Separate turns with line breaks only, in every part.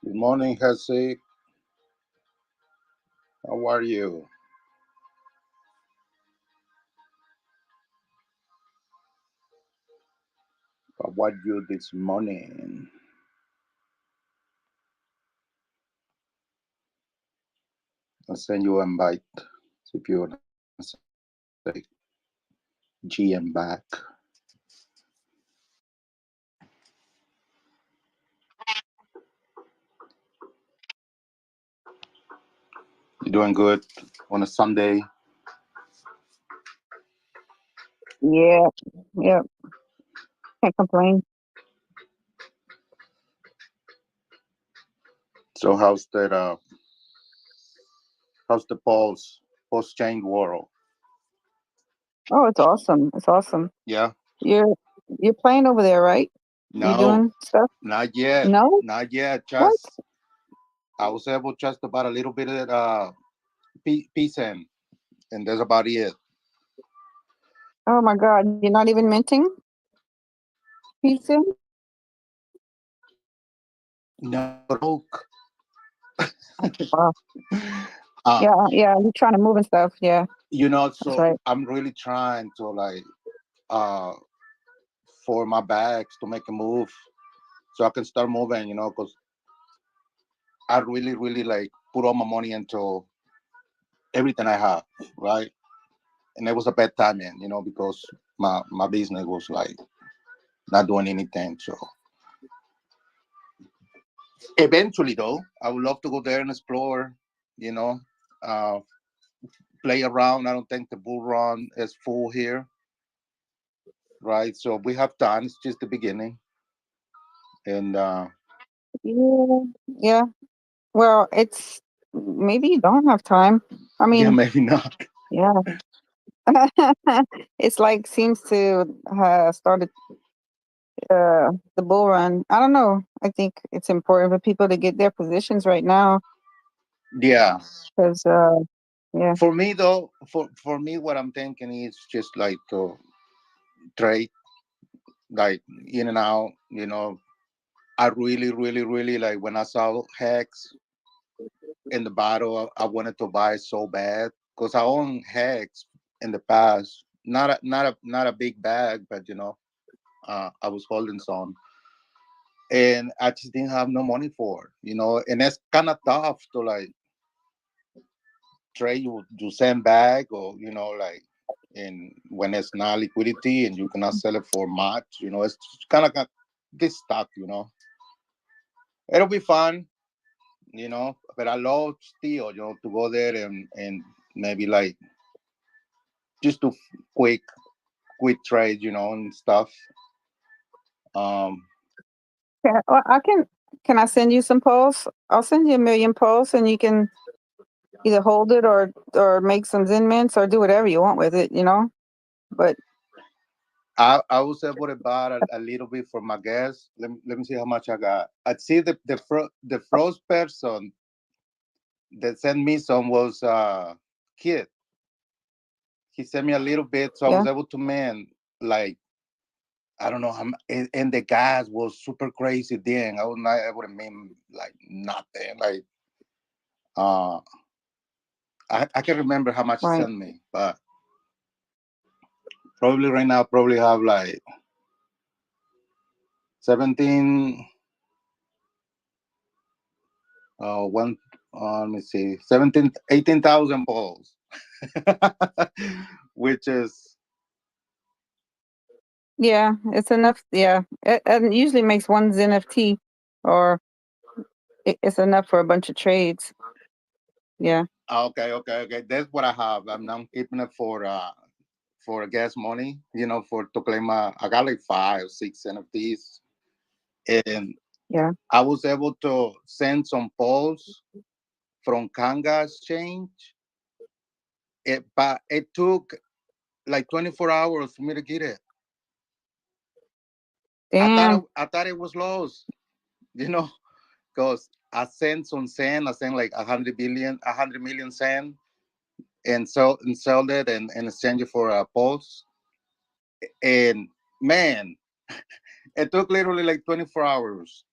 Good morning, Jesse. How are you? How are you this morning? I'll send you an invite if you want to say GM back. You doing good on a Sunday?
Yeah, yeah, can't complain.
So how's the post change world?
Oh, it's awesome. It's awesome.
Yeah.
You're you're playing over there, right? You're
No,
doing stuff?
not yet.
No?
Not yet.
What?
Just I was able just about a little bit of peace and that's about it.
Oh my God, you're not even minting pizza?
No, broke.
Wow.
uh,
Yeah, you're trying to move and stuff. Yeah, that's
so
right.
I'm really trying to uh for my bags to make a move so I can start moving, because I really like put all my money into everything I have, right? And it was a bad timing, because my business was like not doing anything. So eventually, though, I would love to go there and explore, you know, uh, play around. I don't think the bull run is full here, right? So we have time. It's just the beginning, and
Yeah, yeah. Well, it's maybe you don't have time. I
yeah,
mean,
maybe not.
yeah. It's like seems to started the bull run. I don't know. I think it's important for people to get their positions right now
Yeah.
because yeah.
For me though, for me, what I'm thinking is just like to trade, like in and out. I really like when I saw Hex in the battle. I wanted to buy it so bad because I own Hex in the past. Not a big bag, but I was holding some, and I just didn't have no money for it. And it's kind of tough to like trade you send back or like and when it's not liquidity and you cannot sell it for much, it's kind of get stuck. It'll be fun, but I love still, to go there and maybe like just do quick trade, and stuff. um
Yeah, well, I can. Can I send you some polls? I'll send you a million polls, and you can either hold it or make some Zen mints or do whatever you want with it. But
I was able to buy a little bit for my gas. Let me see how much I got. I see the first person that sent me some was kid. He sent me a little bit, so I
yeah,
was able to man like I don't know how, and the gas was super crazy. Then I was not able to mean like nothing. Like uh, I can remember how much he
right.
sent me, but probably right now probably have like 17. One. Let me see, 17, 18,000 balls, which is
Yeah, it's enough. Yeah, it usually makes one Zen FT, or it's enough for a bunch of trades. Yeah,
okay. That's what I have. I'm keeping it for gas money, for to claim I got like 5 6 NFTs, and
yeah.
I was able to send some polls from Kanga Exchange. But it took like 24 hours for me to get it.
Damn.
I thought it was lost, you know, because I sent some sand. I sent like 100 million sand, and sold it and exchange it for a pulse. And man, it took literally like 24 hours.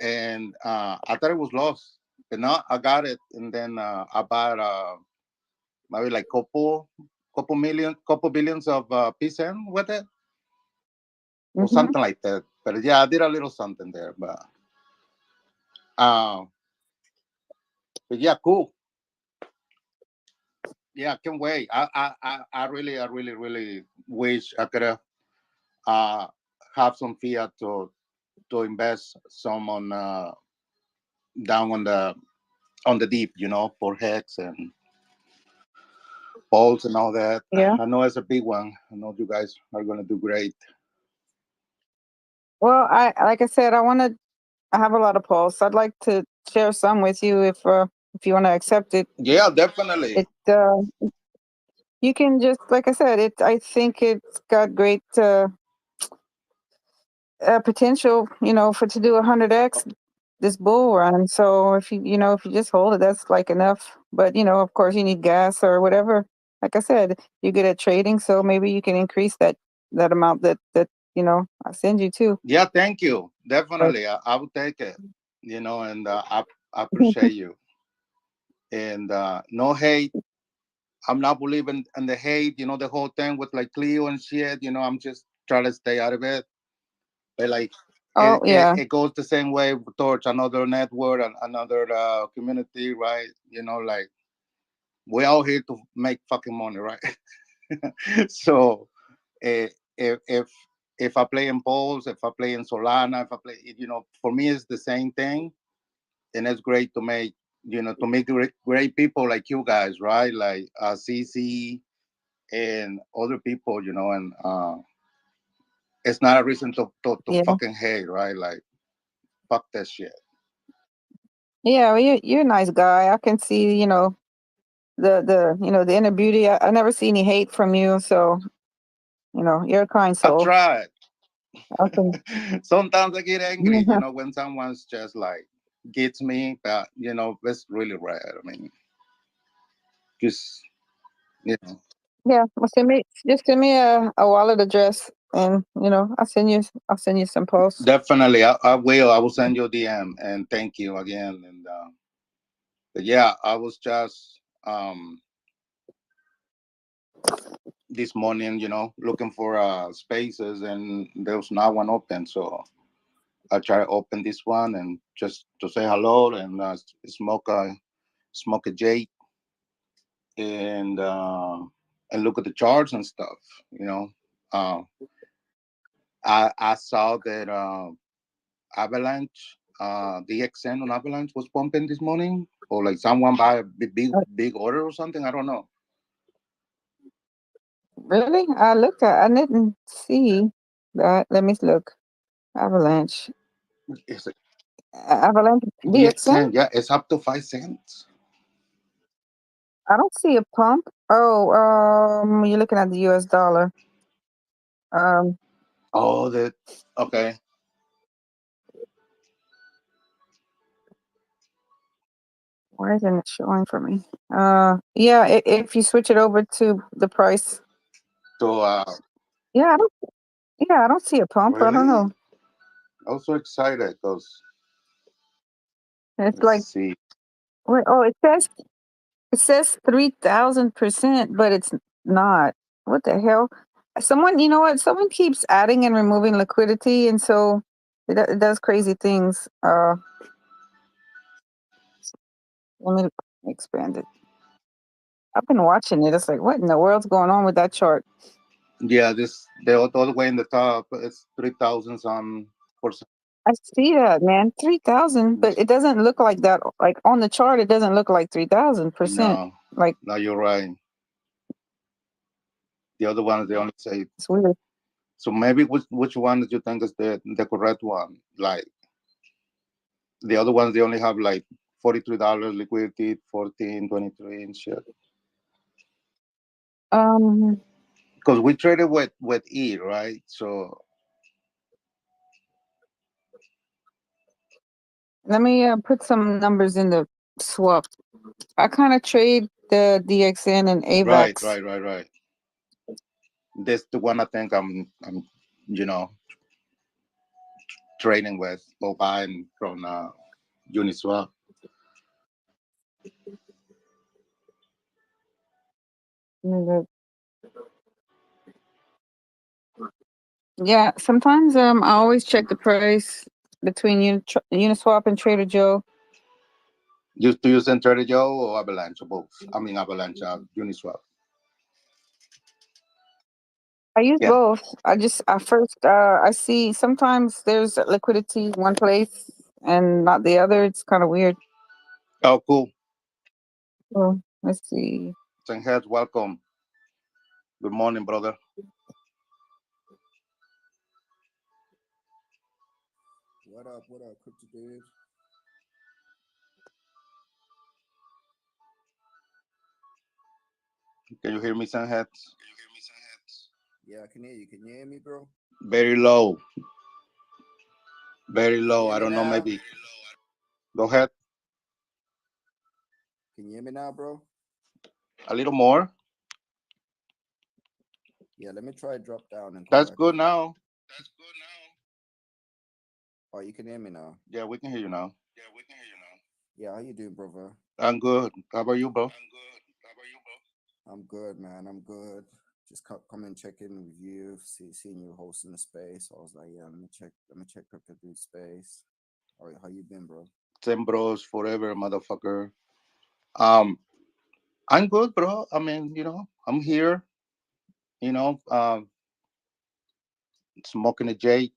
and I thought it was lost, but now I got it, and then I bought maybe like couple billions of PSN with it, or
Mm-hmm.
something like that. But yeah, I did a little something there, uh, but yeah, cool. Yeah, I can't wait. I really wish I could uh, have some fiat to invest some on down on the deep, for hex and balls and all that.
Yeah.
I know it's a big one. I know you guys are gonna do great.
Well, I like I said, I have a lot of polls. I'd like to share some with you if you want to accept it.
Yeah, definitely.
It you can just like I said, it I think it's got great potential, for to do 100x this bull run. So if you just hold it, that's like enough. But of course, you need gas or whatever. Like I said, you're good at trading, so maybe you can increase that amount that I send you to.
Yeah, thank you.
But
Definitely, I will take it. And I appreciate you. And no hate. I'm not believing in the hate. The whole thing with like Cleo and shit. I'm just trying to stay out of it. But like
oh yeah,
it goes the same way towards another network and another community, right? Like we're all here to make fucking money, right? So uh, if I play in Pulse, if I play in Solana, if I play, for me it's the same thing, and it's great to meet great people like you guys, right? Like CC and other people, and it's not a reason to
yeah,
fucking hate, right? Like fuck that shit.
yeah. Well, you're a nice guy. I can see, the inner beauty. I never see any hate from you, so you're a kind
I
soul.
tried.
I can.
Sometimes I get angry, when someone's just like gets me, but it's really rare. I mean, just you know,
Yeah, well, send me a wallet address, and I'll send you some posts.
definitely I will send you a DM and thank you again. And but yeah, I was just this morning, looking for spaces, and there was not one open, so I try to open this one and just to say hello and smoke a J and look at the charts and stuff. Uh, I saw that Avalanche, DXN on Avalanche was pumping this morning, or like someone buy a big order or something. I don't know.
Really? I didn't see that. Let me look. Avalanche.
It's like
Avalanche DXN?
DXN, yeah, it's up to 5 cents.
I don't see a pump. Oh, you're looking at the US dollar. Um,
Oh, that okay.
why isn't it showing for me? Yeah, if you switch it over to the price.
So
Yeah, I don't see a pump. I don't
really,
know.
I was so excited because
It's
let's
like,
see.
wait, oh, it says 3,000%, but it's not. What the hell? Someone, you know what? Someone keeps adding and removing liquidity, and so it does crazy things. Let me expand it. I've been watching it. It's like, what in the world's going on with that chart?
Yeah, this the all the way in the top. It's 3,000 some percent.
I see that, man. 3,000, but it doesn't look like that. Like on the chart, it doesn't look like 3,000%.
No,
Like
no, you're right. The other ones they only say.
it's weird.
So maybe which one do you think is the correct one? Like the other ones they only have like $43 liquidity, 14, 23 and shit.
Um,
Because we traded with E, right? So
Let me put some numbers in the swap. I kind of trade the DXN and
right,
AVAX.
right, right, right. That's the one I think I'm you know trading with or buying from Uniswap.
Mm, yeah, sometimes I always check the price between Uniswap and Trader Joe.
Used to use Trader Joe or Avalanche or both. I mean Avalanche, Uniswap.
I use
Yeah.
both. I first I see sometimes there's liquidity one place and not the other. It's kind of weird.
Oh, cool.
So let's see.
Senhead, welcome. Good morning, brother.
What up, CryptoDude?
Can you hear me, Senhead?
Yeah, I can hear you. Can you hear me, bro?
Very low. Very
Can you
low.
hear
I
me
don't know.
now?
Maybe. Go ahead.
Can you hear me now, bro?
A little more.
Yeah, let me try drop down and come
That's
back
good
in.
now.
Oh, you can hear me now.
Yeah, we can hear you now.
Yeah, how you doing, brother?
I'm good. How about you, bro?
I'm good, man. I'm good. Just come and check in with you. Seeing you hosting the space. I was like, yeah, let me check CryptoDude space. How you been, bro?
Ten bros forever, motherfucker. Um, I'm good, bro. I mean, I'm here. You know, um, smoking a J,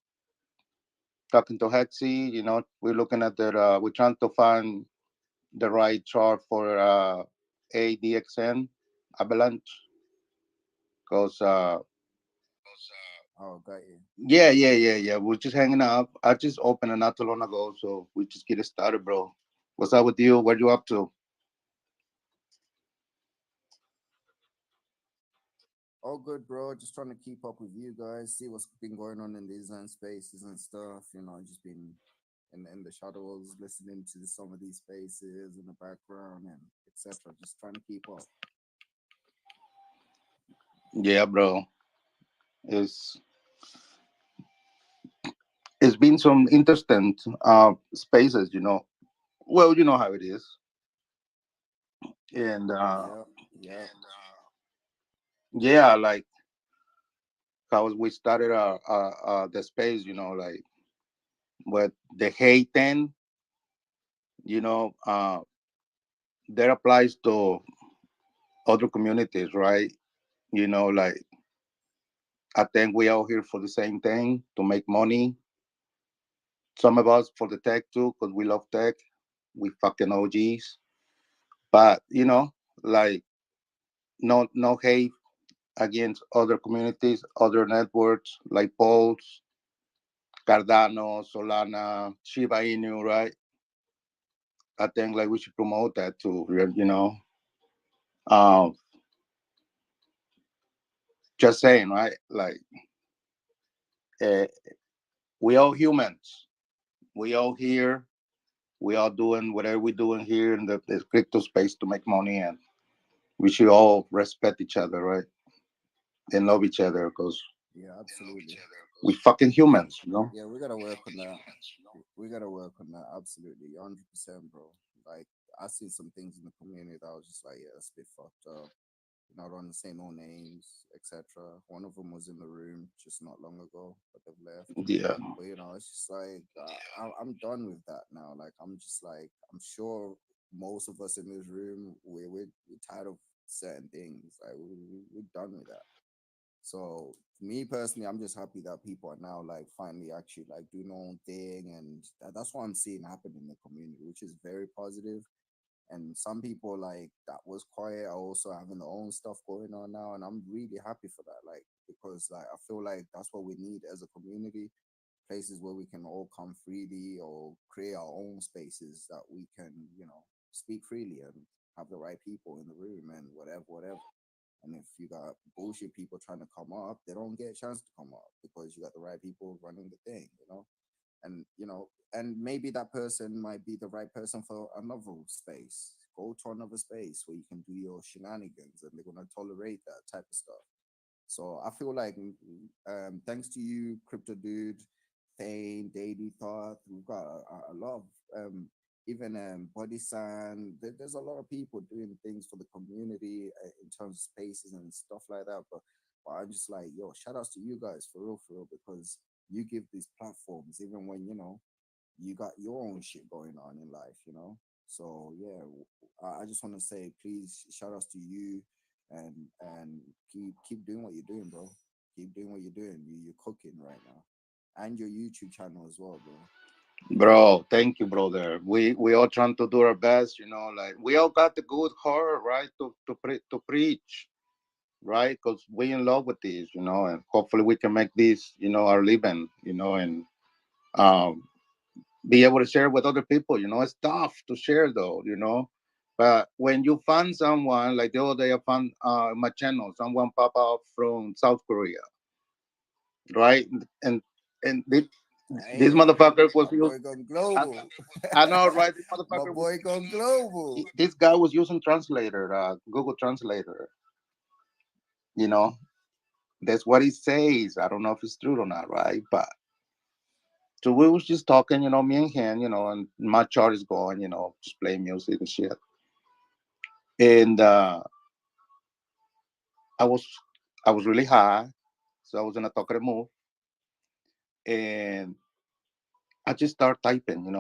talking to Hexy. We're looking at that. We're trying to find the right chart for ADXN Avalanche. Because
Oh, got you.
yeah. We're just hanging out. I just opened it not too long ago, so we just get it started, bro. What's up with you? What you up to?
All good, bro. Just trying to keep up with you guys, see what's been going on in the design spaces and stuff. Just been in the shadows, listening to some of these spaces in the background and etc. Just trying to keep up.
Yeah, bro. It's it's been some interesting spaces. Well, you know how it is, and
Yep, yep.
yeah, like how we started the space. Like with the hate thing. You know, uh, that applies to other communities, right? Like I think we all here for the same thing to make money. Some of us for the tech too, because we love tech. We fucking OGs. But like no hate against other communities, other networks like Pulse, Cardano, Solana, Shiba Inu, right? I think like we should promote that too. Um, just saying, right? Like uh, we all humans. We all here. We all doing whatever we're doing here in the crypto space to make money, and we should all respect each other, right? And love each other because
Yeah, absolutely.
we fucking humans.
Yeah, we gotta work on that. We gotta work on that. Absolutely, 100%, bro. Like I seen some things in the community that I was just like, yeah, that's a bit fucked up. Not on the same old names, etc. One of them was in the room just not long ago, but they've left.
Yeah,
But it's just like I'm done with that now. Like I'm just like I'm sure most of us in this room we're tired of certain things. Like we're done with that. So me personally, I'm just happy that people are now like finally actually like doing their own thing, and that's what I'm seeing happen in the community, which is very positive. And some people like that was quiet are also having their own stuff going on now, and I'm really happy for that. Like because like I feel like that's what we need as a community, places where we can all come freely or create our own spaces that we can speak freely and have the right people in the room and whatever. And if you got bullshit people trying to come up, they don't get a chance to come up because you got the right people running the thing. And and maybe that person might be the right person for another space. Go to another space where you can do your shenanigans and they're gonna tolerate that type of stuff. So I feel like thanks to you, CryptoDude, Thane, Daily Thoth. We've got a lot of even Body Sand. There's a lot of people doing things for the community in terms of spaces and stuff like that. But I'm just like, yo, shout outs to you guys for real, because you give these platforms even when you got your own shit going on in life. So yeah, I just want to say, please, shout outs to you, and keep doing what you're doing, bro. Keep doing what you're doing. You're cooking right now, and your YouTube channel as well, bro.
Bro, thank you, brother. We all trying to do our best, like we all got the good heart, right, to preach, right? Because we in love with this, and hopefully we can make this, our living, and um, be able to share with other people. It's tough to share though, But when you find someone, like the other day, I found my channel, someone pop up from South Korea, right? And and this
Hey,
motherfucker was
my
using.
boy gone
I,
global.
I know, right? This
My
motherfucker was.
boy gone global.
This guy was using translator, Google Translator. You know, that's what he says. I don't know if it's true or not, right? But so we was just talking, me and him, and my chart is going, just playing music and shit. And I was, I was really high, so I was in a talkative mood, and I just start typing,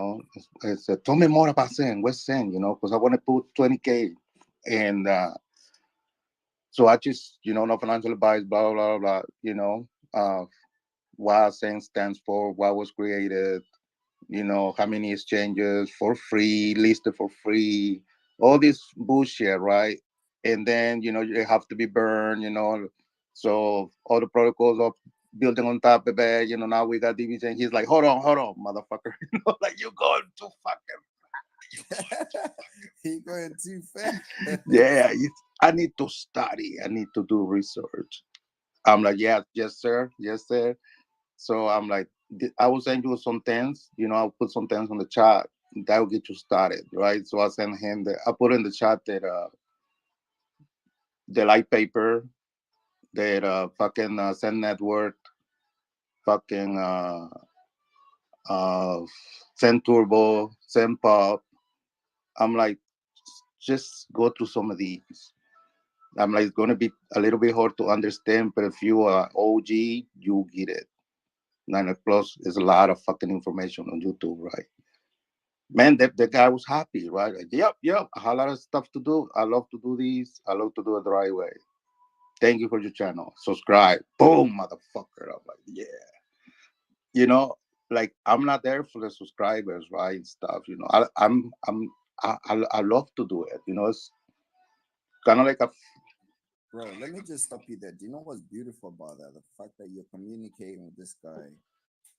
I said, tell me more about Zen. What's Zen? Because I want to put 20K, and so I just, no financial advice, blah blah blah blah. Uh, what Zen stands for, what was created, how many exchanges for free, listed for free, all this bullshit, right? And then, you have to be burned, So all the protocols of building on top of it, now we got division. He's like, hold on, motherfucker. Like you going too fucking.
He going too fast.
Yeah, I need to study. I need to do research. I'm like, yeah, yes, sir. Yes, sir. So I'm like, I will send you some things, I'll put some things on the chat. That will get you started, right? So I send him I put in the chat that the light paper, that fucking Send Network, fucking uh, Send Turbo, Send Pop. I'm like, just go through some of these. I'm like, it's gonna be a little bit hard to understand, but if you are OG, you get it. 9 plus is a lot of fucking information on YouTube, right? Man, the guy was happy, right? Like, yep. I have a lot of stuff to do. I love to do these. I love to do it the right way. Thank you for your channel. Subscribe. Boom, motherfucker. I'm like, yeah. You know, like I'm not there for the subscribers, right? And stuff. I love to do it. It's kind of like a.
Bro, let me just stop you there. Do you know what's beautiful about that? The fact that you're communicating with this guy,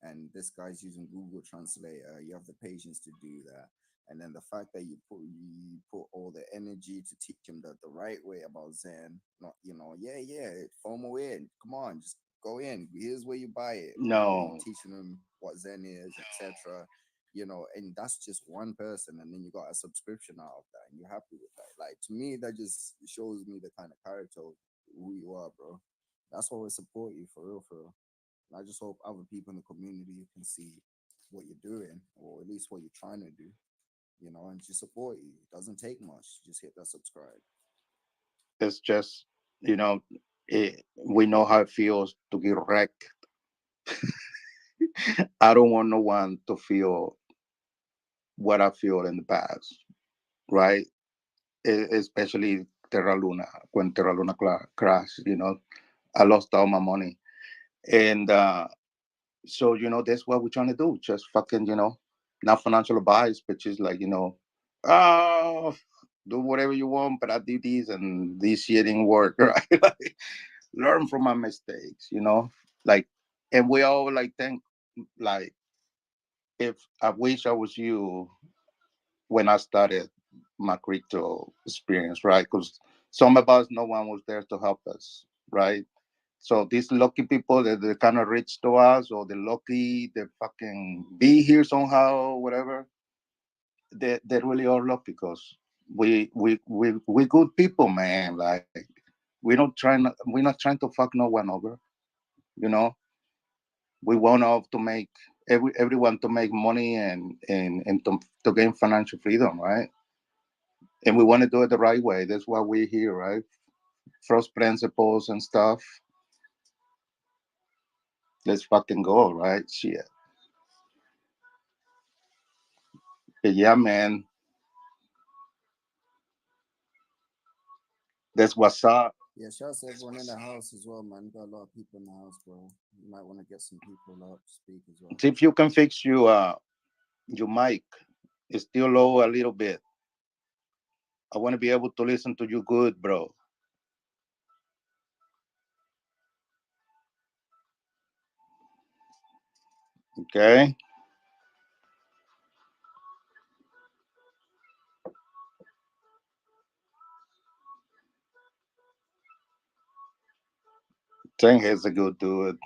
and this guy's using Google Translator. You have the patience to do that. And then the fact that you put all the energy to teach him the right way about Zen. Not, yeah, FOMO in. Come on, just go in. Here's where you buy it.
No,
Teaching him what Zen is, etc. And that's just one person, and then you got a subscription out of that, and you're happy with that. Like, to me, that just shows me the kind of character of who you are, bro. That's why we support you, for real, for real. I just hope other people in the community can see what you're doing, or at least what you're trying to do, and just support you. It doesn't take much. Just hit that subscribe.
it's just, you know, we know how it feels to get wrecked. I don't want no one to feel what I feel in the past, right? Especially Terra Luna, when Terra Luna crashed, I lost all my money. And so, that's what we're trying to do. Just fucking, not financial advice, but just like, oh, do whatever you want, but I did this and this shit didn't work, right? Like, learn from my mistakes, Like, and we all like think, like, if I wish I was you when I started my crypto experience, right? Because some of us, no one was there to help us, right? So these lucky people that they're kind of rich to us, or they're lucky they fucking be here somehow, whatever. They really are lucky because we good people, man. Like we're not trying to fuck no one over, you know. We want all to make everyone to make money and to gain financial freedom, right? And we want to do it the right way. That's why we're here, right? First principles and stuff. Let's fucking go, right? Shit. But yeah, man. That's what's up.
Yeah, shout out to everyone in the house as well, man. Got a lot of people in the house, bro. You might want to get some people up to speak as well.
See if you can fix your mic. It's still low a little bit. I want to be able to listen to you good, bro. Okay. Tank is a good dude.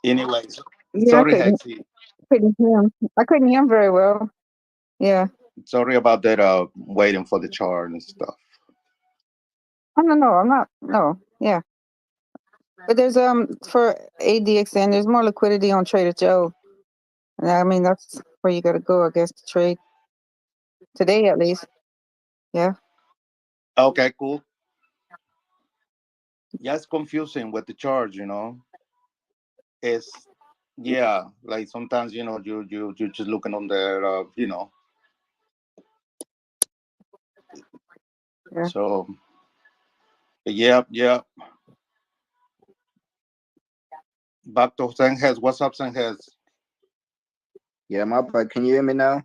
Anyways,
Yeah,
sorry, Hexy.
couldn't hear him. I couldn't hear him very well. Yeah.
Sorry about that. Waiting for the chart and stuff.
Oh no, I'm not. No. Yeah. But there's for ADXN, there's more liquidity on Trader Joe. And I mean that's where you got to go, I guess, to trade today at least. Yeah.
Okay, cool. Yeah, it's confusing with the charge. It's yeah, like sometimes you just looking on there,
Yeah.
So yeah, yeah. Back to Senhez. What's up, Senhez?
Yeah, my bad. Can you hear me now?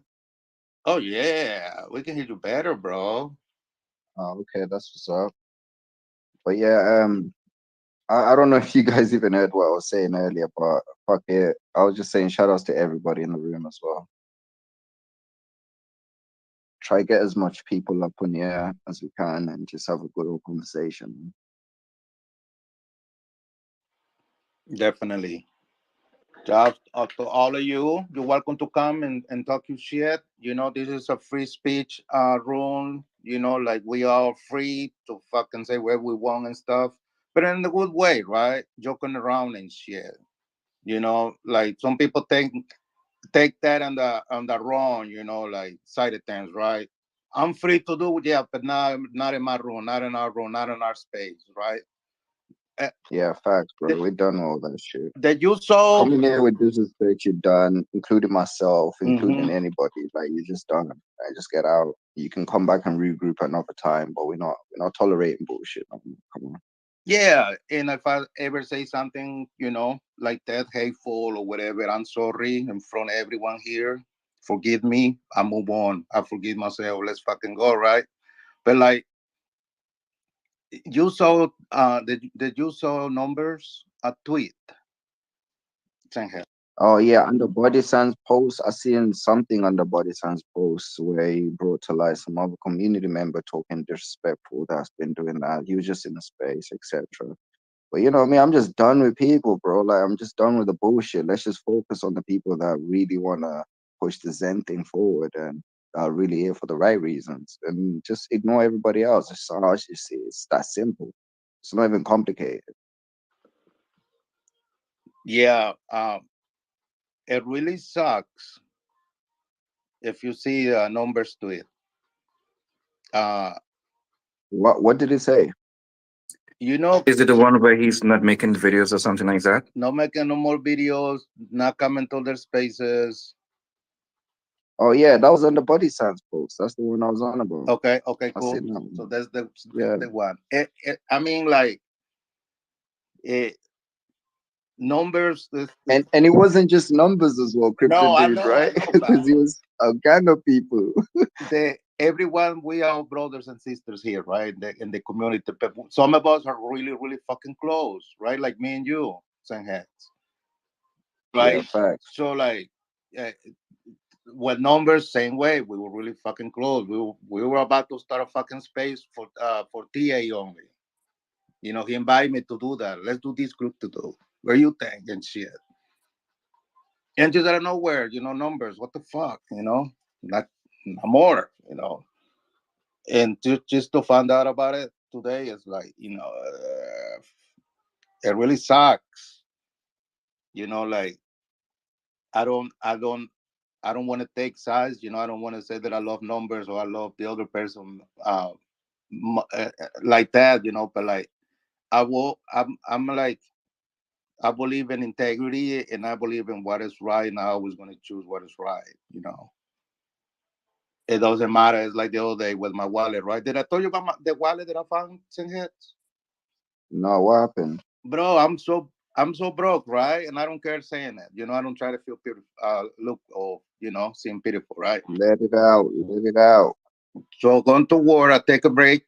Oh yeah, we can hear you better, bro.
Oh, okay, that's what's up. But yeah, I don't know if you guys even heard what I was saying earlier, but fuck it. I was just saying shout outs to everybody in the room as well. Try get as much people up on here as we can and just have a good old conversation.
Definitely. Just to all of you, you're welcome to come and talk your shit. This is a free speech room. Like we are free to fucking say whatever we want and stuff, but in a good way, right? Joking around and shit. Like some people take that on the wrong, like side of things, right? I'm free to do, yeah, but not in my room, not in our room, not in our space, right? Uh,
Yeah, facts, bro.
that,
We done all that shit.
that you saw.
Coming here with disrespect, you're done, including myself, including
Mhm.
anybody. Like you're just done. Like, just get out. You can come back and regroup another time, but we're not tolerating bullshit. Come on.
Yeah, and if I ever say something, like that, hateful or whatever, I'm sorry in front of everyone here. Forgive me. I move on. I forgive myself. Let's fucking go, right? But like you saw, did you saw numbers? A tweet. Same here.
Oh yeah, under Body Sans post, I seen something under Body Sans post where he brought to light some other community member talking disrespectful that's been doing that. He was just in the space, etc. But you know what I mean? I'm just done with people, bro. Like I'm just done with the bullshit. Let's just focus on the people that really wanna push the Zen thing forward and are really here for the right reasons. And just ignore everybody else. It's that simple. It's not even complicated.
Yeah, it really sucks if you see numbers to it. Uh,
What did it say?
Is it the one where he's not making videos or something like that?
not making no more videos, not coming to their spaces.
Oh yeah, that was under Body Sans post. That's the one I was on about.
Okay, okay,
I
cool.
seen that
So
one.
that's the
Yeah.
the one. I mean, like it, numbers.
And it wasn't just numbers as well,
No,
Crypto
I
Dude,
know, I
right?
know,
Because
but
he was a gang of people.
everyone, we are brothers and sisters here, right? In the community. Some of us are really, really fucking close, right? Like me and you, same heads,
Yeah,
right?
facts.
So like, uh, with numbers, same way. We were really fucking close. We were about to start a fucking space for TA only. He invited me to do that. Let's do this group to do. Where you think and shit. And just out of nowhere, numbers. What the fuck, Not more, And just to find out about it today is like, it really sucks. Like I don't, I don't, I don't want to take sides. I don't want to say that I love numbers or I love the other person like that. But like I'm like I believe in integrity and I believe in what is right, and I always going to choose what is right. It doesn't matter. It's like the other day with my wallet, right? Did I tell you about the wallet that I found 10 hits?
No, what happened?
Bro, I'm so broke, right? And I don't care saying that. I don't try to feel pity, look or seem pitiful, right?
Let it out. Let it out.
So going to work, I take a break,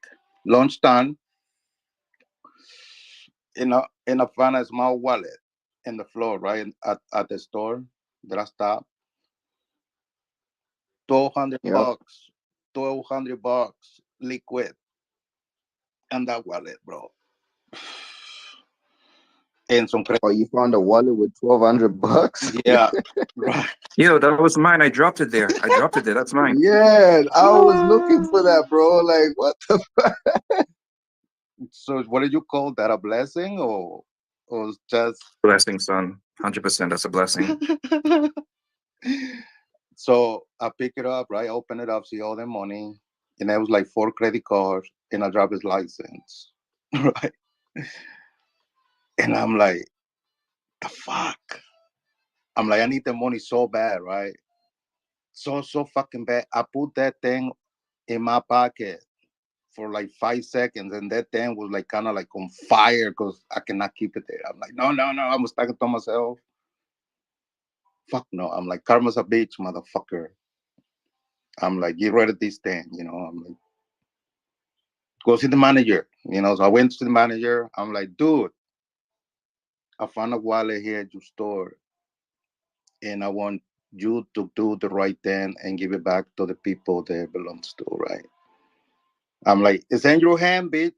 lunchtime, and I find a small wallet in the floor, right? At the store that I stopped. 1,200
Yep.
bucks, $1,200 liquid and that wallet, bro. And some credit.
Oh, you found a wallet with $1,200?
Yeah, right.
Yo, that was mine. I dropped it there. I dropped it there. That's mine.
Yeah, I was looking for that, bro. Like, what the
So what do you call that? A blessing or just
Blessing, son. 100%. That's a blessing.
so I pick it up, right? Open it up, see all the money, and it was like 4 credit cards and a driver's license, right? And I'm like, the fuck. I'm like, I need the money so bad, right? So fucking bad. I put that thing in my pocket for like 5 seconds, and that thing was like kind of like on fire because I cannot keep it there. I'm like, no, no, no. I was talking to myself. Fuck no. I'm like, karma's a bitch, motherfucker. I'm like, get rid of this thing, I'm like, go see the manager, So I went to the manager. I'm like, dude, I found a wallet here at your store, and I want you to do the right thing and give it back to the people that it belongs to, right? I'm like, it's in your hand, bitch.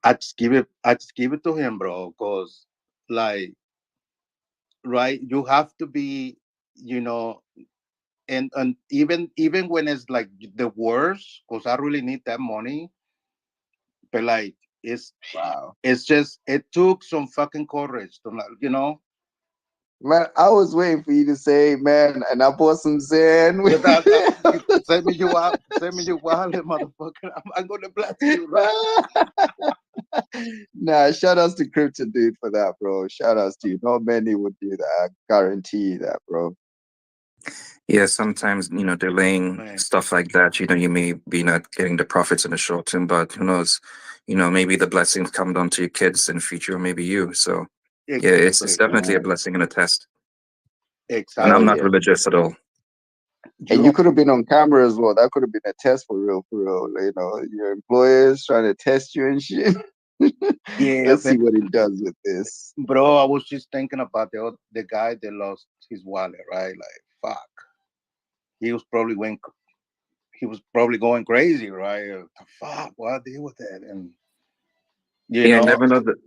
I just give it to him, bro, because like, right, you have to be, you know, and even when it's like the worst, because I really need that money, but like it's
Wow.
it's just it took some fucking courage to
Man, I was waiting for you to say, man, and I bought some Zen.
with that, send me your wallet, motherfucker. I'm gonna bless you, right?
Nah, shout outs to CryptoDude for that, bro. Shout outs to you. Not many would do that. I guarantee you that, bro.
Yeah, sometimes, delaying
Man,
stuff like that, you may be not getting the profits in the short term, but who knows? Maybe the blessings come down to your kids in the future, or maybe you. So, yeah, it's
exactly,
definitely a
Man,
blessing and a test. And
hell
I'm
exactly.
not
yeah.
religious at all.
And
You
you could have been on camera as well. That could have been a test for real, for real. Your employers trying to test you and shit.
Yeah,
Let's see what he does with this.
bro. I was just thinking about the guy that lost his wallet, right? Like, fuck, he was probably going crazy, right? Fuck, what I deal with that, and you
Yeah,
know,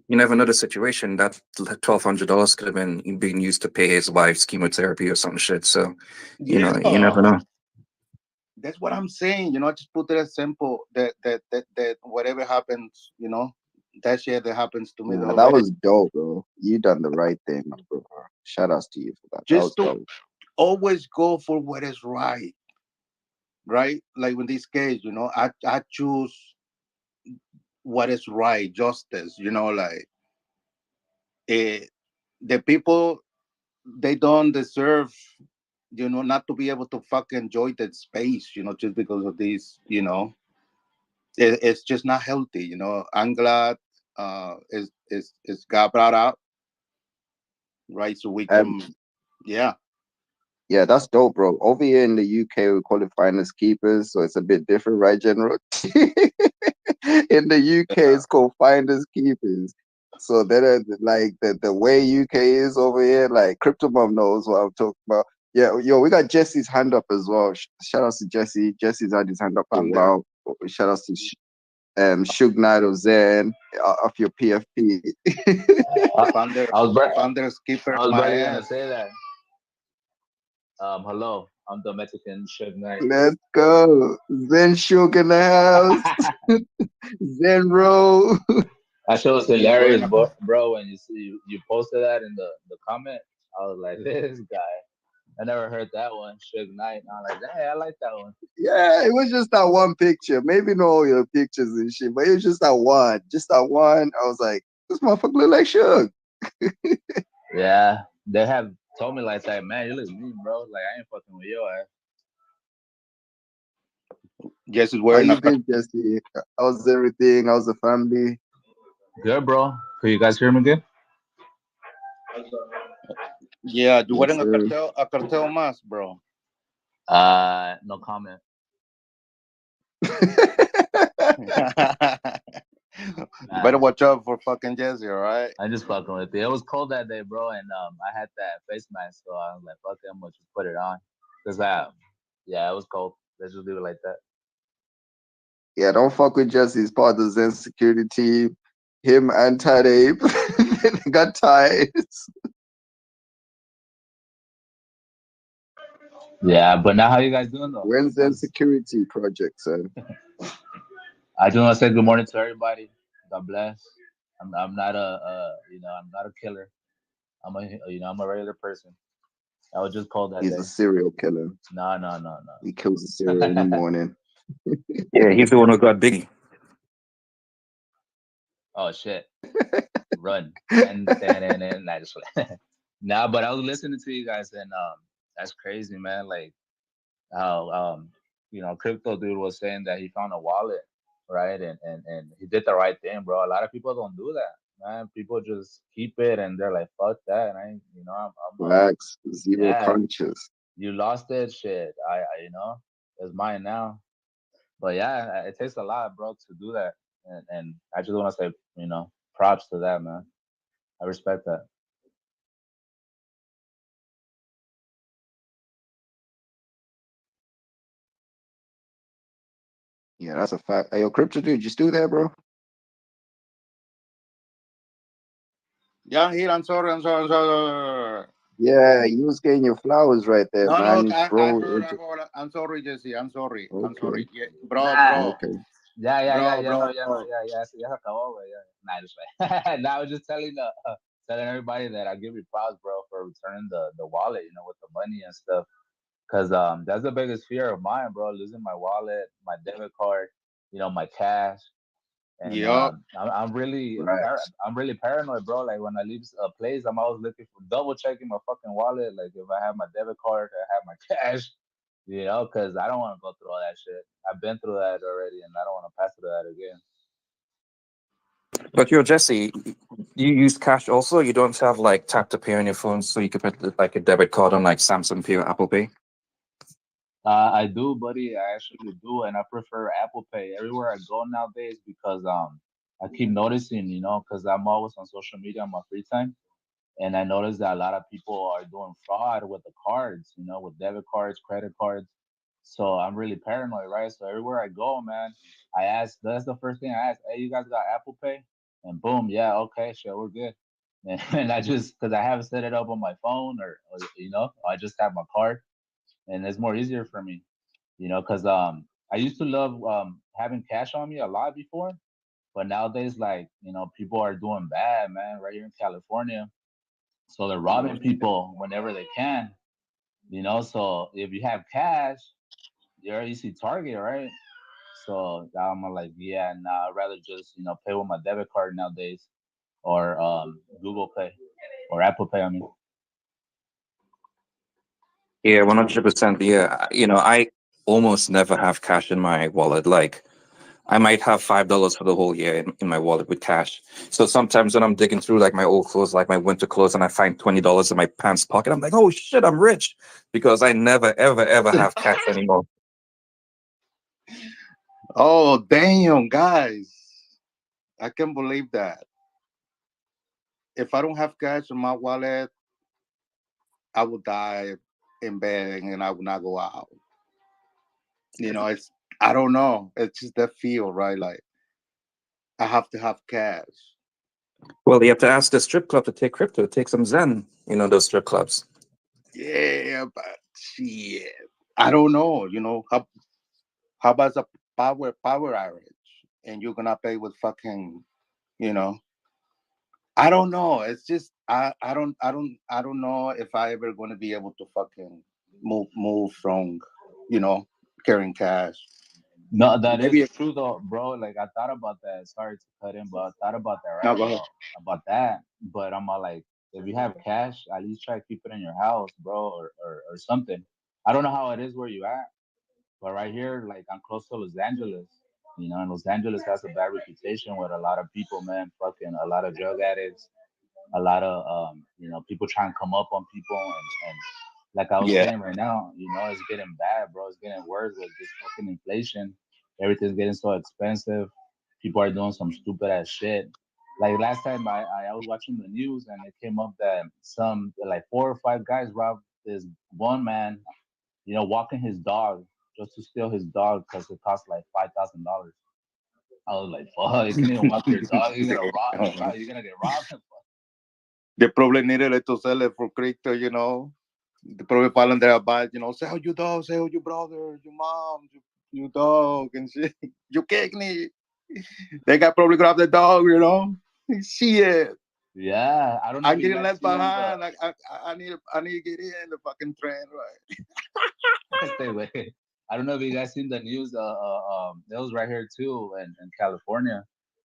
you never know the situation. That $1,200 could have been being used to pay his wife's chemotherapy or some shit. So,
yeah,
you never know.
that's what I'm saying. Just put it as simple that whatever happens, that shit that happens to me
Nah, that
already.
was dope, bro. You done the right thing, my bro. Shout outs to you for that. That was
Just to
dope.
always go for what is right, right? Like in this case, I choose what is right, justice. Like eh, the people, they don't deserve, not to be able to fucking enjoy that space, just because of this, it's just not healthy. I'm glad is got brought out, right? So we
Um,
can, yeah.
yeah, that's dope, bro. Over here in the UK, we call it finders keepers, so it's a bit different, right, General? In the UK, it's called finders keepers. So that like the way UK is over here, like Crypto Mom knows what I'm talking about. Yeah, yo, we got Jesse's hand up as well. Shout out to Jesse. Jesse's had his hand up as
Founder,
well. Shout out to Shug Knight of Zen of your PFP.
I,
founder,
I was bar-
founders keepers,
I was
my
barely gonna
ass.
say that. Hello, I'm the Mexican Suge Knight.
Let's go. Zen Shug in the house. Zen Row.
That shit was
He's wearing
hilarious,
a
bro. When you posted that in the comment, I was like, this guy. I never heard that one, Suge Knight. And I'm like, hey, I like that one.
Yeah, it was just that one picture. Maybe not all your pictures and shit, but it was just that one. Just that one. I was like, this motherfucker look like Suge.
Yeah, they have told me like that, man. You look mean, bro. Like I ain't fucking with your ass.
Jesse's
How
wearing
you
a
been, Jesse? How's everything? How's the family?
Good, bro. Can you guys hear me good?
yeah, you're
Yes,
wearing
sir.
a cartel mask, bro.
No comment.
You better watch out for fucking Jesse, all right?
I'm just fucking with you. It was cold that day, bro, and I had that face mask, so I was like, fuck it, I'm gonna just put it on. Cause yeah, it was cold. Let's just leave it like that.
Yeah, don't fuck with Jesse. He's part of the Zen security team. Him and Tad Abe, they got ties.
Yeah, but now how you guys doing though?
When's Zen
'Cause
security project, sir?
I just want to say good morning to everybody. God bless. I'm not I'm not a killer. I'm a regular person. I was just called that
He's a
day.
serial killer.
No.
He kills a serial in the morning.
Yeah, he's the one who got Biggie.
Oh shit. Run. And I just nah, but I was listening to you guys and that's crazy, man. Like how CryptoDude was saying that he found a wallet, right? And he did the right thing, bro. A lot of people don't do that, man. People just keep it and they're like, fuck that. And
Relax, zero
yeah,
conscious.
you lost it, shit. It's mine now. But yeah, it takes a lot, bro, to do that. And I just want to say, props to that, man. I respect that.
Yeah, that's a fact. Hey, yo, Crypto dude, you still there, bro?
Yeah, I'm here. I'm sorry.
Yeah, you was getting your flowers right there,
No,
man.
I
Bro,
heard. I'm sorry, Jesse. I'm sorry. I'm
okay,
sorry. Yeah, bro,
Nah.
bro,
okay.
Yeah, no,
bro.
ya se acabó, güey. Yeah. Nah, just like, now I was just telling everybody that I give you props, bro, for returning the wallet, with the money and stuff. Cause that's the biggest fear of mine, bro, losing my wallet, my debit card, my cash. And
Yup.
Right.
I'm really paranoid, bro. Like when I leave a place, I'm always looking for double checking my fucking wallet. Like if I have my debit card, I have my cash, because I don't want to go through all that shit. I've been through that already, and I don't want to pass through that again.
But yo, Jesse, you use cash also? You don't have like tap to pay on your phone, so you could put like a debit card on like Samsung Pay or Apple Pay?
I do, buddy. I actually do, and I prefer Apple Pay everywhere I go nowadays because I keep noticing, because I'm always on social media on my free time. And I noticed that a lot of people are doing fraud with the cards, with debit cards, credit cards. So I'm really paranoid, right? So everywhere I go, man, I ask. That's the first thing I ask. Hey, you guys got Apple Pay? And boom, yeah, okay, sure, we're good. And I just because I haven't set it up on my phone or I just have my card, and it's more easier for me, because I used to love having cash on me a lot before, but nowadays, like people are doing bad, man, right here in California, so they're robbing people whenever they can, So if you have cash, you're an easy target, right? So I'm like, yeah, nah, I'd rather just, pay with my debit card nowadays or Google Pay or Apple Pay, I mean.
Yeah, 100%. Yeah, I almost never have cash in my wallet. Like, I might have $5 for the whole year in my wallet with cash. So sometimes when I'm digging through like my old clothes, like my winter clothes, and I find $20 in my pants pocket, I'm like, oh shit, I'm rich because I never, ever, ever have cash anymore.
Oh, damn, guys. I can't believe that. If I don't have cash in my wallet, I would die in bed and I would not go out. It's I don't know. It's just that feel, right? Like I have to have cash.
Well, you have to ask the strip club to take crypto, take some Zen, those strip clubs.
Yeah, but shit. I don't know. How about the power average? And you're gonna pay with fucking, You know, I don't know. It's just I don't know if I ever going to be able to fucking move from, you know, carrying cash.
No, that is
Maybe
true though, bro. Like I thought about that. Sorry to cut in, but I thought about that,
no,
right?
go ahead.
About that. But I'm all like, if you have cash, at least try to keep it in your house, bro, or something. I don't know how it is where you at, but right here, like I'm close to Los Angeles. You know, and Los Angeles has a bad reputation with a lot of people, man. Fucking a lot of drug addicts, a lot of people trying to come up on people, and like I was
Yeah,
saying right now, it's getting bad, bro. It's getting worse with this fucking inflation. Everything's getting so expensive. People are doing some stupid ass shit. Like last time I was watching the news and it came up that some like 4 or 5 guys robbed this one man, walking his dog just to steal his dog because it cost like $5,000. I was like, fuck, you can't even walk your dog. You're gonna rob. You're gonna get robbed.
they probably needed it to sell it for crypto. You know, they probably falling there about, you know, sell your dog, sell your brother, your mom, your dog, and shit. You kidney. They got probably grabbed the dog. You know, shit.
Yeah, I don't know if
I'm
you
getting
guys
left
seen on the
behind. Like I need to get in the fucking trend, right?
stay away. I don't know if you guys seen the news. It was right here too in California,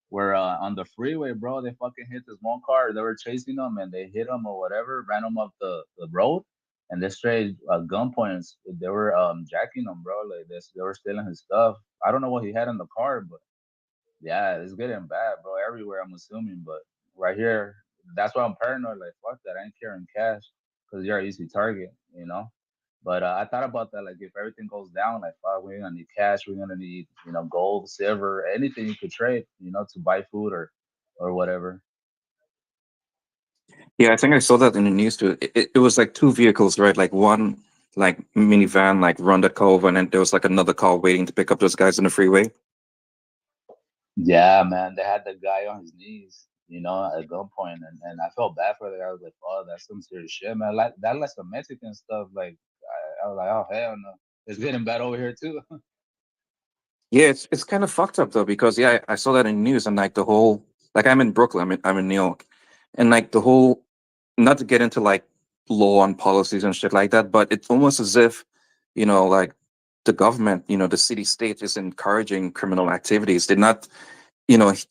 where on the freeway, bro, they fucking hit this one car. They were chasing them and they hit him or whatever, ran him up the road, and they straight gunpoints. They were jacking him, bro. Like this, they were stealing his stuff. I don't know what he had in the car, but yeah, it's getting bad, bro. Everywhere, I'm assuming, but right here, that's why I'm paranoid. Like, fuck that, I ain't carrying cash because you're an easy target. But I thought about that. Like, if everything goes down, like, fuck, we're gonna need cash. We're gonna need, gold, silver, anything you could trade, to buy food or whatever.
Yeah, I think I saw that in the news too. It was like two vehicles, right? Like one like minivan, like run that car over, and then there was like another car waiting to pick up those guys on the freeway.
Yeah, man, they had the guy on his knees, at gunpoint, and I felt bad for the guy. I was like, oh, that's some serious shit, man. Like that, like some Mexican stuff. Like, I was like, oh hell no, it's getting bad over here too.
Yeah, it's kind of fucked up though because yeah, I saw that in the news and like the whole like I'm in Brooklyn, I'm in New York, and like the whole not to get into like law and policies and shit like that, but it's almost as if like the government, the city state is encouraging criminal activities. They're not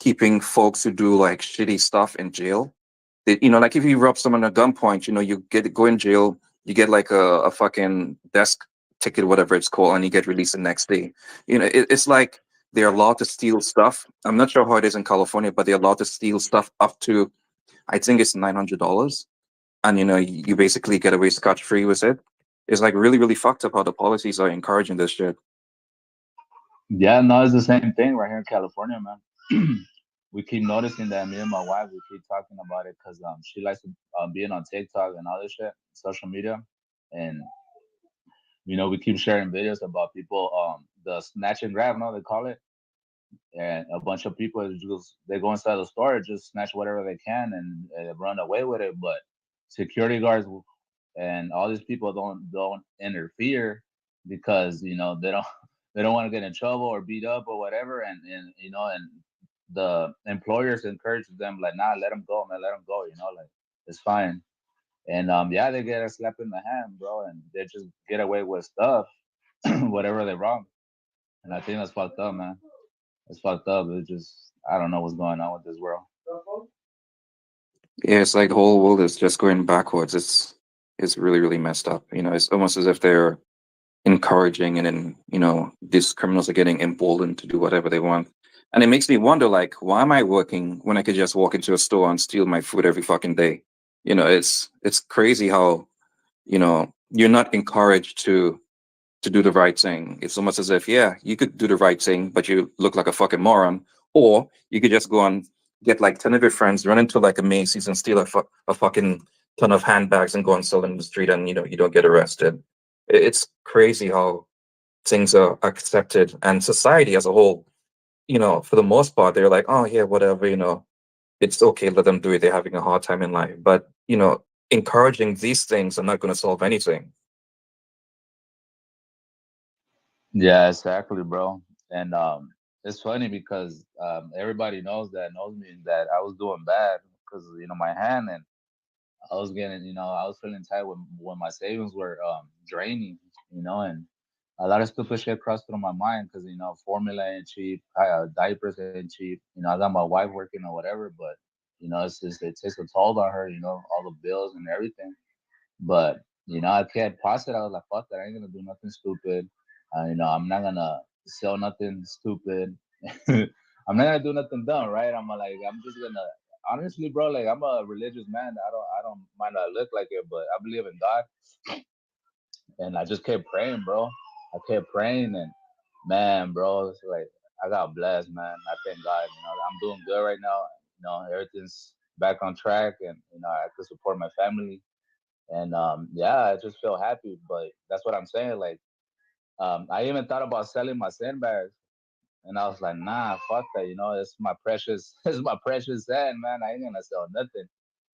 keeping folks who do like shitty stuff in jail. Like if you rob someone at gunpoint, you go in jail, you get like a fucking desk ticket, whatever it's called, and you get released the next day. It's like they're allowed to steal stuff. I'm not sure how it is in California, but they're allowed to steal stuff up to, I think it's $900, and you basically get away scotch free with it. It's like really, really fucked up how the policies are encouraging this shit.
Yeah, no, it's the same thing right here in California, man. We keep noticing that. Me and my wife, we keep talking about it because she likes to being on TikTok and all this shit, social media, and we keep sharing videos about people the snatch and grab, no, they call it, and a bunch of people just they go inside the store, just snatch whatever they can and run away with it, but security guards and all these people don't interfere because they don't want to get in trouble or beat up or whatever, and the employers encourage them like, nah, let them go, man, let them go, like it's fine. And yeah, they get a slap in the hand, bro, and they just get away with stuff, whatever they wrong. And I think that's fucked up, man. It's fucked up. It's just I don't know what's going on with this world.
Yeah, it's like the whole world is just going backwards. It's really, really messed up. It's almost as if they're encouraging, and then these criminals are getting emboldened to do whatever they want. And it makes me wonder, like, why am I working when I could just walk into a store and steal my food every fucking day? It's crazy how you're not encouraged to do the right thing. It's almost as if, yeah, you could do the right thing, but you look like a fucking moron. Or you could just go and get like 10 of your friends, run into like a Macy's and steal a fucking ton of handbags and go and sell them in the street, and you don't get arrested. It's crazy how things are accepted, and society as a whole, for the most part, they're like, oh yeah, whatever, it's okay, let them do it. They're having a hard time in life. But, encouraging these things are not going to solve anything.
Yeah, exactly, bro. And it's funny because everybody knows me that I was doing bad because my hand, and I was getting, I was feeling tight when my savings were draining, and a lot of stupid shit crossed through my mind because formula ain't cheap, diapers ain't cheap. I got my wife working or whatever, but it's just it takes a toll on her, all the bills and everything. But I kept positive. I was like, fuck that, I ain't gonna do nothing stupid. I'm not gonna sell nothing stupid. I'm not gonna do nothing dumb, right? I'm just gonna honestly, bro. Like I'm a religious man. I don't might not look like it, but I believe in God, and I just kept praying, bro. I kept praying, and man, bro, it's like I got blessed, man. I thank God. I'm doing good right now. Everything's back on track, and I can support my family, and yeah, I just feel happy. But that's what I'm saying. Like, I even thought about selling my sandbags. And I was like, nah, fuck that. It's my precious, it's my precious sand, man. I ain't gonna sell nothing.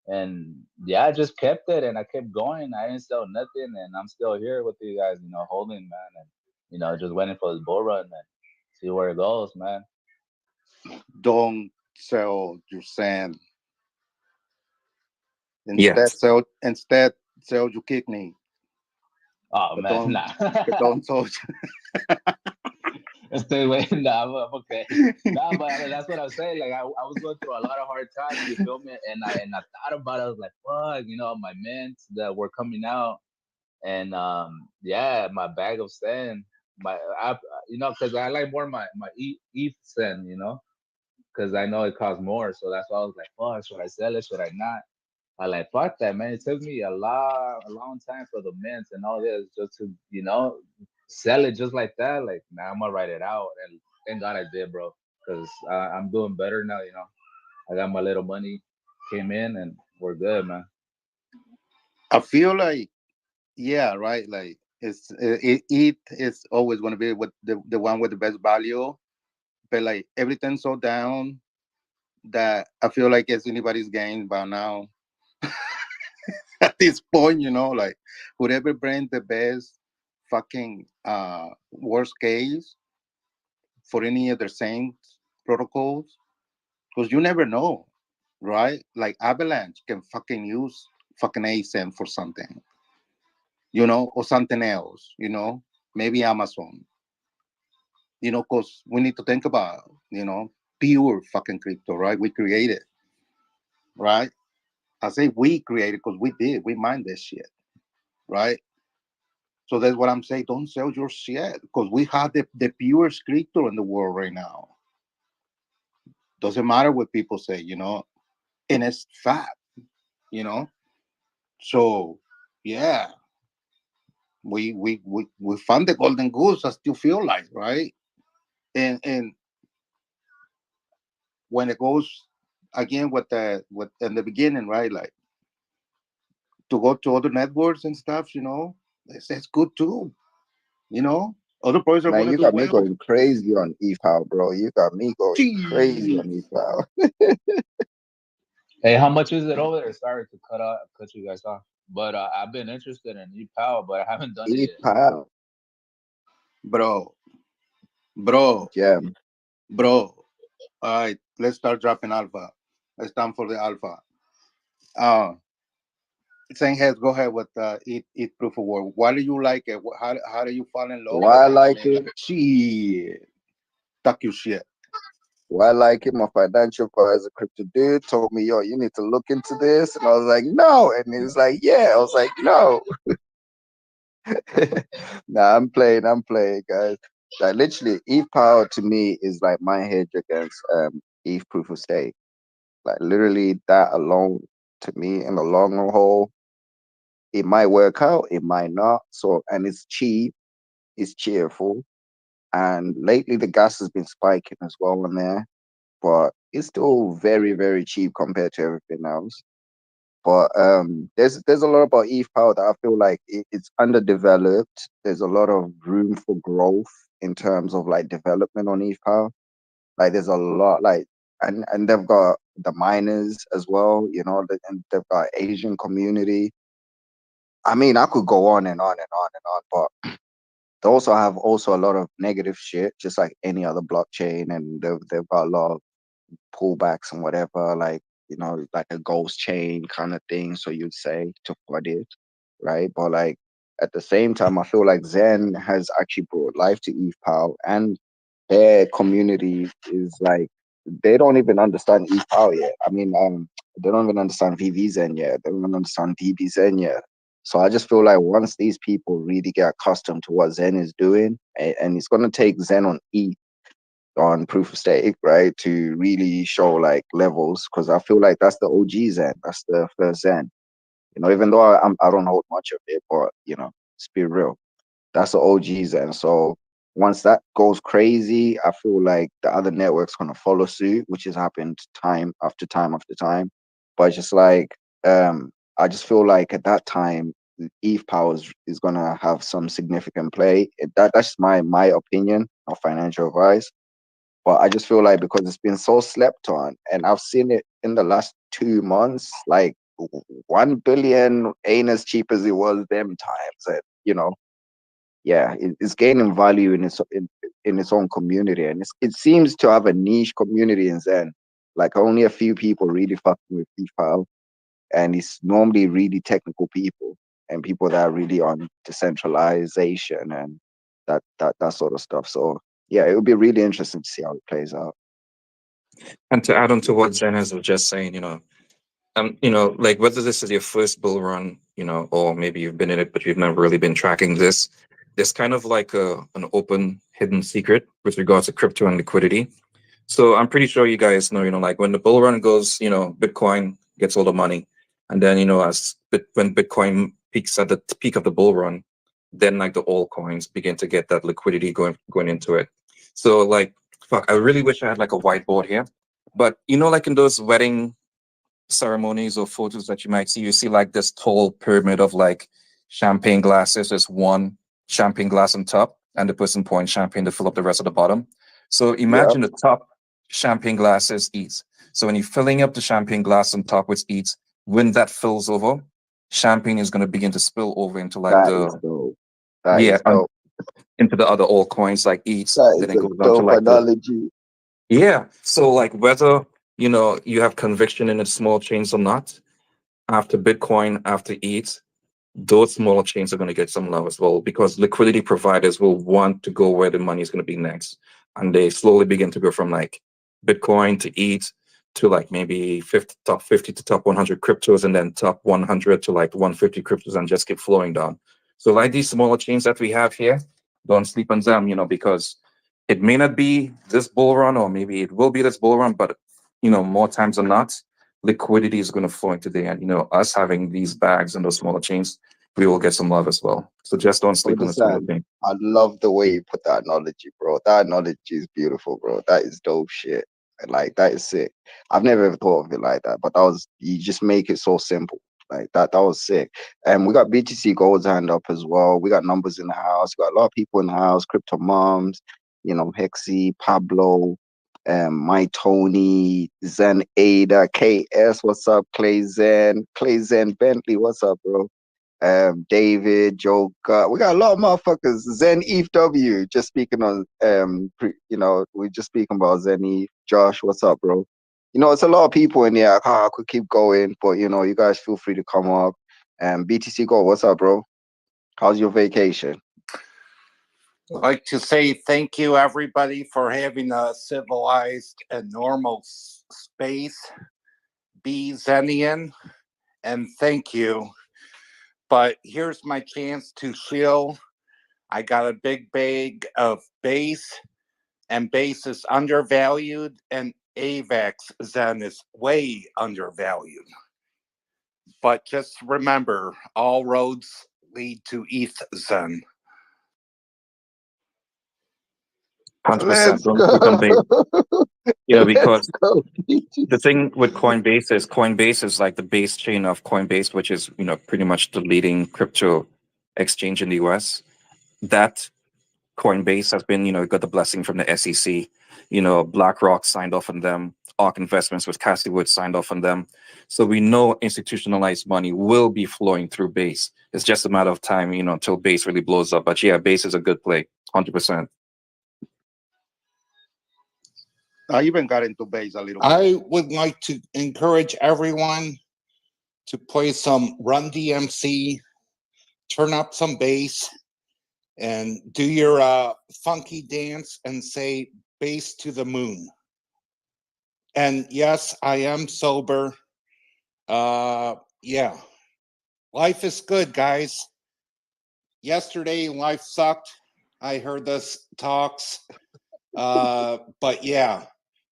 And yeah, I just kept it and I kept going. I didn't sell nothing, and I'm still here with you guys, holding, man, and just waiting for this bull run and see where it goes, man.
Don't sell your sand.
Yeah.
Instead sell your kidney.
Oh
But
man,
don't
nah.
but don't sell.
Stay away. Nah, I'm okay. Nah, but that's what I'm saying. Like I was going through a lot of hard times. You feel me? And I thought about it. I was like, fuck, my mints that were coming out, and yeah, my bag of sand, because I like more my ETH sand, because I know it costs more. So that's why I was like, fuck, should I sell it? Should I not? I like fuck that, man. It took me a long time for the mints and all this just to sell it just like that. Like now I'm gonna write it out, and thank God I did, bro, because I'm doing better now. I got my little money came in, and we're good, man.
I feel like, yeah, right. Like it is always going to be with the one with the best value, but like everything's so down that I feel like it's anybody's game by now. At this point, like whoever brings the best fucking worst case for any of their same protocols, because you never know, right? Like Avalanche can fucking use fucking ASIN for something, or something else, maybe Amazon, because we need to think about, pure fucking crypto, right? We created, right? I say we created because we mined this shit, right? So that's what I'm saying. Don't sell your shit because we have the purest crypto in the world right now. Doesn't matter what people say, and it's fact, you know. So yeah, we found the golden goose. I still feel like, right, and when it goes again with in the beginning, right, like to go to other networks and stuff, it's good too, you know. Other players are
Man,
gonna
you
do
got me
well.
going crazy on EFOW, bro. You got me going crazy
Gee.
on EFOW.
Hey, how much is it over there? Sorry to cut you guys off, but I've been interested in e-power, but I haven't done it yet.
EFOW,
bro, bro,
gem.
bro. All right, let's start dropping alpha. It's time for the alpha. Uh, saying heads, go ahead with eat proof of work. Why do you like it? How do you fall in love with
Why I
it?
like
And
it?
shit, talk your shit.
Why I like it? My financial advisor, CryptoDude, told me, yo, you need to look into this. And I was like, no. And he was like, yeah. I was like, no. Nah, I'm playing, guys. Like literally, ETH power to me is like my hedge against ETH proof of stake. Like literally that alone to me in the long haul, it might work out, it might not. So and it's cheap, it's cheerful. And lately the gas has been spiking as well on there, but it's still very, very cheap compared to everything else. But there's a lot about ETH power that I feel like it's underdeveloped. There's a lot of room for growth in terms of like development on ETH power. Like there's a lot like and they've got the miners as well, and they've got Asian community. I mean, I could go on and on and on and on, but they also have also a lot of negative shit, just like any other blockchain, and they've got a lot of pullbacks and whatever, like like a ghost chain kind of thing. So you'd say to put it right, but like at the same time, I feel like Zen has actually brought life to ETH and their community is like they don't even understand ETH yet. I mean, they don't even understand VV Zen yet. They don't even understand DB Zen yet. So I just feel like once these people really get accustomed to what Zen is doing, and it's going to take Zen on ETH on proof of stake, right, to really show like levels, because I feel like that's the OG Zen, that's the first Zen. Even though I don't hold much of it, but let's be real, that's the OG Zen. So once that goes crazy, I feel like the other networks gonna follow suit, which has happened time after time after time. But just like I just feel like at that time, ETH Power is gonna have some significant play. That's my opinion, not financial advice. But I just feel like because it's been so slept on, and I've seen it in the last 2 months, like 1 billion ain't as cheap as it was them times. And yeah, it's gaining value in its own community, and it seems to have a niche community in Zen. Like only a few people really fucking with PayPal, and it's normally really technical people and people that are really on decentralization and that sort of stuff. So yeah, it would be really interesting to see how it plays out.
And to add on to what Zenez was just saying, like whether this is your first bull run, or maybe you've been in it but you've never really been tracking this, there's kind of like an open hidden secret with regards to crypto and liquidity. So I'm pretty sure you guys know, like when the bull run goes, Bitcoin gets all the money, and then when Bitcoin peaks at the peak of the bull run, then like the altcoins begin to get that liquidity going into it. So like, fuck, I really wish I had like a whiteboard here, but like in those wedding ceremonies or photos that you see like this tall pyramid of like champagne glasses. There's one champagne glass on top, and the person pouring champagne to fill up the rest of the bottom. So
Yeah,
imagine the top champagne glasses each. So when you're filling up the champagne glass on top with each, when that fills over, champagne is going to begin to spill over into like
that is
the
dope. That
yeah
is dope.
into the other altcoins like each.
That
Then
is
it
a
goes on to
dope
like the
analogy.
yeah. So like whether you have conviction in the small chains or not, after Bitcoin, after ETH, those smaller chains are going to get some love as well because liquidity providers will want to go where the money is going to be next. And they slowly begin to go from like Bitcoin to ETH to like maybe top 50 to top 100 cryptos, and then top 100 to like 150 cryptos, and just keep flowing down. So like these smaller chains that we have here, don't sleep on them, because it may not be this bull run, or maybe it will be this bull run, but more times than not, liquidity is going to flow into there. And us having these bags and those smaller chains, we will get some love as well. So just don't sleep on the smaller
Understand?
chain.
I love the way you put that analogy, bro. That analogy is beautiful, bro. That is dope shit. Like that is sick. I've never ever thought of it like that, but you just make it so simple. Like that was sick. And we got BTC Gold's hand up as well. We got numbers in the house. We got a lot of people in the house. Crypto Moms, Hexy, Pablo, My Tony, Zen Ada, KS, what's up? Clay Zen Bentley, what's up, bro? David, Joe, we got a lot of motherfuckers. Zen Eve W. Just speaking on, we just speaking about Zen Eve. Josh, what's up, bro? It's a lot of people in there. I could keep going, but you guys feel free to come up. BTC Go, what's up, bro? How's your vacation?
I'd like to say thank you, everybody, for having a civilized and normal space. Be Zenian, and thank you. But here's my chance to shill. I got a big bag of base, and base is undervalued, and AVAX Zen is way undervalued. But just remember, all roads lead to ETH Zen.
100%.
Let's
Don't sleep on base.
go.
Because
Let's go.
the thing with Coinbase is like the base chain of Coinbase, which is, pretty much the leading crypto exchange in the US. That Coinbase has been, got the blessing from the SEC. BlackRock signed off on them. ARK Investments with Cassie Wood signed off on them. So we know institutionalized money will be flowing through Base. It's just a matter of time, until base really blows up. But yeah, base is a good play, 100%.
I even got into bass a little bit.
I would like to encourage everyone to play some Run DMC, turn up some bass, and do your funky dance and say bass to the moon. And yes, I am sober. Yeah. Life is good, guys. Yesterday, life sucked. I heard this talks. But yeah,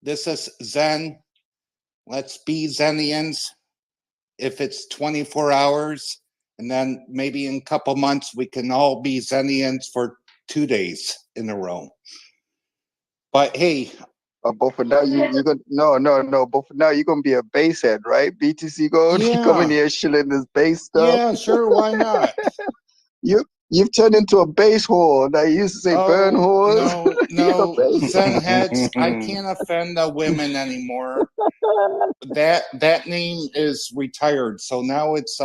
this is Zen. Let's be Zenians. If it's 24 hours, and then maybe in a couple months, we can all be Zenians for 2 days in a row. But hey,
But for now, you're gonna no. But for now, you're gonna be a bass head, right? BTC Gold, you coming
yeah,
here shilling this bass stuff.
yeah, sure, why not?
You've turned into a bass whore. Now you used to say burn
Oh,
whores.
no,
bass.
Zen heads, I can't offend the women anymore. That name is retired, so now it's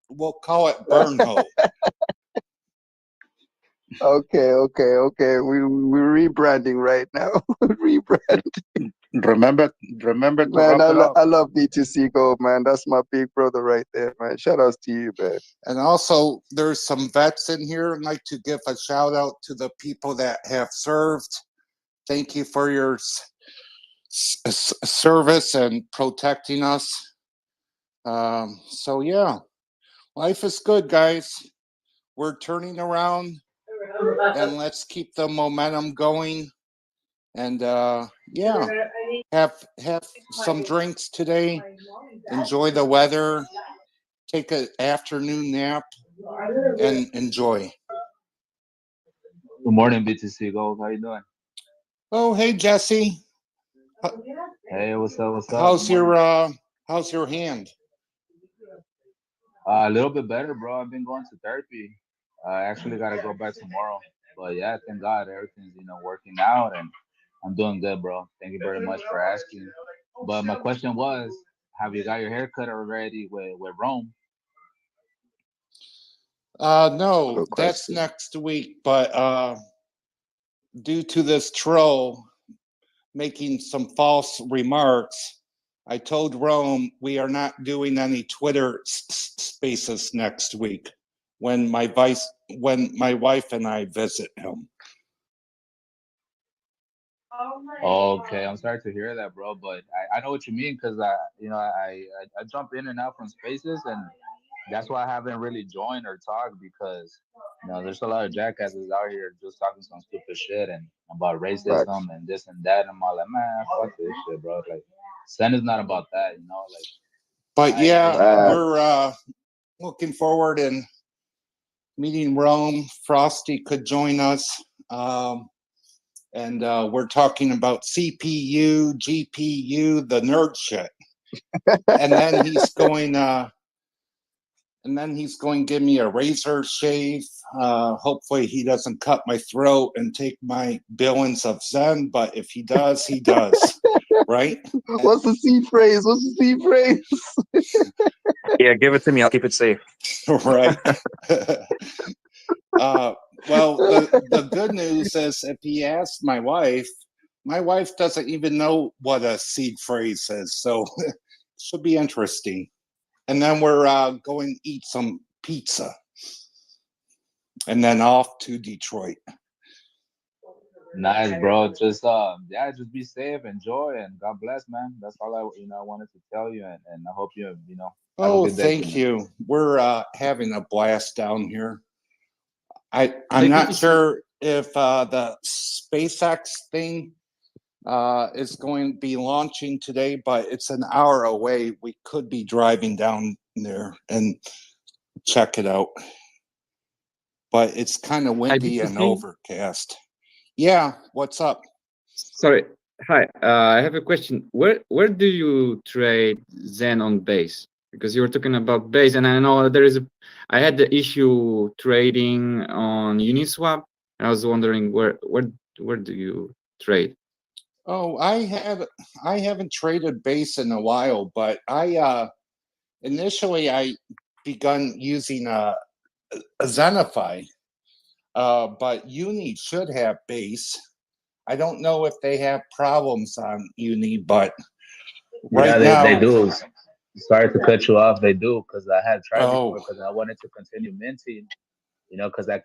we'll call it burn hoe.
Okay. We're rebranding right now. Rebranding.
Remember to
Man,
wrap it up.
I love BTC Gold, man. That's my big brother right there, man. Shout outs to you, man.
And also, there's some vets in here. I'd like to give a shout out to the people that have served. Thank you for your service and protecting us. So yeah, life is good, guys. We're turning around, and let's keep the momentum going. And yeah, have some drinks today. Enjoy the weather. Take an afternoon nap and enjoy.
Good morning, BTC Gold. How you doing?
Oh, hey Jesse.
Hey, what's up? What's up?
How's your hand?
A little bit better, bro. I've been going to therapy. I actually got to go back tomorrow. But yeah, thank God everything's working out, and I'm doing good, bro. Thank you very much for asking. But my question was, have you got your haircut already with Rome?
No,
Good
that's
question.
next week. But due to this troll making some false remarks, I told Rome we are not doing any Twitter spaces next week when my wife and I visit him.
Okay, I'm sorry to hear that, bro. But I know what you mean because I jump in and out from spaces, and that's why I haven't really joined or talked because there's a lot of jackasses out here just talking some stupid shit and about
Facts.
racism and this and that. And I'm all like, man, fuck this shit, bro. Like, Sen is not about that, Like,
But yeah,
Facts.
we're looking forward and meeting Rome. Frosty could join us. And we're talking about CPU, GPU, the nerd shit. And then he's going to give me a razor shave. Hopefully he doesn't cut my throat and take my billions of Zen, but if he does, he does. Right?
What's the C phrase?
Yeah, give it to me. I'll keep it safe.
Right. Well, the good news is if he asks my wife doesn't even know what a seed phrase is, so it should be interesting. And then we're going to eat some pizza, and then off to Detroit.
nice, bro. Just just be safe, enjoy, and God bless, man. That's all I wanted to tell you, and I hope you have a
Oh,
good day,
thank
man.
you. We're having a blast down here. I'm
Hey,
not
BTC.
sure if the SpaceX thing is going to be launching today, but it's an hour away. We could be driving down there and check it out. But it's kind of windy and
BTC.
overcast. Yeah, what's up?
Sorry. Hi. I have a question. Where do you trade Zen on base? Because you were talking about base, and I know I had the issue trading on Uniswap. And I was wondering where do you trade?
Oh, I haven't traded base in a while, but I initially I begun using Zenify. But Uni should have base. I don't know if they have problems on Uni, but
Yeah,
right
they
now,
do. Sorry to cut you off. They do because I had tried
oh,
before because I wanted to continue minting. You know, because I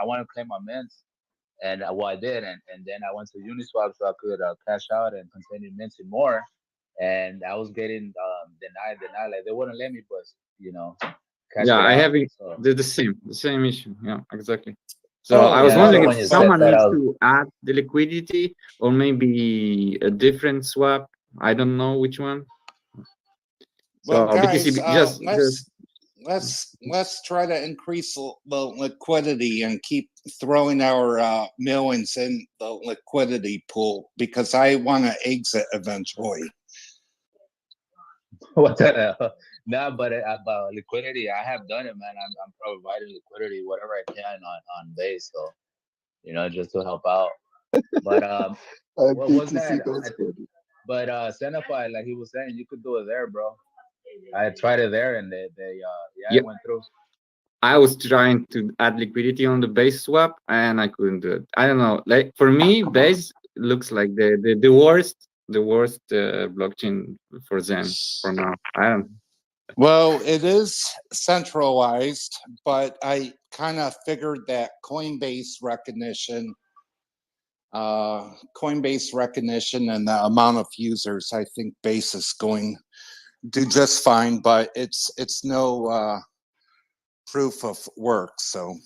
want to claim my mints, and well, I did, and then I went to Uniswap so I could cash out and continue minting more, and I was getting denied, like they wouldn't let me, but you know, cash
Yeah,
it
I
out.
have it,
So
the same issue. Yeah, exactly. So
oh,
I was
yeah,
wondering
so
well,
if
when you set
someone
that
needs
up,
to add the liquidity or maybe a different swap. I don't know which one.
well,
So BTC
guys,
just
let's try to increase the liquidity and keep throwing our millions in the liquidity pool because I want to exit eventually.
what the hell? Nah, but about liquidity, I have done it, man. I'm providing liquidity whatever I can on base, so you know, just to help out. But what was
BTC,
that?
that's funny.
But Senify, like he was saying, you could do it there, bro. I tried it there, and they yeah,
yeah.
it went through.
I was trying to add liquidity on the base swap and I couldn't do it. I don't know. Like for me, base looks like the worst blockchain for Zen for now. I don't.
Well, it is centralized, but I kind of figured that Coinbase recognition and the amount of users, I think Base is going to do just fine, but it's no proof of work. So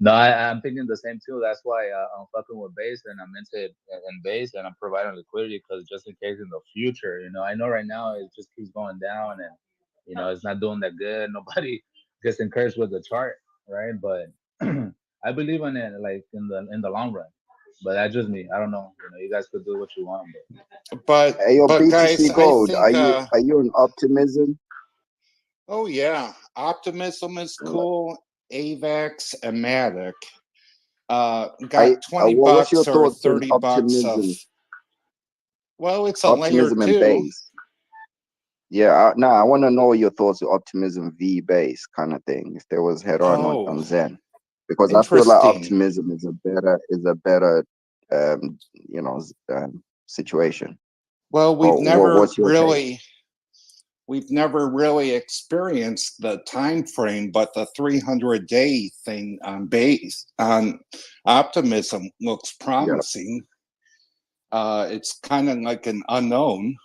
No, I'm thinking the same too. That's why I'm fucking with base and I'm into it in base and I'm providing liquidity because just in case in the future, you know, I know right now it just keeps going down and you know it's not doing that good. Nobody gets encouraged with the chart, right? But I believe in it, like in the long run. But that's just me. I don't know. You know, you guys could do what you want,
Hey, yo,
but guys,
BTC
I
Gold,
think
are you an optimism?
oh yeah, Optimism is cool. AVAX and Matic. Got 20
What's your
bucks or
thoughts on
30 bucks of,
optimism?
well, it's a layer
Optimism and
two.
base. Yeah, no, I want to know your thoughts on optimism v base kind of thing. If there was head
Oh,
on Zen, because I feel like
interesting.
optimism is a better situation.
Well,
What's your take?
we've never really experienced the time frame, but the 300-day thing on base on Optimism looks
Yeah,
promising. It's kind of like an unknown,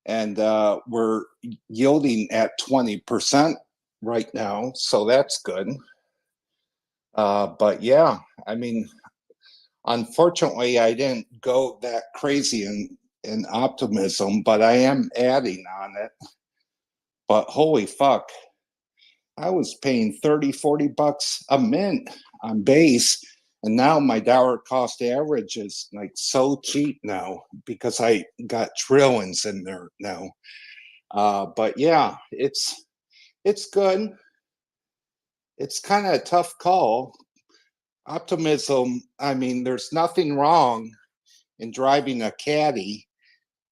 and we're yielding at 20% right now, so that's good. But yeah, I mean, unfortunately, I didn't go that crazy in Optimism, but I am adding on it. But holy fuck, I was paying 30, 40 bucks a mint on base. And now my dollar cost average is like so cheap now because I got trillions in there now. But yeah, it's good. It's kind of a tough call. Optimism, I mean, there's nothing wrong in driving a caddy,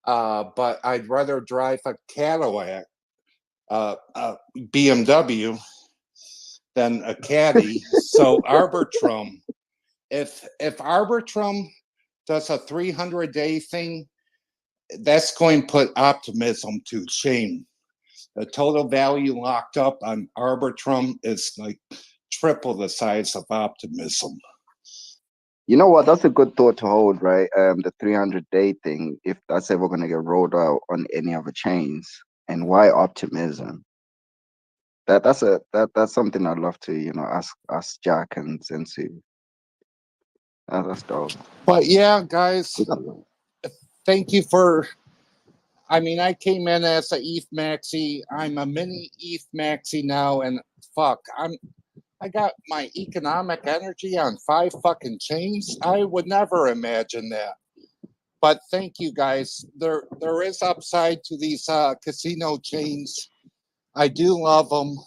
but I'd rather drive a Cadillac, BMW, than a caddy. So Arbitrum, if Arbitrum does a 300-day thing, that's going to put Optimism to shame. The total value locked up on Arbitrum is like triple the size of Optimism.
you know what? That's a good thought to hold, right? The 300-day thing, if that's ever going to get rolled out on any other chains, and why optimism? That's something I'd love to ask Jack and Sensu. That's dope.
But yeah, guys,
We got-
thank you for. I mean, I came in as a ETH maxi. I'm a mini ETH maxi now, and fuck, I got my economic energy on 5 fucking chains. I would never imagine that. But thank you guys. There is upside to these casino chains. I do love them,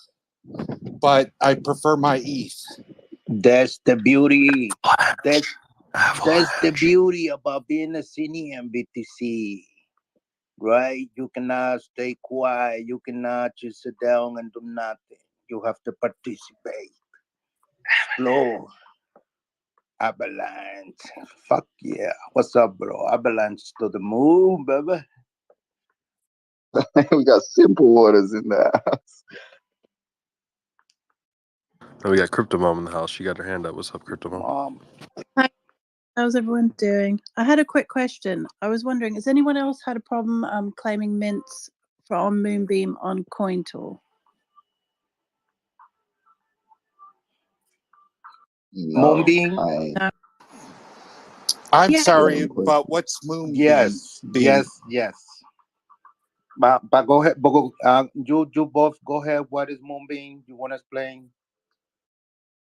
but I prefer my ETH.
That's the beauty. That's the beauty about being a senior in BTC, right? You cannot stay quiet. You cannot just sit down and do nothing. You have to participate. Explore. Avalanche. Fuck yeah. What's up, bro? Avalanche to the moon, baby.
We got simple waters in the house.
Oh, we got Crypto Mom in the house. She got her hand up. What's up, Crypto Mom?
Mom.
Hi, how's everyone doing? I had a quick question. I was wondering, has anyone else had a problem claiming mints from Moonbeam on CoinTool?
No,
Moonbeam?
I
I'm
Yeah.
sorry, but what's Moonbeam?
Yes.
Beam?
Yes. But go ahead. You both go ahead. What is Moonbeam? You want to explain?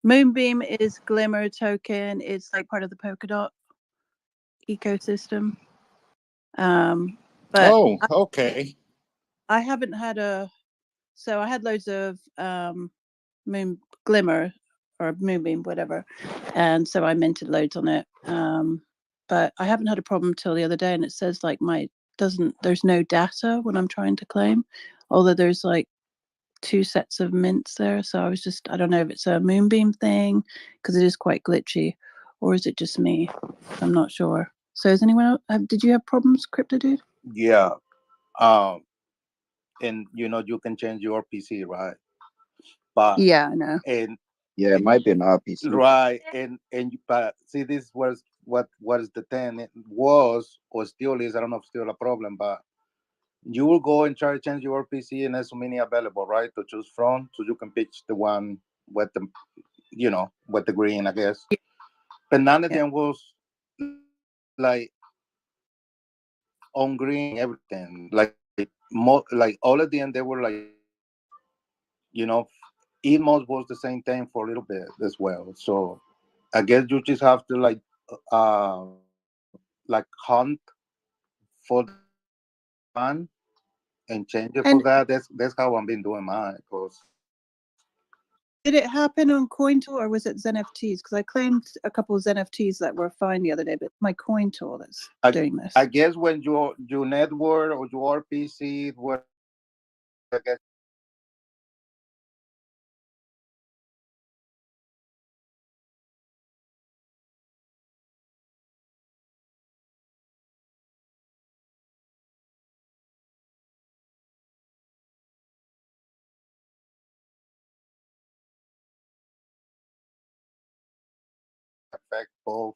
Moonbeam is Glimmer token. It's like part of the Polkadot ecosystem. But
Oh, okay.
I haven't had so I had loads of Moon Glimmer or Moonbeam, whatever, and so I minted loads on it. But I haven't had a problem till the other day, and it says like there's no data when I'm trying to claim, although there's like 2 sets of mints there. So I don't know if it's a Moonbeam thing because it is quite glitchy, or is it just me? I'm not sure. So is anyone else, did you have problems, CryptoDude?
Yeah. And you can change your PC, right? But
Yeah, I know.
and
yeah, it might be an RPC.
right, but see, this was what is the thing. It was or still is. I don't know if still a problem, but you will go and try to change your PC, and there's so many available, right, to choose from, so you can pick the one with the with the green, I guess. But none of them was like on green everything. Like like all of them, they were like almost was the same thing for a little bit as well. So I guess you just have to hunt for the one and change it for
And
that. That's how I've been doing mine. Cause
did it happen on CoinTool or was it ZenFTs? Because I claimed a couple of ZenFTs that were fine the other day, but it's my CoinTool that's doing this.
I guess when your network or your PC, where I guess affect both,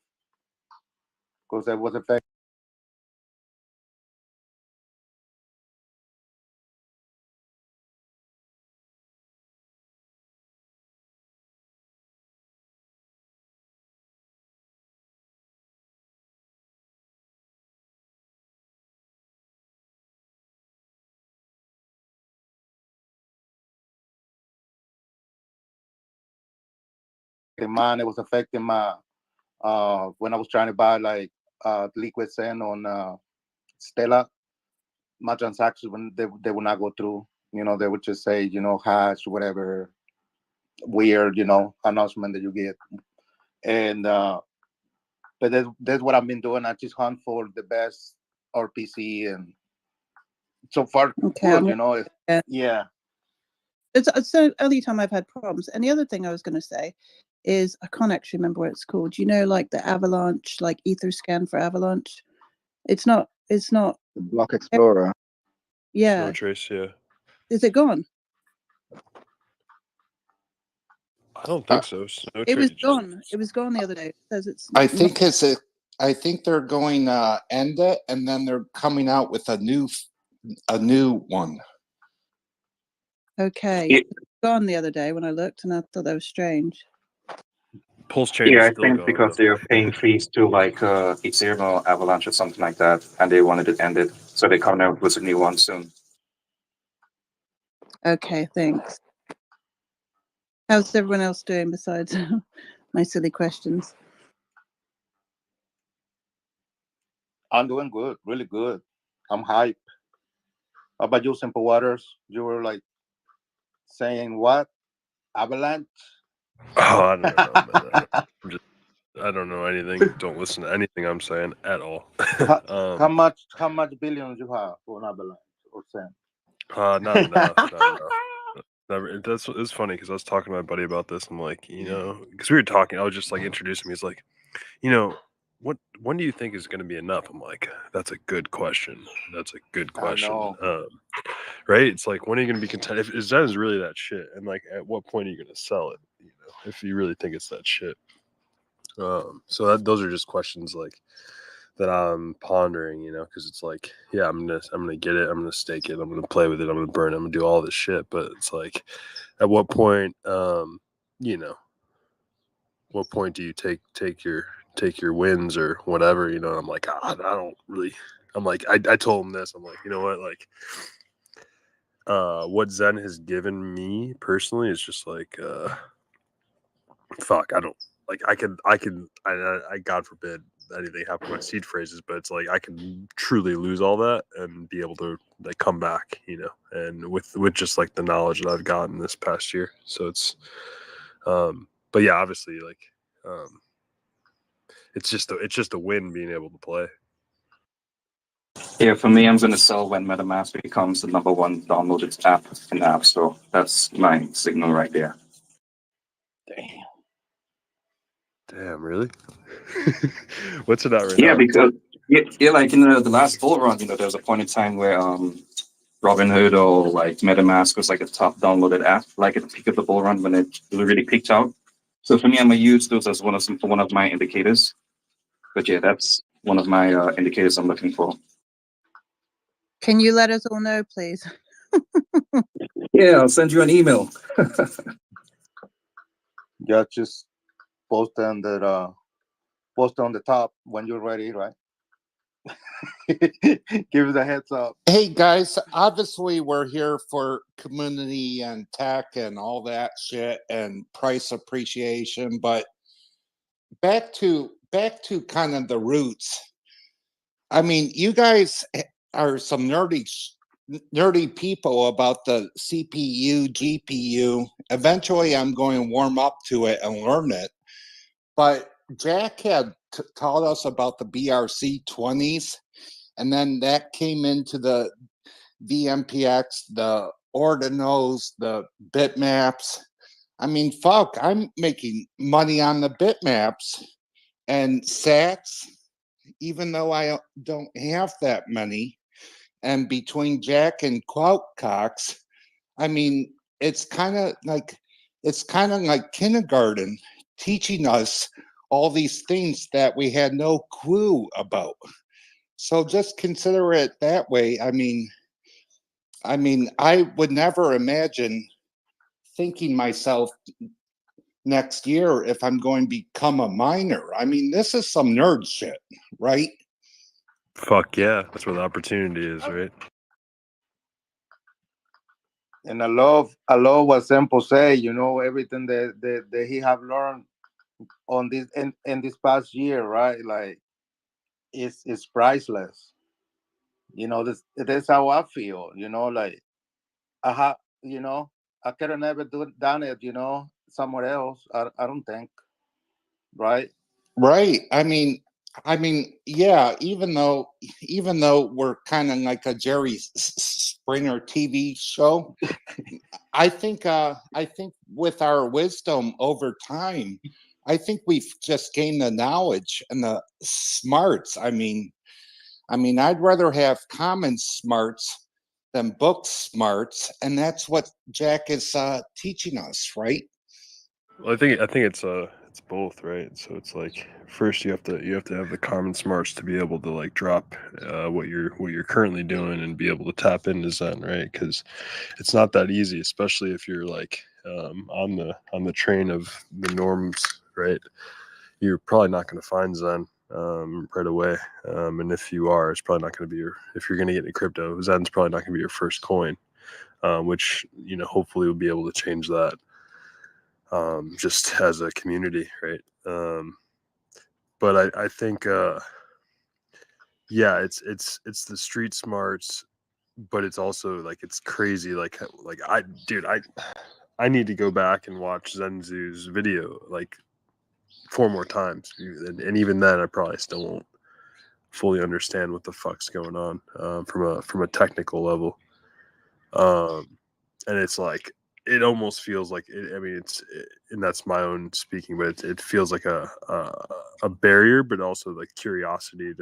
because there was affect. Mine, it was affecting my when I was trying to buy like liquid sand on Stella. My transactions, when they would not go through, they would just say hash whatever weird announcement that you get. And but that's what I've been doing. I just hunt for the best RPC, and so far
Okay.
good. Yeah.
It's the only time I've had problems. And the other thing I was going to say is I can't actually remember what it's called. You know, like the Avalanche, like Etherscan for Avalanche. It's not.
The Block Explorer.
Yeah.
Snow Trace, yeah.
Is it gone?
I don't think so. Snow
It was
Trace
gone. It was gone the other day. It says it's.
I think they're going end it, and then they're coming out with a new one.
Okay.
Yeah.
It was gone the other day when I looked, and I thought that was strange.
Pulse Chain
Yeah,
is
I
still
think
going.
because they are paying fees to like Ethereum or Avalanche or something like that, and they wanted to end it, so they're coming out with a new one soon.
Okay, thanks. How's everyone else doing besides my silly questions?
I'm doing good, really good. I'm hype. How about you, Simple Waters? You were like saying what? Avalanche?
Oh, I don't know, man. I don't know anything. Don't listen to anything I'm saying at all.
How much billions you have for an Avalanche or Sam?
Not enough. Not enough. Never. That's it's funny because I was talking to my buddy about this. I'm like, because we were talking, I was just like introducing me. He's like, when do you think is going to be enough? I'm like, that's a good question. That's a good
I
question.
know.
Right? It's like, when are you going to be content? If that is really that shit, and like, at what point are you going to sell it? If you really think it's that shit. So those are just questions like that I'm pondering, because it's like, yeah, I'm gonna get it, I'm gonna stake it, I'm gonna play with it, I'm gonna burn it, I'm gonna do all this shit. But it's like, at what point, what point do you take your wins or whatever? And I'm like, I don't really. I'm like, I told him this. I'm like, you know what, like, what Zen has given me personally is just like, fuck, I don't like. I God forbid anything happen to my seed phrases, but it's like I can truly lose all that and be able to like come back, and with just like the knowledge that I've gotten this past year. So it's, but yeah, obviously, like, it's just a win being able to play.
Yeah, for me, I'm going to sell when MetaMask becomes the #1 downloaded app in the App Store. That's my signal right there.
Damn, really? What's it at right
Yeah,
now?
because like in the last bull run, there was a point in time where Robinhood or like MetaMask was like a top downloaded app, like at the peak of the bull run when it really peaked out. So for me, I'm gonna use those as one of my indicators. But yeah, that's one of my indicators I'm looking for.
Can you let us all know, please?
Yeah, I'll send you an email.
Yeah, just post on the top when you're ready, right? Give us a heads up.
Hey guys, obviously we're here for community and tech and all that shit and price appreciation, but back to kind of the roots. I mean, you guys are some nerdy people about the CPU, GPU. Eventually I'm going to warm up to it and learn it. But Jack had taught us about the BRC20s, and then that came into the VMPX, the Ordinos, the bitmaps. I mean, fuck, I'm making money on the bitmaps and sats, even though I don't have that many. And between Jack and Cox, I mean, it's kind of like kindergarten, teaching us all these things that we had no clue about. So just consider it that way. I mean, I would never imagine thinking myself next year if I'm going to become a miner. I mean, this is some nerd shit, right?
Fuck yeah, that's where the opportunity is, right?
And I love what Sempo say. Everything that he have learned on this in this past year, right? Like, it's priceless. That's how I feel. Like, I have, I could have never done it. Somewhere else. I don't think, right?
Right. I mean, yeah. Even though we're kind of like a Jerry Springer TV show, I think with our wisdom over time, I think we've just gained the knowledge and the smarts. I mean, I'd rather have common smarts than book smarts, and that's what Jack is teaching us, right?
Well, I think it's both, right? So it's like, first you have to have the common smarts to be able to like drop what you're currently doing and be able to tap into Zen, right? Because it's not that easy, especially if you're like on the train of the norms, right? You're probably not going to find Zen right away, and if you are, it's probably not going to be if you're going to get into crypto, Zen's probably not going to be your first coin, which hopefully we'll be able to change that. Just as a community, right? But I think, yeah, it's the street smarts, but it's also like, it's crazy. Like I need to go back and watch Zenzu's video like 4 more times, and even then, I probably still won't fully understand what the fuck's going on from a technical level. And it's like, it almost feels like I mean, and that's my own speaking, but it feels like a barrier, but also like curiosity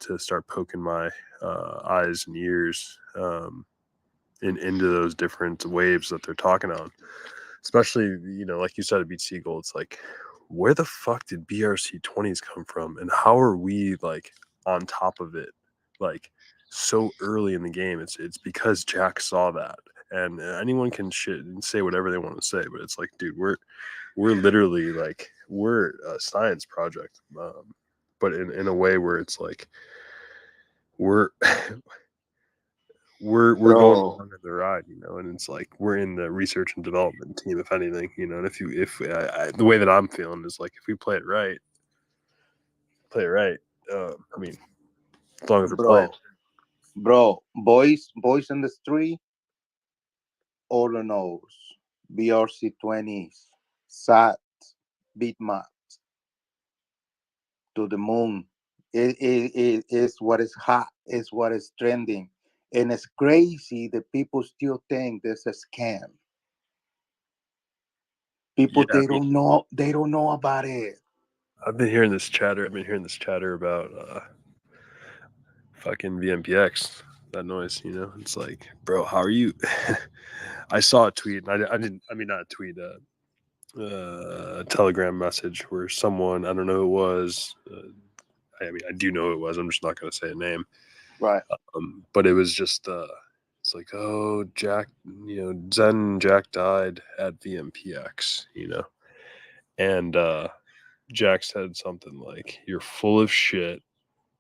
to start poking my eyes and ears into those different waves that they're talking on. Especially, you know, like you said, at Beat Seagull, it's like, where the fuck did BRC20s come from, and how are we like on top of it, like so early in the game? It's because Jack saw that. And anyone can shit and say whatever they want to say, but it's like, dude, we're literally like, we're a science project, but in a way where it's like we're we're going
Bro,
along the ride, you know, and it's like we're in the research and development team, if anything, you know. And if the way that I'm feeling is like, if we play it right, I mean, as long as we're playing.
boys in the street, all knows BRC20s, SAT, bitmap to the moon. It is what is hot, is what is trending. And it's crazy that people still think this is a scam. People,
Yeah,
they don't know about it.
I've been hearing this chatter. About fucking VMPX. That noise, you know. It's like, bro, how are you? I saw a tweet, and I didn't. I mean, not a tweet. A Telegram message where someone, I don't know who it was. I mean, I do know who it was. I'm just not going to say a name.
Right.
But it was just, it's like, oh, Jack, you know, Zen and Jack died at VMPX, you know, and Jack said something like, "You're full of shit.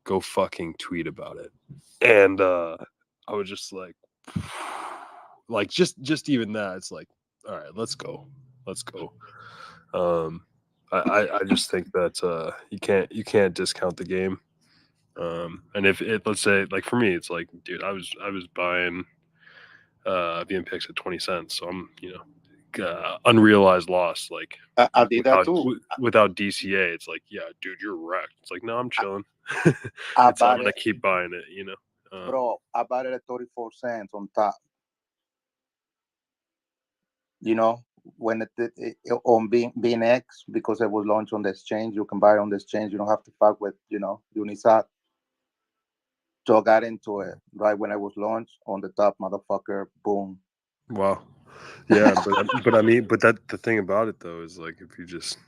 Go fucking tweet about it." And I was just like just even that, it's like, all right, let's go. I just think that you can't discount the game. And if it, let's say, like for me, it's like, dude, I was buying VMPX at 20 cents, so I'm, you know, unrealized loss, like
I did that too.
without DCA. It's like, yeah, dude, you're wrecked. It's like, no, I'm chilling.
I
I'm
bought
gonna
it,
keep buying it, you know.
bro. I bought it at 34 cents on top. You know, when on BNX, because it was launched on the exchange, you can buy it on the exchange. You don't have to fuck with, you know, Unisat. So I got into it right when I was launched on the top, motherfucker. Boom.
Wow. Yeah, but I mean, but that the thing about it though is like, if you just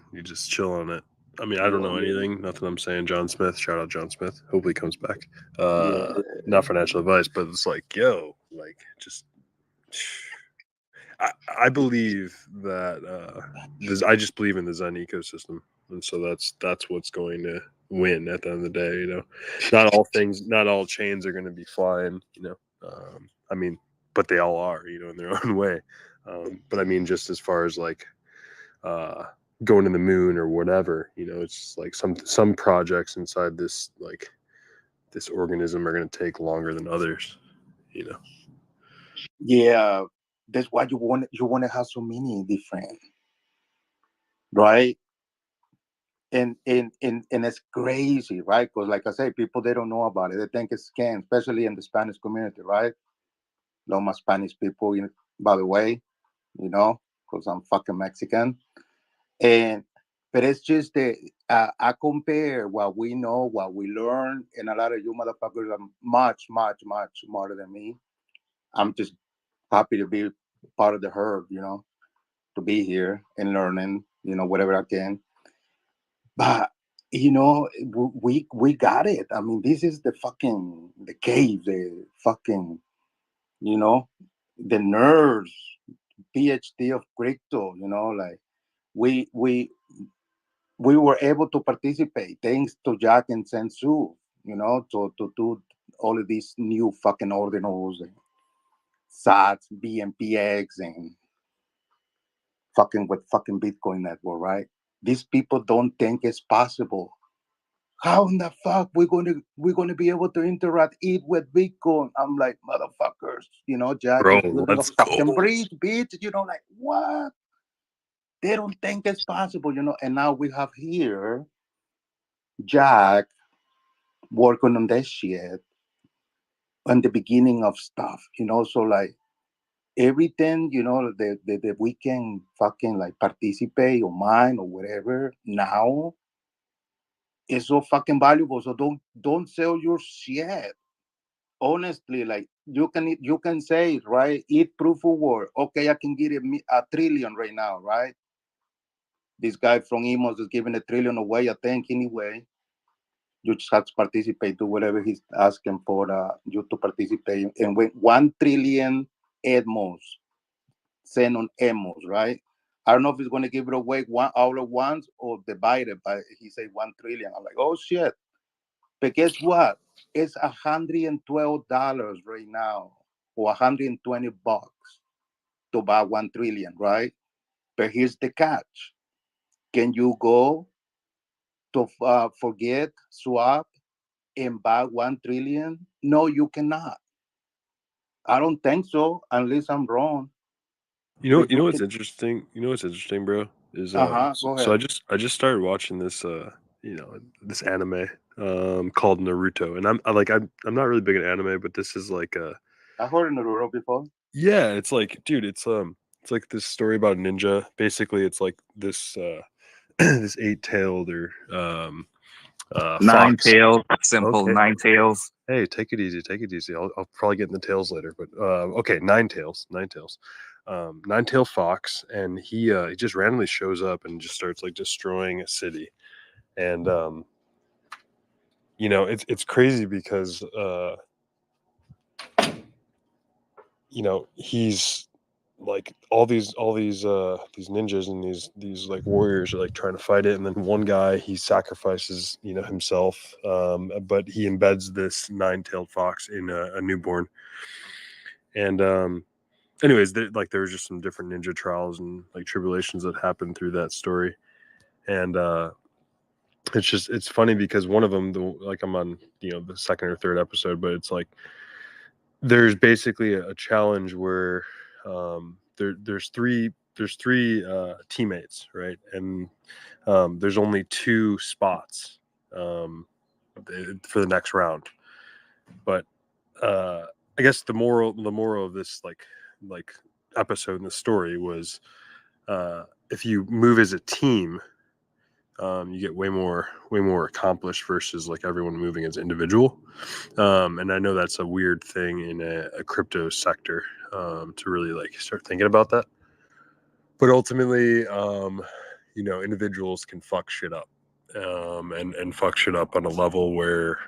chill on it. I mean, I don't know anything. Nothing I'm saying. John Smith, shout out John Smith. Hopefully he comes back. Not financial advice, but it's like, yo, like just. I believe that I just believe in the Zen ecosystem, and so that's what's going to win at the end of the day. You know, not all chains are going to be flying. You know, I mean, but they all are. You know, in their own way. But I mean, just as far as like going to the moon or whatever, you know, it's just like some projects inside this organism are going to take longer than others. You know.
Yeah, that's why you want to have so many different, right? And it's crazy, right? Because like I say, people, they don't know about it. They think it's scam, especially in the Spanish community, right? Love my Spanish people, by the way, you know, because I'm fucking Mexican. And but it's just that I compare what we know, what we learn, and a lot of you motherfuckers are much, much, much smarter than me. I'm just happy to be part of the herd, you know, to be here and learning, you know, whatever I can. But you know, we got it. I mean, this is the cave, the fucking, you know, the nerds, PhD of crypto. You know, like we we we were able to participate thanks to Jack and Sensu. You know, to do all of these new fucking ordinals and SATs, BMPX, and fucking with fucking Bitcoin network, right? These people don't think it's possible. How in the fuck we're gonna be able to interact, eat with Bitcoin? I'm like, motherfuckers, you know, Jack
Bro,
is building a
let's
fucking
go.
bridge, bitch. You know, like what? They don't think it's possible, you know. And now we have here Jack working on that shit on the beginning of stuff, you know. So like everything, that we can fucking like participate or mine or whatever now is so fucking valuable. So don't sell your shit. Honestly, like you can say, right, eat proof of work. Okay, I can get a trillion right now, right? This guy from Emos is giving a trillion away, I think, anyway. You just have to participate, do whatever he's asking for you to participate. And when 1 trillion Edmos sent on Emos, right? I don't know if he's going to give it away all at once or divide it, but he said 1 trillion. I'm like, oh shit. But guess what? It's $112 right now, or $120 to buy 1 trillion, right? But here's the catch. Can you go to forget, swap, and buy 1 trillion? No, you cannot. I don't think so, unless I'm wrong. But
You
you
know what's
can.
interesting? You know what's interesting, bro? Is
Go
so
ahead.
I just started watching this this anime called Naruto, and I'm not really big at anime, but this is like
I heard in the Naruto before.
yeah, it's like, dude, it's like this story about a ninja. Basically, it's like this this eight-tailed or
Nine
fox.
tails, simple
Okay.
nine tails.
Hey, take it easy. Take it easy. I'll probably get in the tails later, but okay, nine tails, nine-tailed fox, and he just randomly shows up and just starts like destroying a city, and it's crazy because he's like all these ninjas and these like warriors are like trying to fight it, and then one guy he sacrifices himself, but he embeds this nine-tailed fox in a newborn, and anyways, there was just some different ninja trials and like tribulations that happened through that story, and it's funny because one of them, like I'm on the second or third episode, but it's like there's basically a challenge where there's three teammates, right, and there's only two spots for the next round, but I guess the moral of this like episode in the story was if you move as a team, you get way more accomplished versus like everyone moving as individual. And I know that's a weird thing in a crypto sector, to really like start thinking about that. But ultimately, individuals can fuck shit up, and fuck shit up on a level where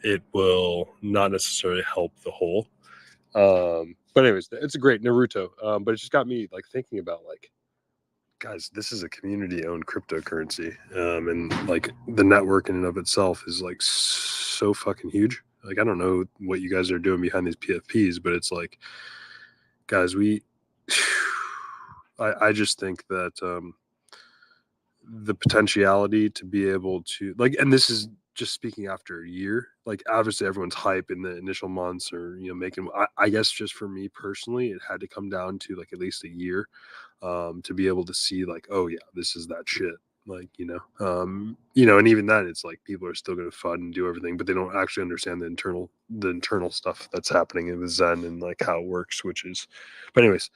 it will not necessarily help the whole. But anyways, it's a great Naruto. But it just got me like thinking about like, guys, this is a community-owned cryptocurrency, and like the network in and of itself is like so fucking huge. Like, I don't know what you guys are doing behind these PFPs, but it's like, guys, I just think that the potentiality to be able to like, and this is just speaking after a year, like obviously everyone's hype in the initial months or making, I guess just for me personally it had to come down to like at least a year, to be able to see like, oh yeah, this is that shit, like and even then it's like people are still going to fund and do everything, but they don't actually understand the internal stuff that's happening in the Zen and like how it works, which is, but anyways,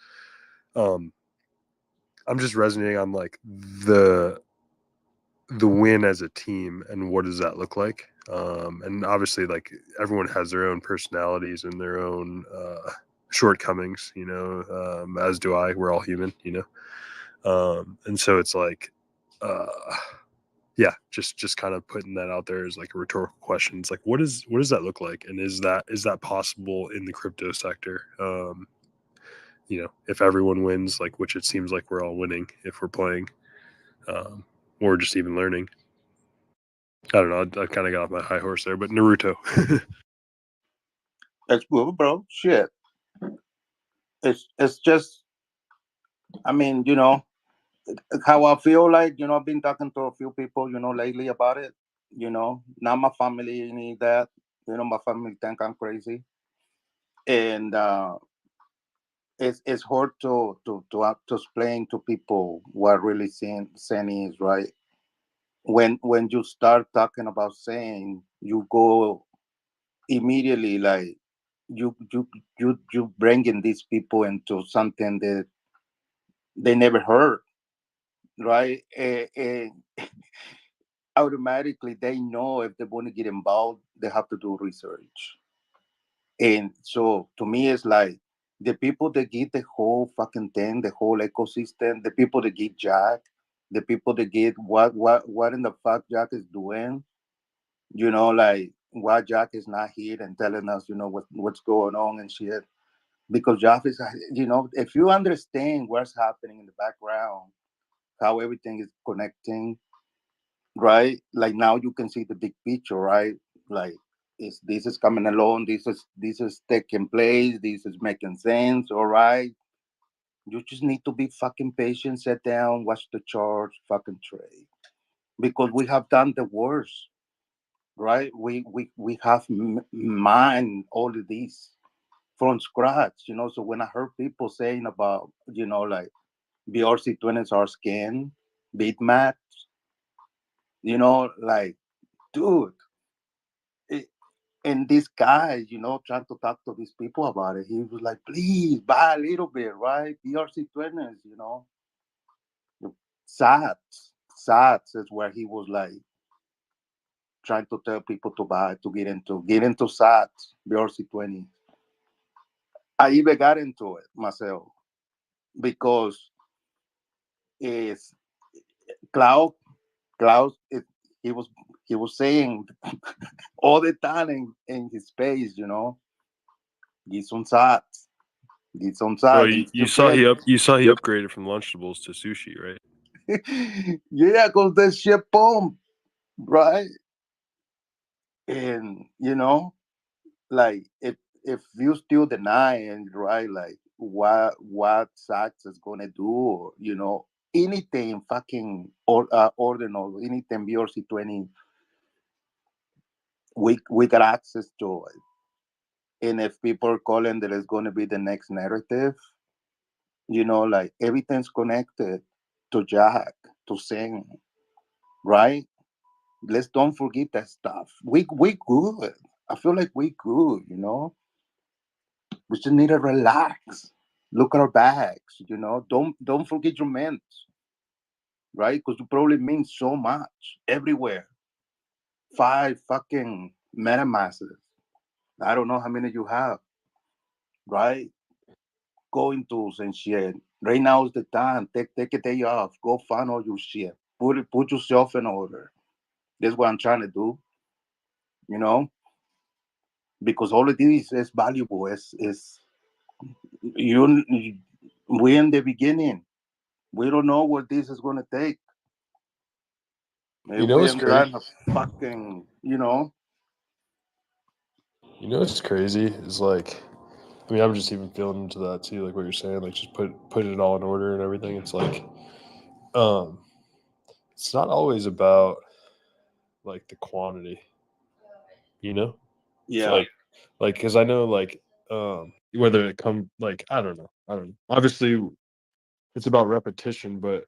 um I'm just resonating on like the win as a team and what does that look like, and obviously like everyone has their own personalities and their own shortcomings, as do I. We're all human, and so it's like uh yeah, just kind of putting that out there as like a rhetorical question. It's like, what does that look like, and is that possible in the crypto sector? If everyone wins, like, which it seems like we're all winning if we're playing, or just even learning. I don't know. I kind of got off my high horse there, but Naruto.
It's good, bro. Shit. It's just, I mean, how I feel like, I've been talking to a few people, lately about it. Not my family need that. My family think I'm crazy. And it's hard to explain to people what really Zen is, right? When you start talking about saying, you go immediately like you bringing these people into something that they never heard, right? And automatically they know if they want to get involved, they have to do research. And so to me, it's like the people that get the whole fucking thing, the whole ecosystem, the people that get Jack, the people that get what in the fuck Jack is doing, like why Jack is not here and telling us, what's going on and shit. Because Jack is, if you understand what's happening in the background, how everything is connecting, right? Like now you can see the big picture, right? Like this is coming along, this is taking place, this is making sense, all right. You just need to be fucking patient, sit down, watch the chart, fucking trade. Because we have done the worst, right? We have mined all of these from scratch, So when I heard people saying about, like BRC20s are scan, beat maps, like, dude, and this guy, trying to talk to these people about it, he was like, please buy a little bit, right? BRC20s, Sats is where he was like trying to tell people to buy, to get into Sats, BRC20. I even got into it myself because it's Cloud, Cloud, he was he was saying all the time in his space, get some Sats. Get some
Bro,
side.
you saw he upgraded from Lunchables to sushi, right?
Yeah, because that shit bomb, right? And like if you still denying, right, like what Saks is gonna do, or anything fucking ordinal, anything BRC20, we got access to it. And if people are calling that it's gonna be the next narrative, like everything's connected to Jack, to Sing, right? Let's don't forget that stuff. We good. I feel like we good, We just need to relax. Look at our bags, Don't forget your mints, right? Because you probably mean so much everywhere. 5 fucking MetaMasters. I don't know how many you have, right? Going tools and shit. Right now is the time. Take a day off. Go find all your shit. Put yourself in order. That's what I'm trying to do, you know, because all of this is valuable. Is you we in the beginning. We don't know what this is gonna take. Maybe
You know
we
what's
in
crazy?
trying to fucking,
You know what's crazy is like, I mean, I'm just even feeling into that too, like what you're saying, like just put it all in order and everything. It's like, um, it's not always about like the quantity, you know?
yeah,
Like, because I know like, whether it come like I don't know. Obviously, it's about repetition, but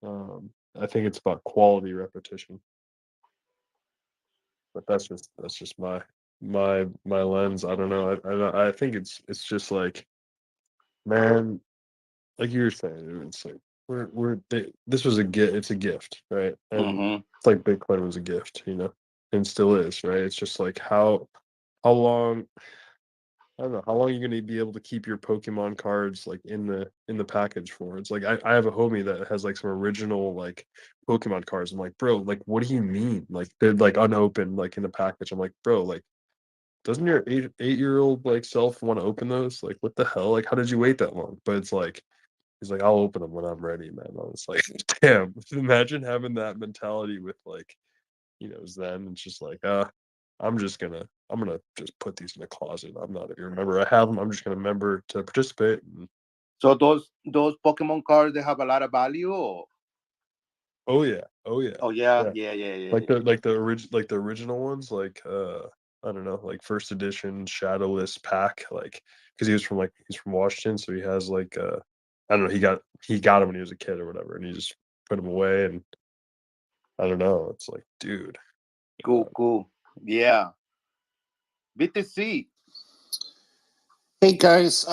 I think it's about quality repetition. But that's just my lens. I don't know. I think it's just like, man, like you were saying, it's like this was a gift. It's a gift, right? And
hmm
it's like Bitcoin was a gift, and still is, right? It's just like how long. I don't know how long you're gonna be able to keep your Pokemon cards like in the package for. It's like I have a homie that has like some original like Pokemon cards. I'm like, bro, like what do you mean? Like they're like unopened, like in the package. I'm like, bro, like doesn't your 8-year-old like self want to open those? Like what the hell? Like how did you wait that long? But it's like he's like, I'll open them when I'm ready, man. I was like, damn, imagine having that mentality with like, Zen. It's just like, I'm gonna just put these in the closet. I'm not gonna remember I have them. I'm just gonna remember to participate.
So those Pokemon cards, they have a lot of value. Or?
Oh yeah, oh yeah,
Oh yeah,
yeah.
yeah, yeah,
Like
yeah.
the original ones, like I don't know, like first edition Shadowless pack, like because he's from Washington, so he has like I don't know, he got him when he was a kid or whatever, and he just put him away, and I don't know, it's like, dude,
Cool, cool. Yeah. BTC.
Hey guys,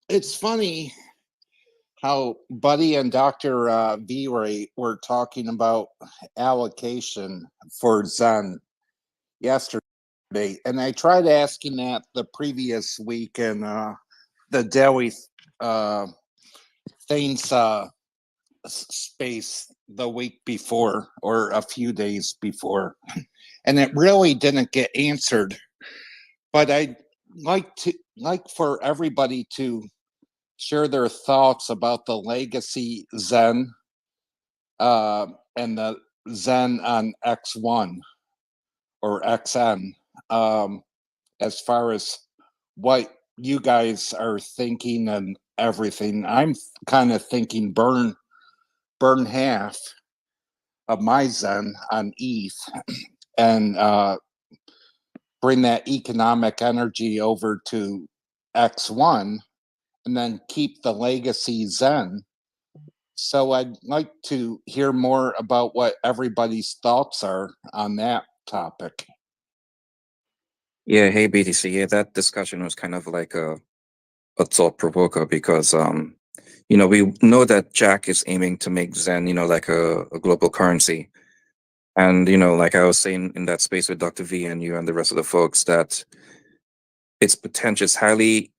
it's funny how Buddy and Dr. V-Ray were talking about allocation for Zen yesterday, and I tried asking that the previous week in the Daily Things space the week before or a few days before, and it really didn't get answered. But I'd like for everybody to share their thoughts about the legacy Zen and the Zen on X1 or XN, as far as what you guys are thinking and everything. I'm kind of thinking burn half of my Zen on ETH and bring that economic energy over to X1 and then keep the legacy Zen. So I'd like to hear more about what everybody's thoughts are on that topic.
Yeah, hey BTC. Yeah, that discussion was kind of like a thought provoker because we know that Jack is aiming to make Zen, like a global currency. And like I was saying in that space with Dr. V and you and the rest of the folks, that it's highly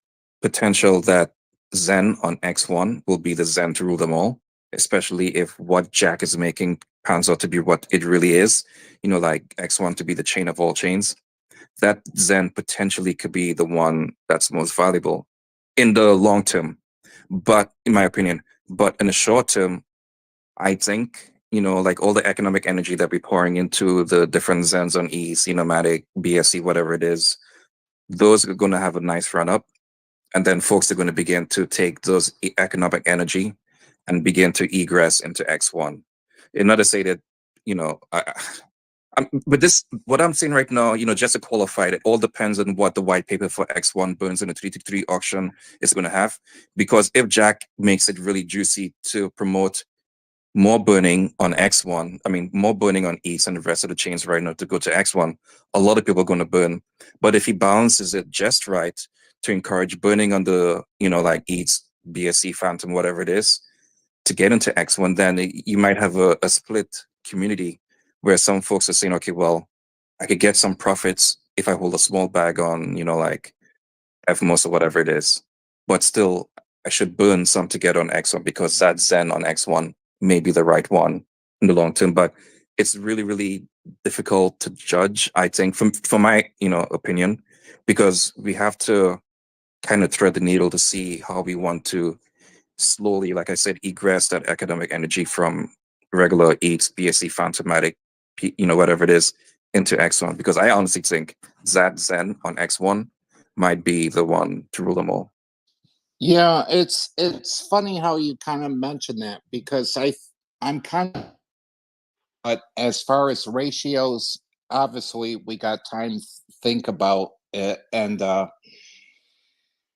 potential that Zen on X1 will be the Zen to rule them all, especially if what Jack is making pans out to be what it really is, like X1 to be the chain of all chains. That Zen potentially could be the one that's most valuable in the long term. But in my opinion, but in the short term, I think, like all the economic energy that we're pouring into the different Zens on ETH, Matic, BSC, whatever it is, those are going to have a nice run up. And then folks are going to begin to take those economic energy and begin to egress into X1. And not to say that, but this, what I'm saying right now, just to qualify it, all depends on what the white paper for X1 burns in the 3-3 auction is going to have. Because if Jack makes it really juicy to promote more burning on X1, more burning on ETH and the rest of the chains right now to go to X1, a lot of people are going to burn. But if he balances it just right to encourage burning on the, like ETH, BSC, Phantom, whatever it is, to get into X1, then you might have a split community where some folks are saying, okay, well, I could get some profits if I hold a small bag on, like FMOS or whatever it is. But still, I should burn some to get on X1 because that Zen on X1 may be the right one in the long term. But it's really, really difficult to judge, I think, from my, opinion, because we have to kind of thread the needle to see how we want to slowly, like I said, egress that economic energy from regular ETH, BSC, Phantomatic, whatever it is, into X1. Because I honestly think that Zen on X1 might be the one to rule them all.
Yeah, it's funny how you kind of mention that because I'm kind of, but as far as ratios, obviously we got time to think about it, and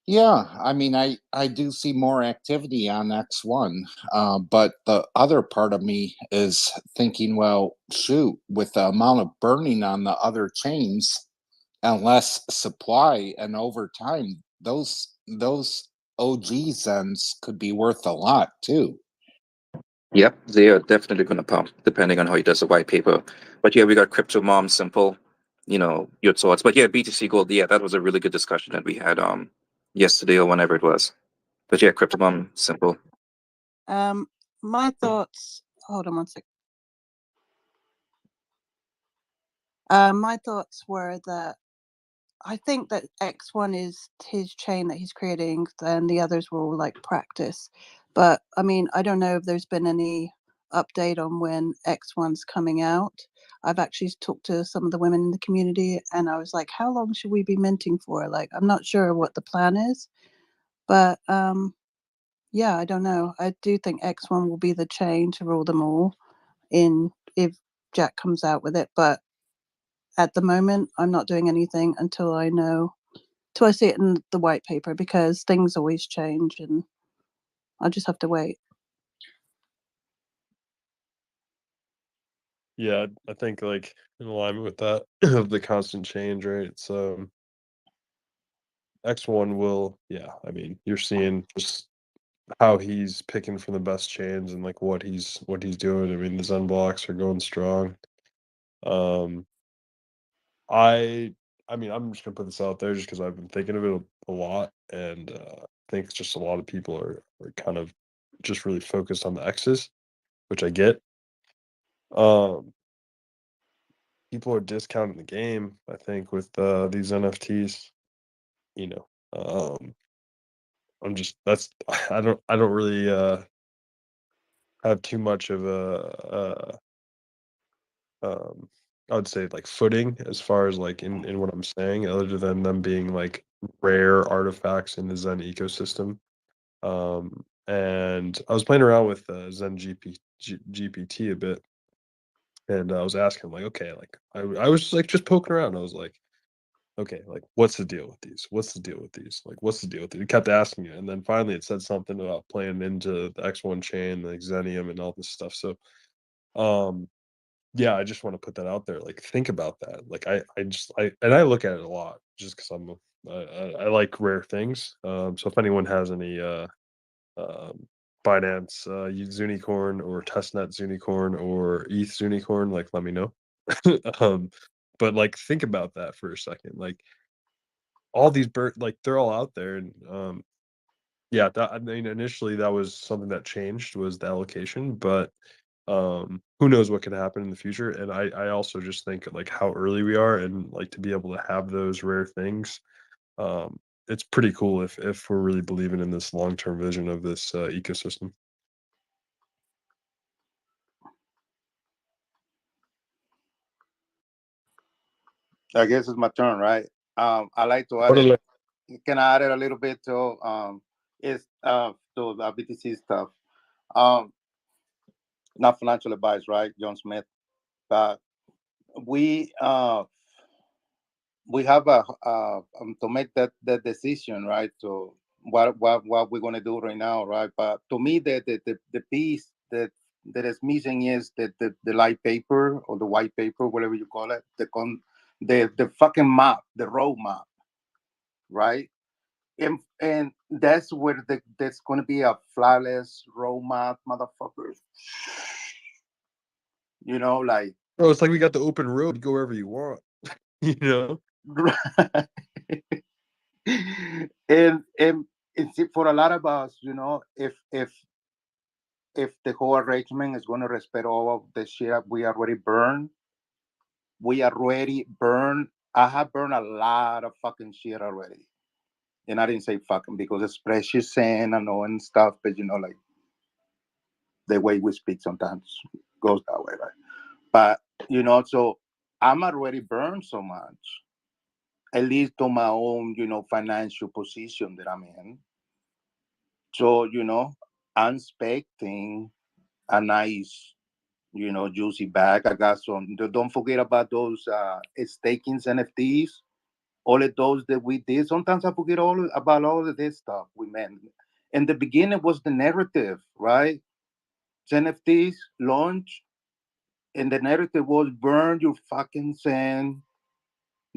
yeah, I do see more activity on X1, but the other part of me is thinking, well, shoot, with the amount of burning on the other chains and less supply, and over time, those OG Zens could be worth a lot too.
Yep, they are definitely going to pump, depending on how he does the white paper. But yeah, we got Crypto Mom, Simple, your thoughts. But yeah, BTC Gold, yeah, that was a really good discussion that we had yesterday or whenever it was. But yeah, Crypto Mom, Simple.
My thoughts. Hold on one sec. My thoughts were that I think that X1 is his chain that he's creating, and the others will like practice. But I don't know if there's been any update on when X1's coming out. I've actually talked to some of the women in the community, and I was like, how long should we be minting for? Like, I'm not sure what the plan is, but yeah, I don't know. I do think X1 will be the chain to rule them all in if Jack comes out with it. But at the moment, I'm not doing anything until I see it in the white paper, because things always change and I just have to wait.
Yeah, I think like in alignment with that of the constant change, right? So X1 will, yeah. I mean, you're seeing just how he's picking from the best chains and like what he's doing. I mean, the Zen blocks are going strong. I mean, I'm just gonna put this out there just because I've been thinking of it a lot, and I think it's just a lot of people are kind of just really focused on the X's, which I get. People are discounting the game, I think, with these NFTs. You know, I'm just I don't really have too much of a I would say like footing as far as like in what I'm saying, other than them being like rare artifacts in the Zen ecosystem. And I was playing around with Zen GPT a bit, and I was asking like, okay, like I was like just poking around. I was like, okay, like what's the deal with these? What's the deal with these? Like what's the deal with these? It kept asking me, and then finally it said something about playing into the X1 chain, the Xenium, and all this stuff. So, yeah, I just want to put that out there. Like, think about that. Like, I look at it a lot just because I like rare things. So if anyone has any Binance Unicorn or Testnet Unicorn or ETH Unicorn, like, let me know. um, but like, think about that for a second. Like, all these like they're all out there, and yeah, that I mean, initially that was something that changed was the allocation, but who knows what could happen in the future. And I also just think like how early we are and like to be able to have those rare things. It's pretty cool if we're really believing in this long-term vision of this ecosystem.
I guess it's my turn, right? I like to add
Totally.
it. Can I add it a little bit to is to the BTC stuff? Um, Not financial advice, right, John Smith? But we we have a to make that decision, right? So what we're gonna do right now, right? But to me, the piece that is missing is the light paper or the white paper, whatever you call it, the fucking map, the road map, right? And that's where there's gonna be a flawless road map, motherfuckers. You know, like
Oh, it's like we got the open road, go wherever you want. You know?
and it's for a lot of us, you know, if the whole arrangement is going to respect all of the shit we already burned, I have burned a lot of fucking shit already. And I didn't say fucking because it's precious and I know and stuff, but you know, like the way we speak sometimes goes that way, right? But you know, so I'm already burned so much, at least on my own, you know, financial position that I'm in. So, you know, I'm expecting a nice, you know, juicy bag. I got some. Don't forget about those stakings NFTs. All of those that we did. Sometimes I forget about all of this stuff we meant. In the beginning was the narrative, right? NFTs launch, and the narrative was burn your fucking sand,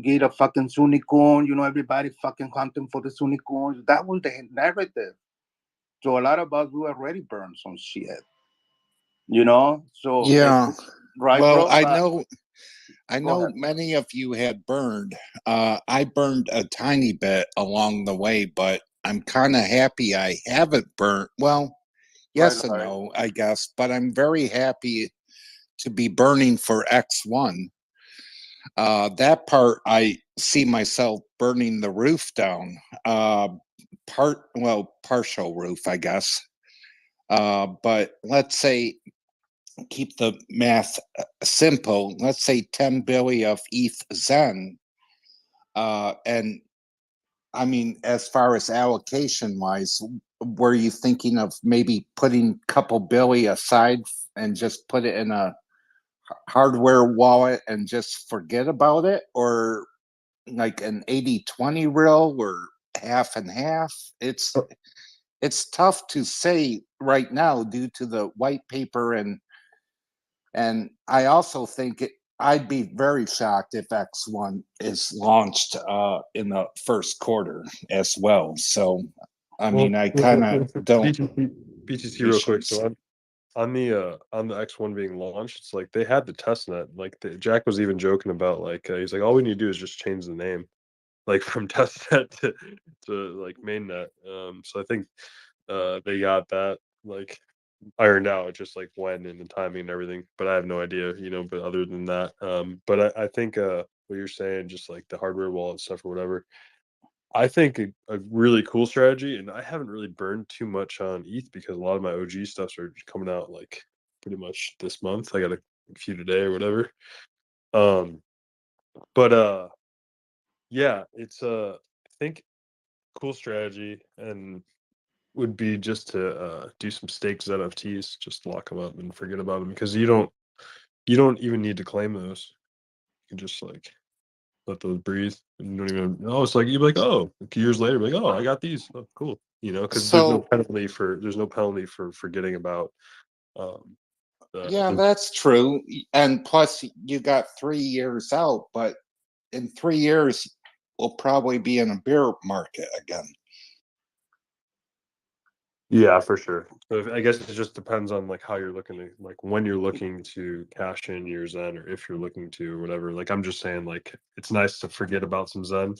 get a fucking unicorn. You know, everybody fucking hunting for the unicorns. That was the narrative. So a lot of us we already burned some shit, you know. So
Yeah.
right,
Well,
bro.
I
But
know
go ahead.
many of you had burned. I burned a tiny bit along the way, but I'm kind of happy I haven't burnt. Well,
Right,
yes and
right.
no, I guess, but I'm very happy to be burning for X1. That part I see myself burning the roof down. Partial roof, I guess. But let's say keep the math simple. Let's say 10 billion of ETH Zen. And I mean, as far as allocation wise, were you thinking of maybe putting a couple billion aside and just put it in a hardware wallet and just forget about it? Or like an 80-20 rule or half and half? It's tough to say right now due to the white paper, and I also think I'd be very shocked if X1 is launched in the first quarter as well. So, I mean, I kind of don't.
BTC real quick. So on the X1 being launched, it's like they had the test net. Like Jack was even joking about like he's like all we need to do is just change the name, like from testnet to like mainnet. So I think they got that like ironed out, just like when and the timing and everything. But I have no idea, But other than that, but I think what you're saying, just like the hardware wallet stuff or whatever, I think a really cool strategy, and I haven't really burned too much on ETH because a lot of my OG stuffs are coming out like pretty much this month. I got a few today or whatever. But yeah, it's I think cool strategy and would be just to do some stakes NFTs, just lock them up and forget about them because you don't even need to claim those. You can just like let those breathe and you don't even it's like you'd be like, oh, years later, like, oh, I got these. Oh, cool. Because there's no penalty for forgetting about
Yeah, that's true. And plus you got 3 years out, but in 3 years we'll probably be in a bear market again.
Yeah, for sure. So I guess it just depends on like how you're looking to like when you're looking to cash in your Zen or if you're looking to or whatever. Like I'm just saying like it's nice to forget about some Zen,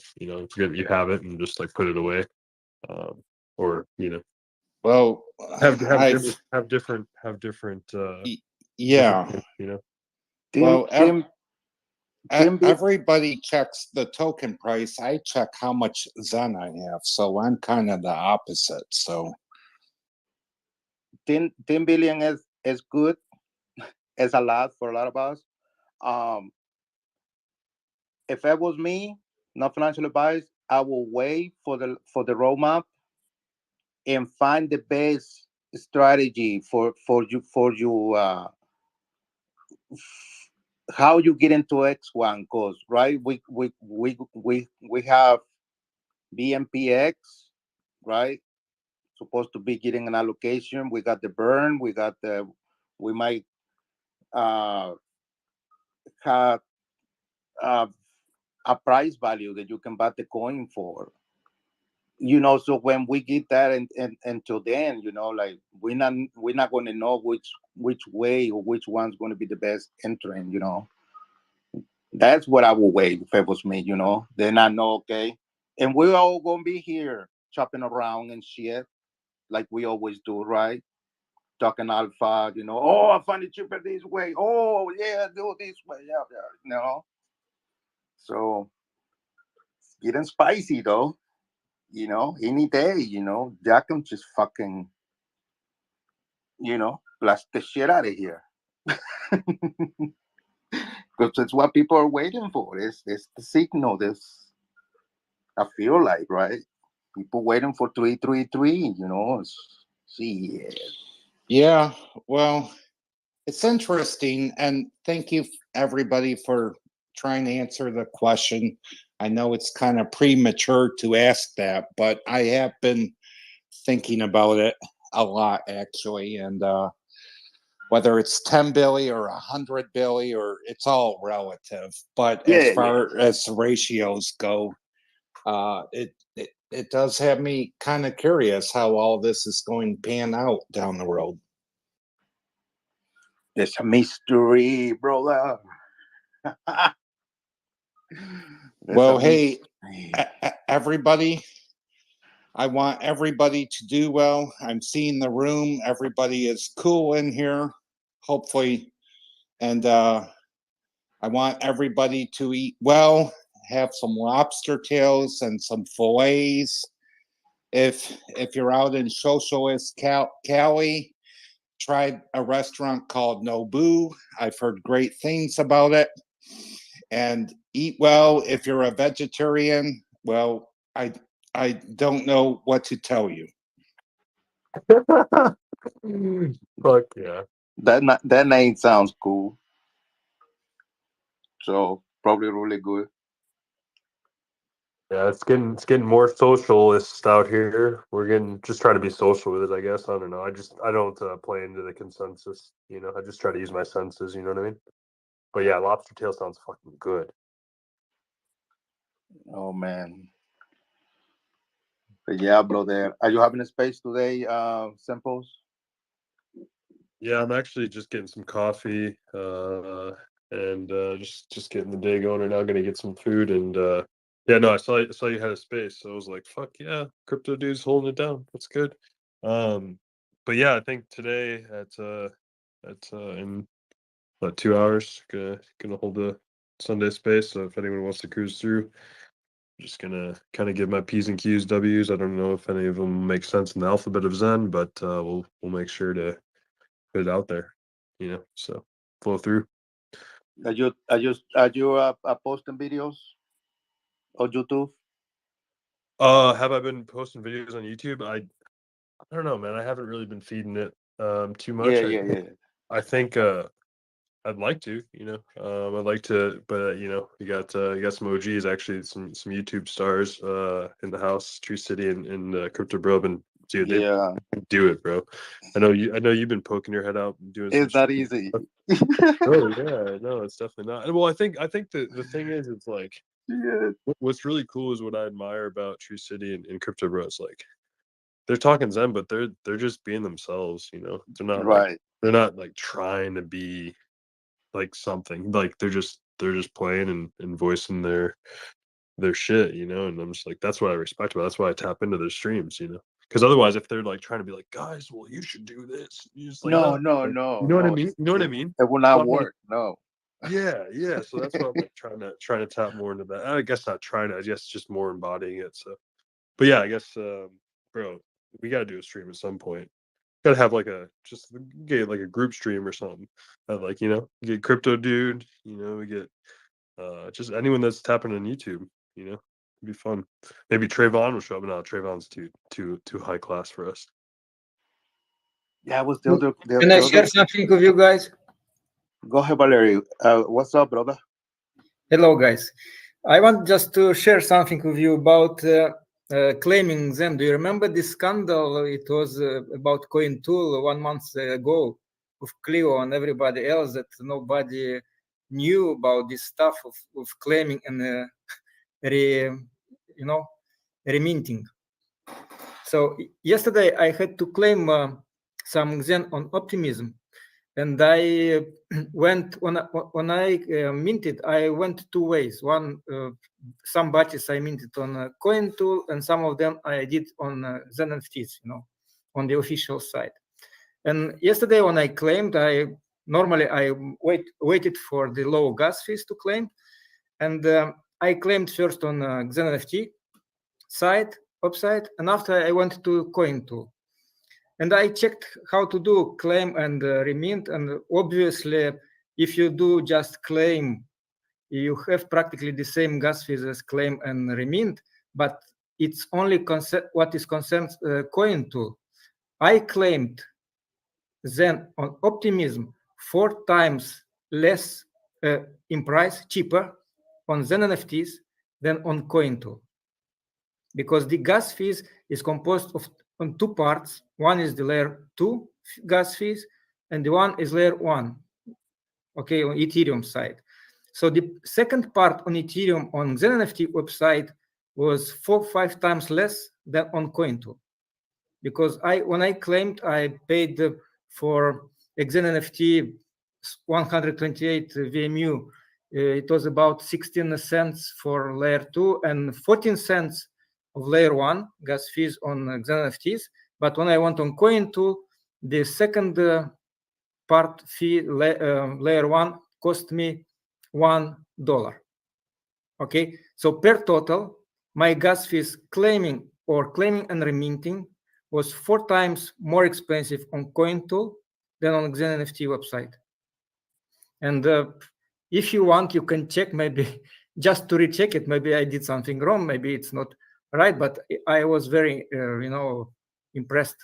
forget you have it and just like put it away. Or
well
have different
yeah
different,
well
Tim,
everybody checks the token price. I check how much Zen I have, so I'm kind of the opposite. So
10 billion is good. It's a lot for a lot of us. If it was me, not financial advice, I will wait for the roadmap and find the best strategy for you how you get into X1 because right we have BMPX, right, supposed to be getting an allocation. We got the burn, we might have a price value that you can buy the coin for. So when we get that and until then, like we're not going to know which way or which one's going to be the best entrant. That's what I would wait if it was me. Then I know, okay, and we're all going to be here chopping around and shit like we always do, right? Talking alpha, oh, I find it cheaper this way. Oh yeah, do it this way. Yeah. So it's getting spicy though. Any day, Jack can just fucking, blast the shit out of here. Because it's what people are waiting for. It's the signal. I feel like, right? People waiting for 333, Shit.
Yeah, well, it's interesting. And thank you, everybody, for trying to answer the question. I know it's kind of premature to ask that, but I have been thinking about it a lot, actually. And whether it's 10 billion or 100 billion, or it's all relative. But as far as ratios go, it does have me kind of curious how all this is going to pan out down the road.
There's a mystery, brother.
Well, hey, everybody, I want everybody to do well. I'm seeing the room. Everybody is cool in here, hopefully. And I want everybody to eat well, have some lobster tails and some fillets. If you're out in socialist Cali, tried a restaurant called Nobu. I've heard great things about it. And eat well. If you're a vegetarian, well, I don't know what to tell you.
Fuck yeah.
That name sounds cool. So probably really good.
Yeah, it's getting more socialist out here. We're just trying to be social with it, I guess. I don't know. I don't play into the consensus. I just try to use my senses. You know what I mean? But yeah, lobster tail sounds fucking good.
Oh man. But yeah, brother. Are you having a space today, Simples?
Yeah, I'm actually just getting some coffee, and just getting the day going. And now gonna get some food, and yeah, no, I saw you had a space, so I was like, fuck yeah, CryptoDude's holding it down. That's good. But yeah, I think today in about 2 hours, gonna hold a Sunday space. So if anyone wants to cruise through, just gonna kind of give my P's and Q's, W's. I don't know if any of them make sense in the alphabet of Zen, but we'll make sure to put it out there, so flow through.
Are you posting videos on YouTube?
Have I been posting videos on YouTube? I don't know, man. I haven't really been feeding it too much.
Yeah.
I think I'd like to, I'd like to, but you got some OGs, actually, some YouTube stars in the house, True City and Crypto Bro, and dude, they
Yeah.
do it, bro. I know you've been poking your head out and doing
It's
some
that
shit.
easy.
Oh yeah, no, it's definitely not. Well, I think the thing is, it's like
Yeah.
what's really cool is what I admire about True City and Crypto Bros. Like, they're talking Zen, but they're just being themselves.
Right.
They're not like trying to be like something. Like they're just playing and voicing their shit. And I'm just like, that's what I respect about it. That's why I tap into their streams. Because otherwise, if they're like trying to be like, guys, well, you should do this, you're just like,
No,
no, you know what I mean? You know what I mean?
It will
So
not
I'm like,
work. No.
yeah. So that's why I'm like trying to tap more into that. I guess not trying to. I guess just more embodying it. So, but yeah, I guess, bro, we gotta do a stream at some point. Gotta have like get like a group stream or something. Like get CryptoDude. We get just anyone that's tapping on YouTube. It'd be fun. Maybe Trayvon will show up. No, Trayvon's too high class for us.
Yeah, was the other.
Can I share something with you guys?
Go ahead, Valerie. What's up, brother?
Hello, guys. I want just to share something with you about claiming them. Do you remember this scandal? It was about CoinTool 1 month ago with Clio and everybody else, that nobody knew about this stuff of claiming and reminting. So yesterday I had to claim some Zen on Optimism, and I went when I minted. I went 2 ways. One, some batches I minted on CoinTool, and some of them I did on Zen NFTs, on the official site. And yesterday when I claimed, I waited for the low gas fees to claim, and I claimed first on Zen NFT site, website, and after I went to CoinTool. And I checked how to do claim and remint. And obviously, if you do just claim, you have practically the same gas fees as claim and remint, but it's only what is concerned CoinTool. I claimed then on Optimism 4 times less in price, cheaper on Zen NFTs than on CoinTool, because the gas fees is composed of on 2 parts. One is the layer 2 gas fees, and the one is layer 1, okay, on Ethereum side. So the second part on Ethereum on Zen NFT website was 4-5 times less than on CoinTool, because when I claimed, I paid for Xen NFT 128 VMU. It was about 16 cents for layer 2 and 14 cents of layer 1 gas fees on Xen NFTs. But when I went on CoinTool, the second part fee, layer 1, cost me $1. Okay, so per total, my gas fees claiming and reminting was 4 times more expensive on CoinTool than on Xen NFT website. And if you want, you can check, maybe just to recheck it. Maybe I did something wrong. Maybe it's not right, but I was very, impressed.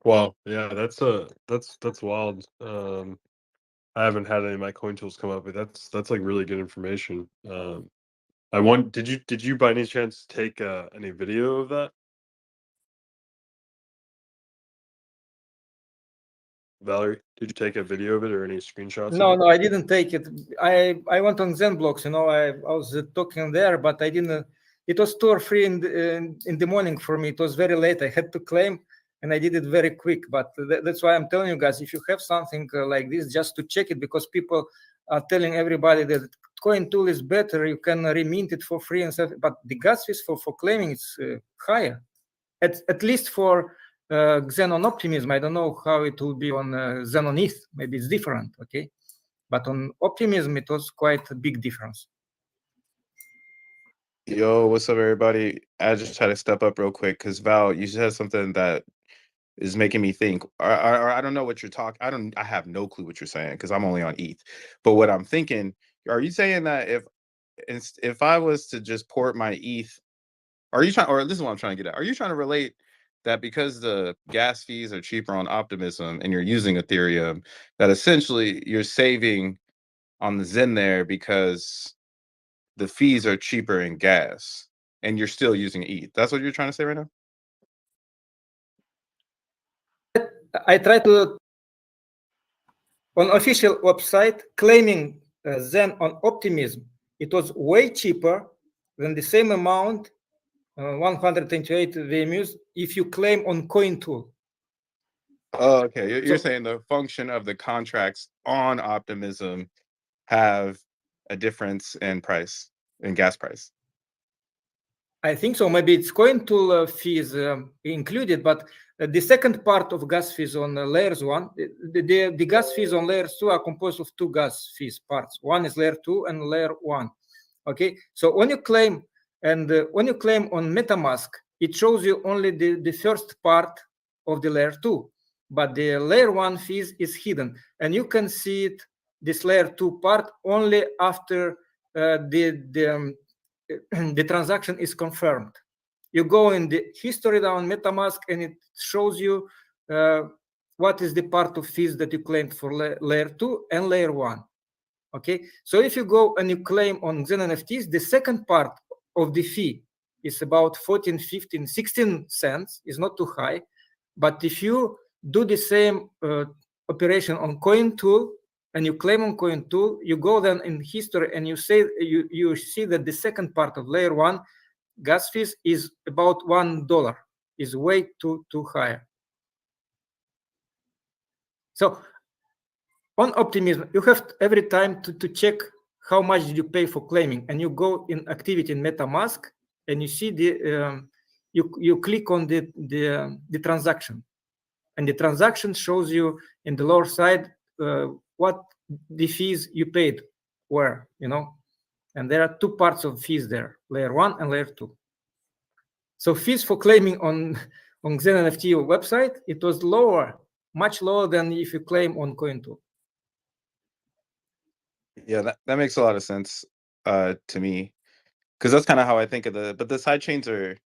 Wow, yeah, that's wild. I haven't had any of my coin tools come up, but that's like really good information. Did you by any chance take any video of that? Valerie, did you take a video of it or any screenshots?
No,
of it?
no, I didn't take it. I went on ZenBlocks, I was talking there, but I didn't. It was 2 or 3 in the morning for me. It was very late. I had to claim, and I did it very quick. But that's why I'm telling you guys, if you have something like this, just to check it, because people are telling everybody that CoinTool is better. You can remint it for free and stuff. But the gas fees for claiming is higher, at least for Xenon Optimism. I don't know how it will be on Xenon ETH. Maybe it's different, okay? But on Optimism, it was quite a big difference.
Yo, what's up, everybody? I just had to step up real quick because Val, you said something that is making me think. I don't know what you're talking. I have no clue what you're saying because I'm only on ETH. But what I'm thinking, are you saying that if I was to just port my ETH, are you trying? Or this is what I'm trying to get at. Are you trying to relate that because the gas fees are cheaper on Optimism and you're using Ethereum, that essentially you're saving on the Zen there because the fees are cheaper in gas and you're still using ETH? That's what you're trying to say right now?
I tried to, on official website, claiming Zen on Optimism. It was way cheaper than the same amount, 128 VMUs, if you claim on CoinTool.
Oh, okay. You're saying the function of the contracts on Optimism have a difference in price, in gas price.
I think so. Maybe it's CoinTool fees included, but the second part of gas fees on layers 1, the gas fees on layers 2 are composed of 2 gas fees parts. One is layer 2 and layer 1. Okay, so when you claim on MetaMask, it shows you only the first part of the layer 2, but the layer 1 fees is hidden, and you can see it, this layer 2 part, only after the transaction is confirmed. You go in the history down MetaMask, and it shows you what is the part of fees that you claimed for layer 2 and layer 1. Okay, so if you go and you claim on Xen NFTs, the second part of the fee is about 14, 15, 16 cents, is not too high. But if you do the same operation on CoinTool and you claim on CoinTool, you go then in history and you say you see that the second part of layer 1 gas fees is about $1, is way too high. So on Optimism, you have every time to check how much did you pay for claiming, and you go in activity in MetaMask and you see the you click on the transaction, and the transaction shows you in the lower side what the fees you paid were, and there are 2 parts of fees there, layer 1 and layer 2. So fees for claiming on Xen NFT website, it was lower, much lower than if you claim on CoinTool.
Yeah, that makes a lot of sense to me, because that's kind of how I think of but the side chains are,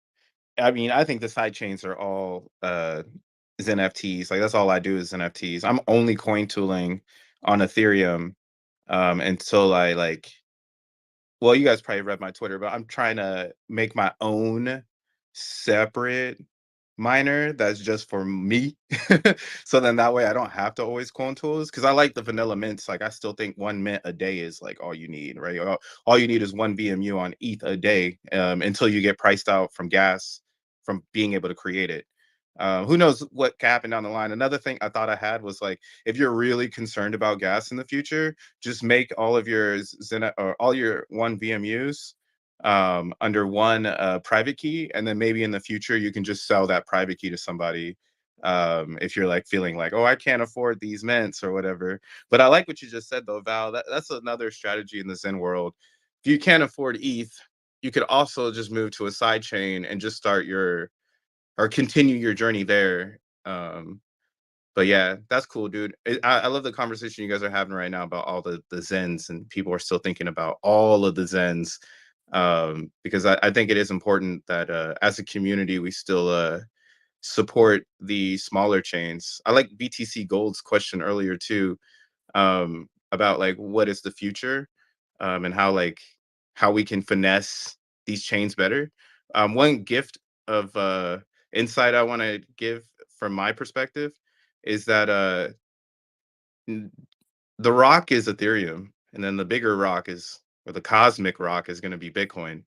I mean, I think the side chains are all NFTs. Like, that's all I do is NFTs. I'm only coin tooling on Ethereum until well, you guys probably read my Twitter, but I'm trying to make my own separate miner that's just for me. So then that way I don't have to always coin tools, because I like the vanilla mints. Like, I still think 1 mint a day is like all you need, right? All you need is 1 VMU on ETH a day until you get priced out from gas, from being able to create it. Who knows what can happen down the line. Another thing I thought I had was, like, if you're really concerned about gas in the future, just make all of your all your 1 VMUs under 1 private key, and then maybe in the future you can just sell that private key to somebody if you're like feeling like, oh, I can't afford these mints or whatever. But I like what you just said though, Val. That's another strategy in the Zen world. If you can't afford ETH, you could also just move to a side chain and just start or continue your journey there. But yeah, that's cool, dude. I love the conversation you guys are having right now about all the Zens, and people are still thinking about all of the Zens, because I think it is important that as a community, we still support the smaller chains. I like BTC Gold's question earlier too, about like what is the future, and how we can finesse these chains better. One gift of insight I want to give from my perspective is that
the rock is Ethereum, and then the bigger rock is, or the cosmic rock is going to be Bitcoin.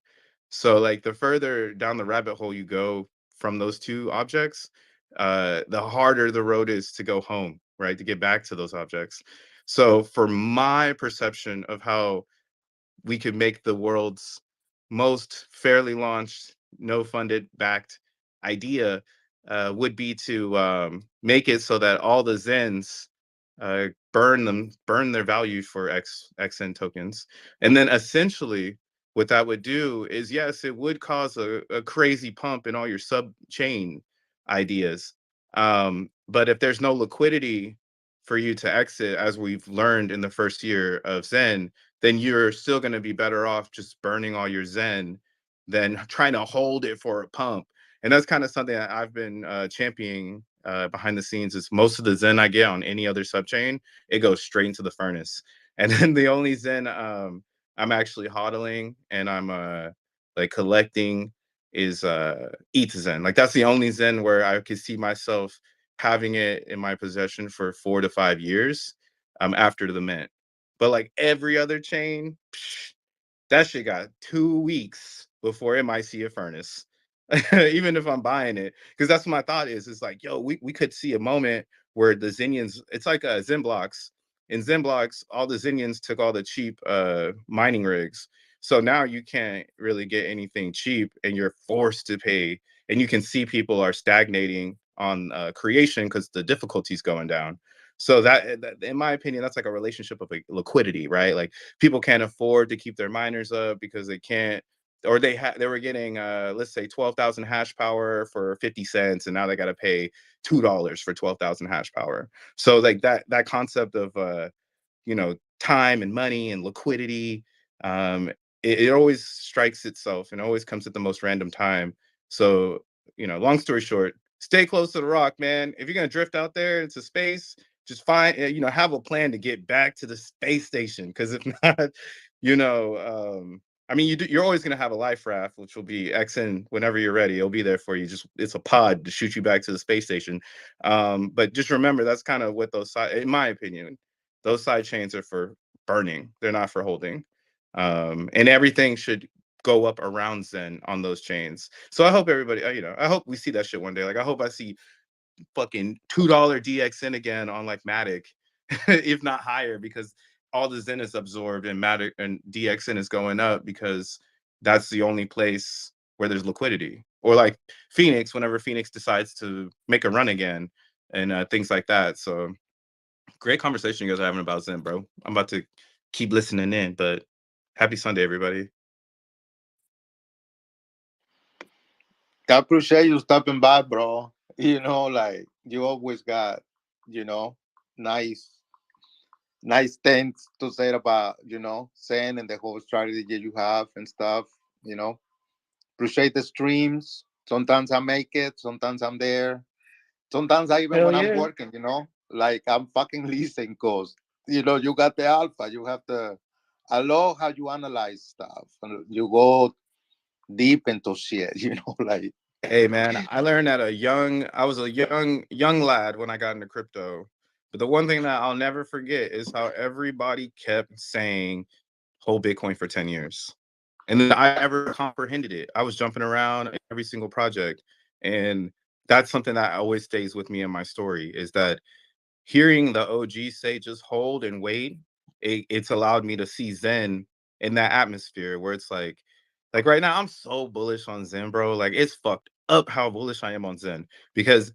So like the further down the rabbit hole you go from those two objects, the harder the road is to go home, right? To get back to those objects. So for my perception of how we could make the world's most fairly launched, no funded backed idea would be to make it so that all the Zens burn their value for XN tokens. And then essentially what that would do is, yes, it would cause a crazy pump in all your sub chain ideas. But if there's no liquidity for you to exit, as we've learned in the first year of Zen, then you're still going to be better off just burning all your Zen than trying to hold it for a pump. And that's kind of something that I've been championing behind the scenes. Is most of the Zen I get on any other subchain, it goes straight into the furnace. And then the only Zen I'm actually hodling and I'm like collecting is ETH Zen. Like that's the only Zen where I could see myself having it in my possession for 4 to 5 years after the mint. But like every other chain, that shit got 2 weeks before it might see a furnace. Even if I'm buying it, because that's what my thought is. It's like, yo, we could see a moment where the Zenians, it's like Zen blocks. In Zen blocks, all the Zenians took all the cheap mining rigs. So now you can't really get anything cheap and you're forced to pay. And you can see people are stagnating on creation because the difficulty's going down. So that, in my opinion, that's like a relationship of like liquidity, right? Like people can't afford to keep their miners up because they can't, or they were getting let's say 12,000 hash power for 50 cents, and now they got to pay $2 for 12,000 hash power. So like that concept of time and money and liquidity, it always strikes itself and always comes at the most random time. So long story short, stay close to the rock, man. If you're gonna drift out there into space, just find have a plan to get back to the space station, because if not, you're always going to have a life raft, which will be XN whenever you're ready. It'll be there for you. It's a pod to shoot you back to the space station. But just remember, that's kind of what in my opinion, those side chains are for burning. They're not for holding. And everything should go up around Zen on those chains. So I hope everybody, I hope we see that shit one day. Like I hope I see fucking $2 DXN again on like Matic, if not higher, because all the Zen is absorbed and Matic and DXN is going up because that's the only place where there's liquidity. Or like Phoenix, whenever Phoenix decides to make a run again and things like that. So great conversation you guys are having about Zen, bro. I'm about to keep listening in, but happy Sunday, everybody.
I appreciate you stopping by, bro. Like you always got, nice things to say about, Zen and the whole strategy you have and stuff. Appreciate the streams. Sometimes I make it, sometimes I'm there. Sometimes I even
Hell
when
yeah.
I'm working, like I'm fucking listening because you got the alpha. You have to. I love how you analyze stuff and you go deep into shit. Like.
Hey man, I learned at I was a young lad when I got into crypto. But the one thing that I'll never forget is how everybody kept saying hold Bitcoin for 10 years. And then I never comprehended it. I was jumping around every single project. And that's something that always stays with me in my story, is that hearing the OG say just hold and wait, it's allowed me to see Zen in that atmosphere where it's like right now I'm so bullish on Zen, bro. Like it's fucked up how bullish I am on Zen, because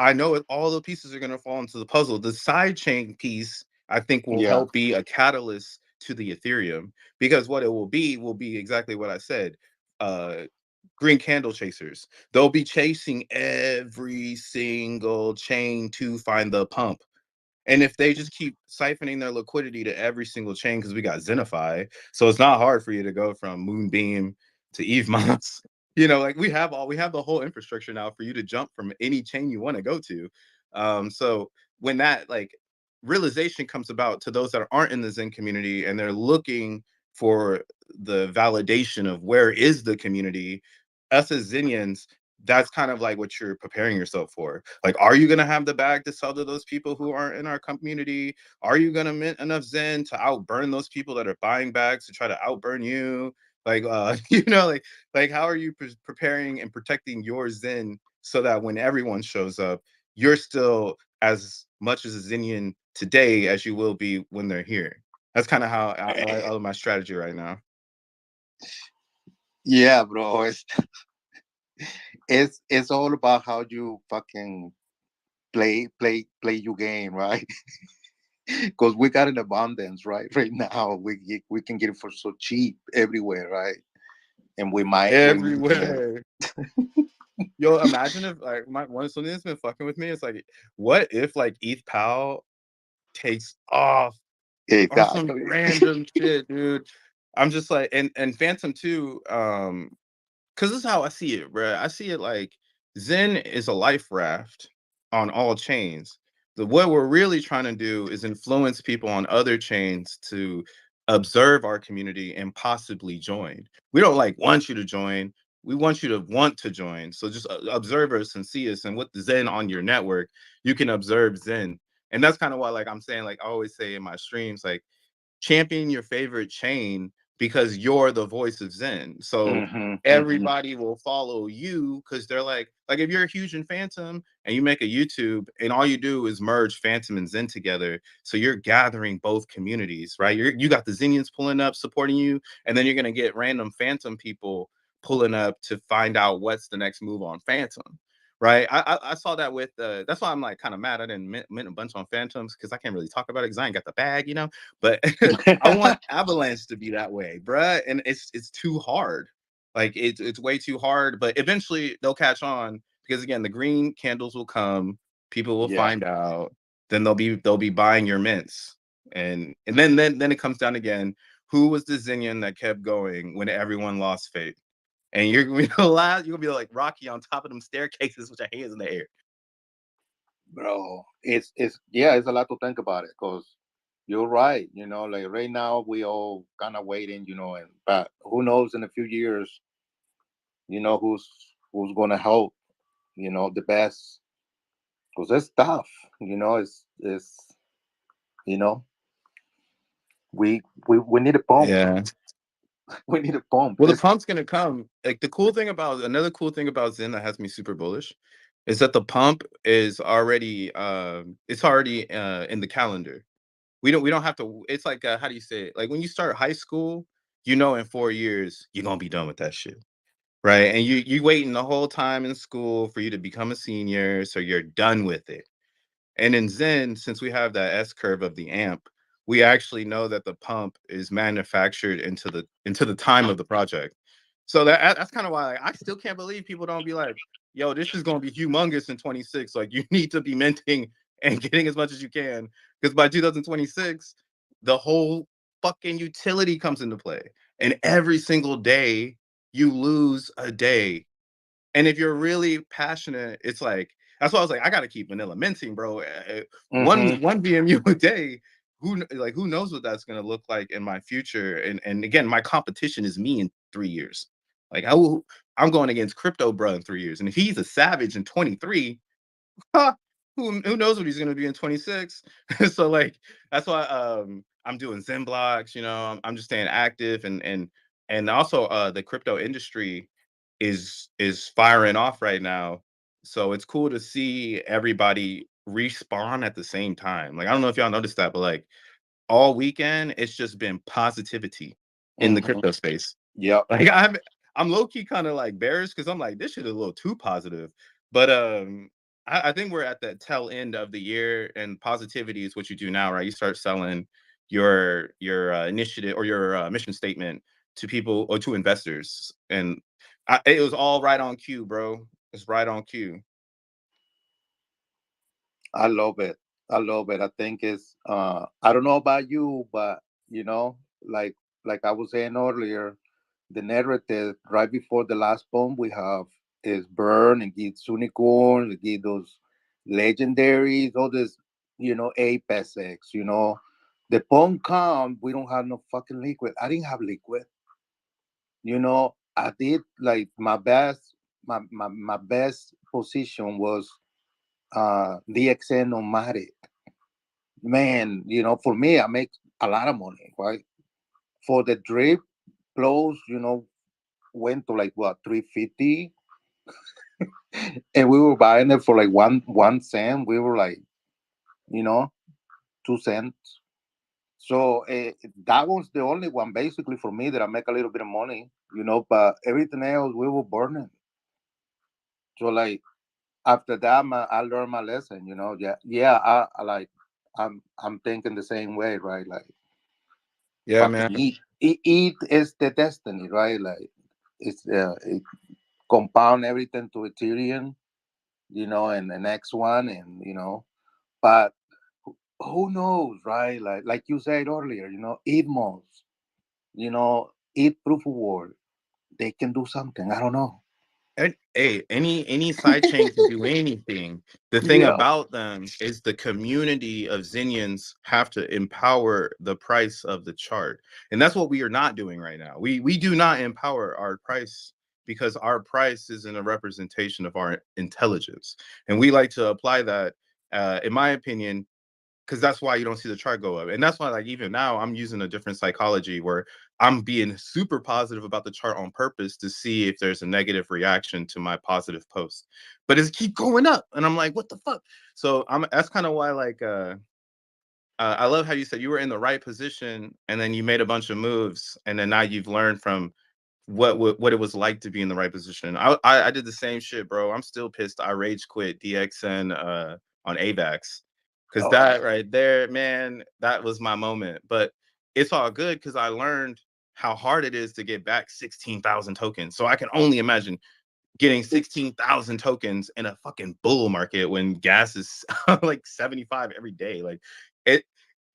I know all the pieces are going to fall into the puzzle. The sidechain piece, I think, will help be a catalyst to the Ethereum, because what it will be exactly what I said. Green candle chasers. They'll be chasing every single chain to find the pump. And if they just keep siphoning their liquidity to every single chain, because we got Zenify, so it's not hard for you to go from Moonbeam to EVMOS. Like we have the whole infrastructure now for you to jump from any chain you want to go to. So when that like realization comes about to those that aren't in the Zen community and they're looking for the validation of where is the community, us as Zenians, that's kind of like what you're preparing yourself for. Like, are you gonna have the bag to sell to those people who aren't in our community? Are you gonna mint enough Zen to outburn those people that are buying bags to try to outburn you? Like, like how are you preparing and protecting your Zen so that when everyone shows up, you're still as much as a Zenian today as you will be when they're here. That's kind of how I love my strategy right now.
Yeah, bro. It's all about how you fucking play your game, right? Because we got an abundance, right? Right now, we can get it for so cheap everywhere, right? And we might
Everywhere. Yo, imagine if like something that's been fucking with me. It's like, what if like ETH Pal takes off or some
exactly.
random shit, dude? I'm just like, and Phantom too. Because this is how I see it, bro. I see it like Zen is a life raft on all chains. What we're really trying to do is influence people on other chains to observe our community and possibly join. We don't like want you to join. We want you to want to join. So just observe us and see us. And with the Zen on your network, you can observe Zen. And that's kind of why, like I'm saying, like I always say in my streams, like champion your favorite chain because you're the voice of Zen. So everybody will follow you because they're like if you're a huge in Phantom and you make a YouTube and all you do is merge Phantom and Zen together, so you're gathering both communities, right? You got the Zenians pulling up supporting you, and then you're gonna get random Phantom people pulling up to find out what's the next move on Phantom. Right, I saw that with that's why I'm like kind of mad I didn't mint a bunch on Phantoms because I can't really talk about it because I ain't got the bag, you know. But I want Avalanche to be that way, bruh, and it's too hard. Like it's way too hard, but eventually they'll catch on because again, the green candles will come, people will
Yeah.
find out, then they'll be buying your mints, and then it comes down again. Who was the Zinnian that kept going when everyone lost faith? And you're gonna be you're gonna be like Rocky on top of them staircases with your hands in the air.
Bro, it's a lot to think about it because you're right. You know, like right now we all kind of waiting. You know, and but who knows in a few years, you know, who's gonna help. You know, the best because it's tough. You know, it's you know we need a pump.
Yeah.
We need a pump.
Well, the pump's gonna come. Like another cool thing about Zen that has me super bullish is that the pump is already it's already in the calendar. We don't have to. It's like how do you say it? Like when you start high school, you know, in 4 years you're gonna be done with that shit, right? And you waiting the whole time in school for you to become a senior, so you're done with it. And in Zen, since we have that S curve of the amp, we actually know that the pump is manufactured into the time of the project. So that's kind of why I still can't believe people don't be like, yo, this is gonna be humongous in 26. Like you need to be minting and getting as much as you can. Because by 2026, the whole fucking utility comes into play. And every single day you lose a day. And if you're really passionate, it's like that's why I was like, I gotta keep vanilla minting, bro. One VMU a day. Who knows what that's gonna look like in my future? And again, my competition is me in 3 years. Like I'm going against Crypto Bro in 3 years, and if he's a savage in 23, who knows what he's gonna be in 26? So like that's why I'm doing Zen blocks. You know, I'm just staying active and also the crypto industry is firing off right now. So it's cool to see everybody respawn at the same time. Like I don't know if y'all noticed that, but like all weekend it's just been positivity in the crypto space.
Yep.
Like I'm low key kind of like bearish because I'm like this shit is a little too positive. But I think we're at that tail end of the year, and positivity is what you do now, right? You start selling your initiative or your mission statement to people or to investors, and it was all right on cue, bro. It's right on cue.
I love it. I love it. I think it's I don't know about you, but you know, like I was saying earlier, the narrative right before the last poem we have is burn and get unicorns, and get those legendaries, all this, you know, Apex X, you know. The poem come, we don't have no fucking liquid. I didn't have liquid. You know, I did like my best, my best position was DXN on Matic. Man, for me, I make a lot of money, right? For the drip flows, went to like what 350, and we were buying it for like one cent. We were like, you know, 2 cents. So that was the only one basically for me that I make a little bit of money, but everything else we were burning. So like after that, I learned my lesson. Yeah. I like I'm thinking the same way, right? Like
Yeah, man.
fucking eat is the destiny, right? Like it compound everything to Ethereum, and the next one, and but who knows, right? Like you said earlier, ETMOS, eat proof of work, they can do something. I don't know.
And, hey, any side chain can do anything. The thing
Yeah.
about them is the community of Zinians have to empower the price of the chart, and that's what we are not doing right now. We do not empower our price because our price isn't a representation of our intelligence, and we like to apply that, in my opinion, because that's why you don't see the chart go up. And that's why, like, even now I'm using a different psychology where I'm being super positive about the chart on purpose to see if there's a negative reaction to my positive post. But it's keep going up. And I'm like, what the fuck? So that's kind of why, like, I love how you said you were in the right position and then you made a bunch of moves and then now you've learned from what it was like to be in the right position. I did the same shit, bro. I'm still pissed. I rage quit DXN on AVAX because that right there, man, that was my moment. But it's all good because I learned how hard it is to get back 16,000 tokens. So I can only imagine getting 16,000 tokens in a fucking bull market when gas is like 75 every day. Like it,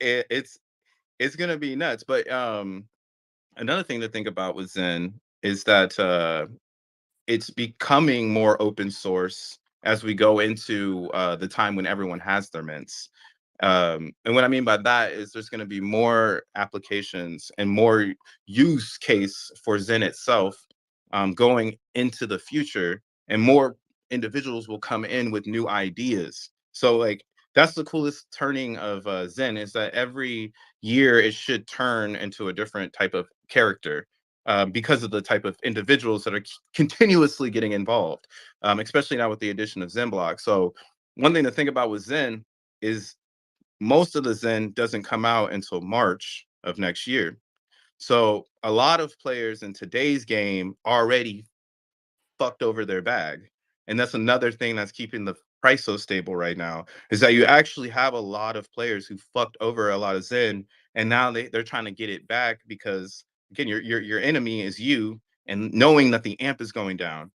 it's gonna be nuts. But another thing to think about with Zen is that it's becoming more open source as we go into the time when everyone has their mints. And what I mean by that is there's going to be more applications and more use case for Zen itself going into the future, and more individuals will come in with new ideas. So like that's the coolest turning of Zen, is that every year it should turn into a different type of character because of the type of individuals that are continuously getting involved, especially now with the addition of Zen block. So one thing to think about with Zen is most of the Zen doesn't come out until March of next year. So a lot of players in today's game already fucked over their bag. And that's another thing that's keeping the price so stable right now, is that you actually have a lot of players who fucked over a lot of Zen, and now they're trying to get it back because again, your enemy is you, and knowing that the amp is going down.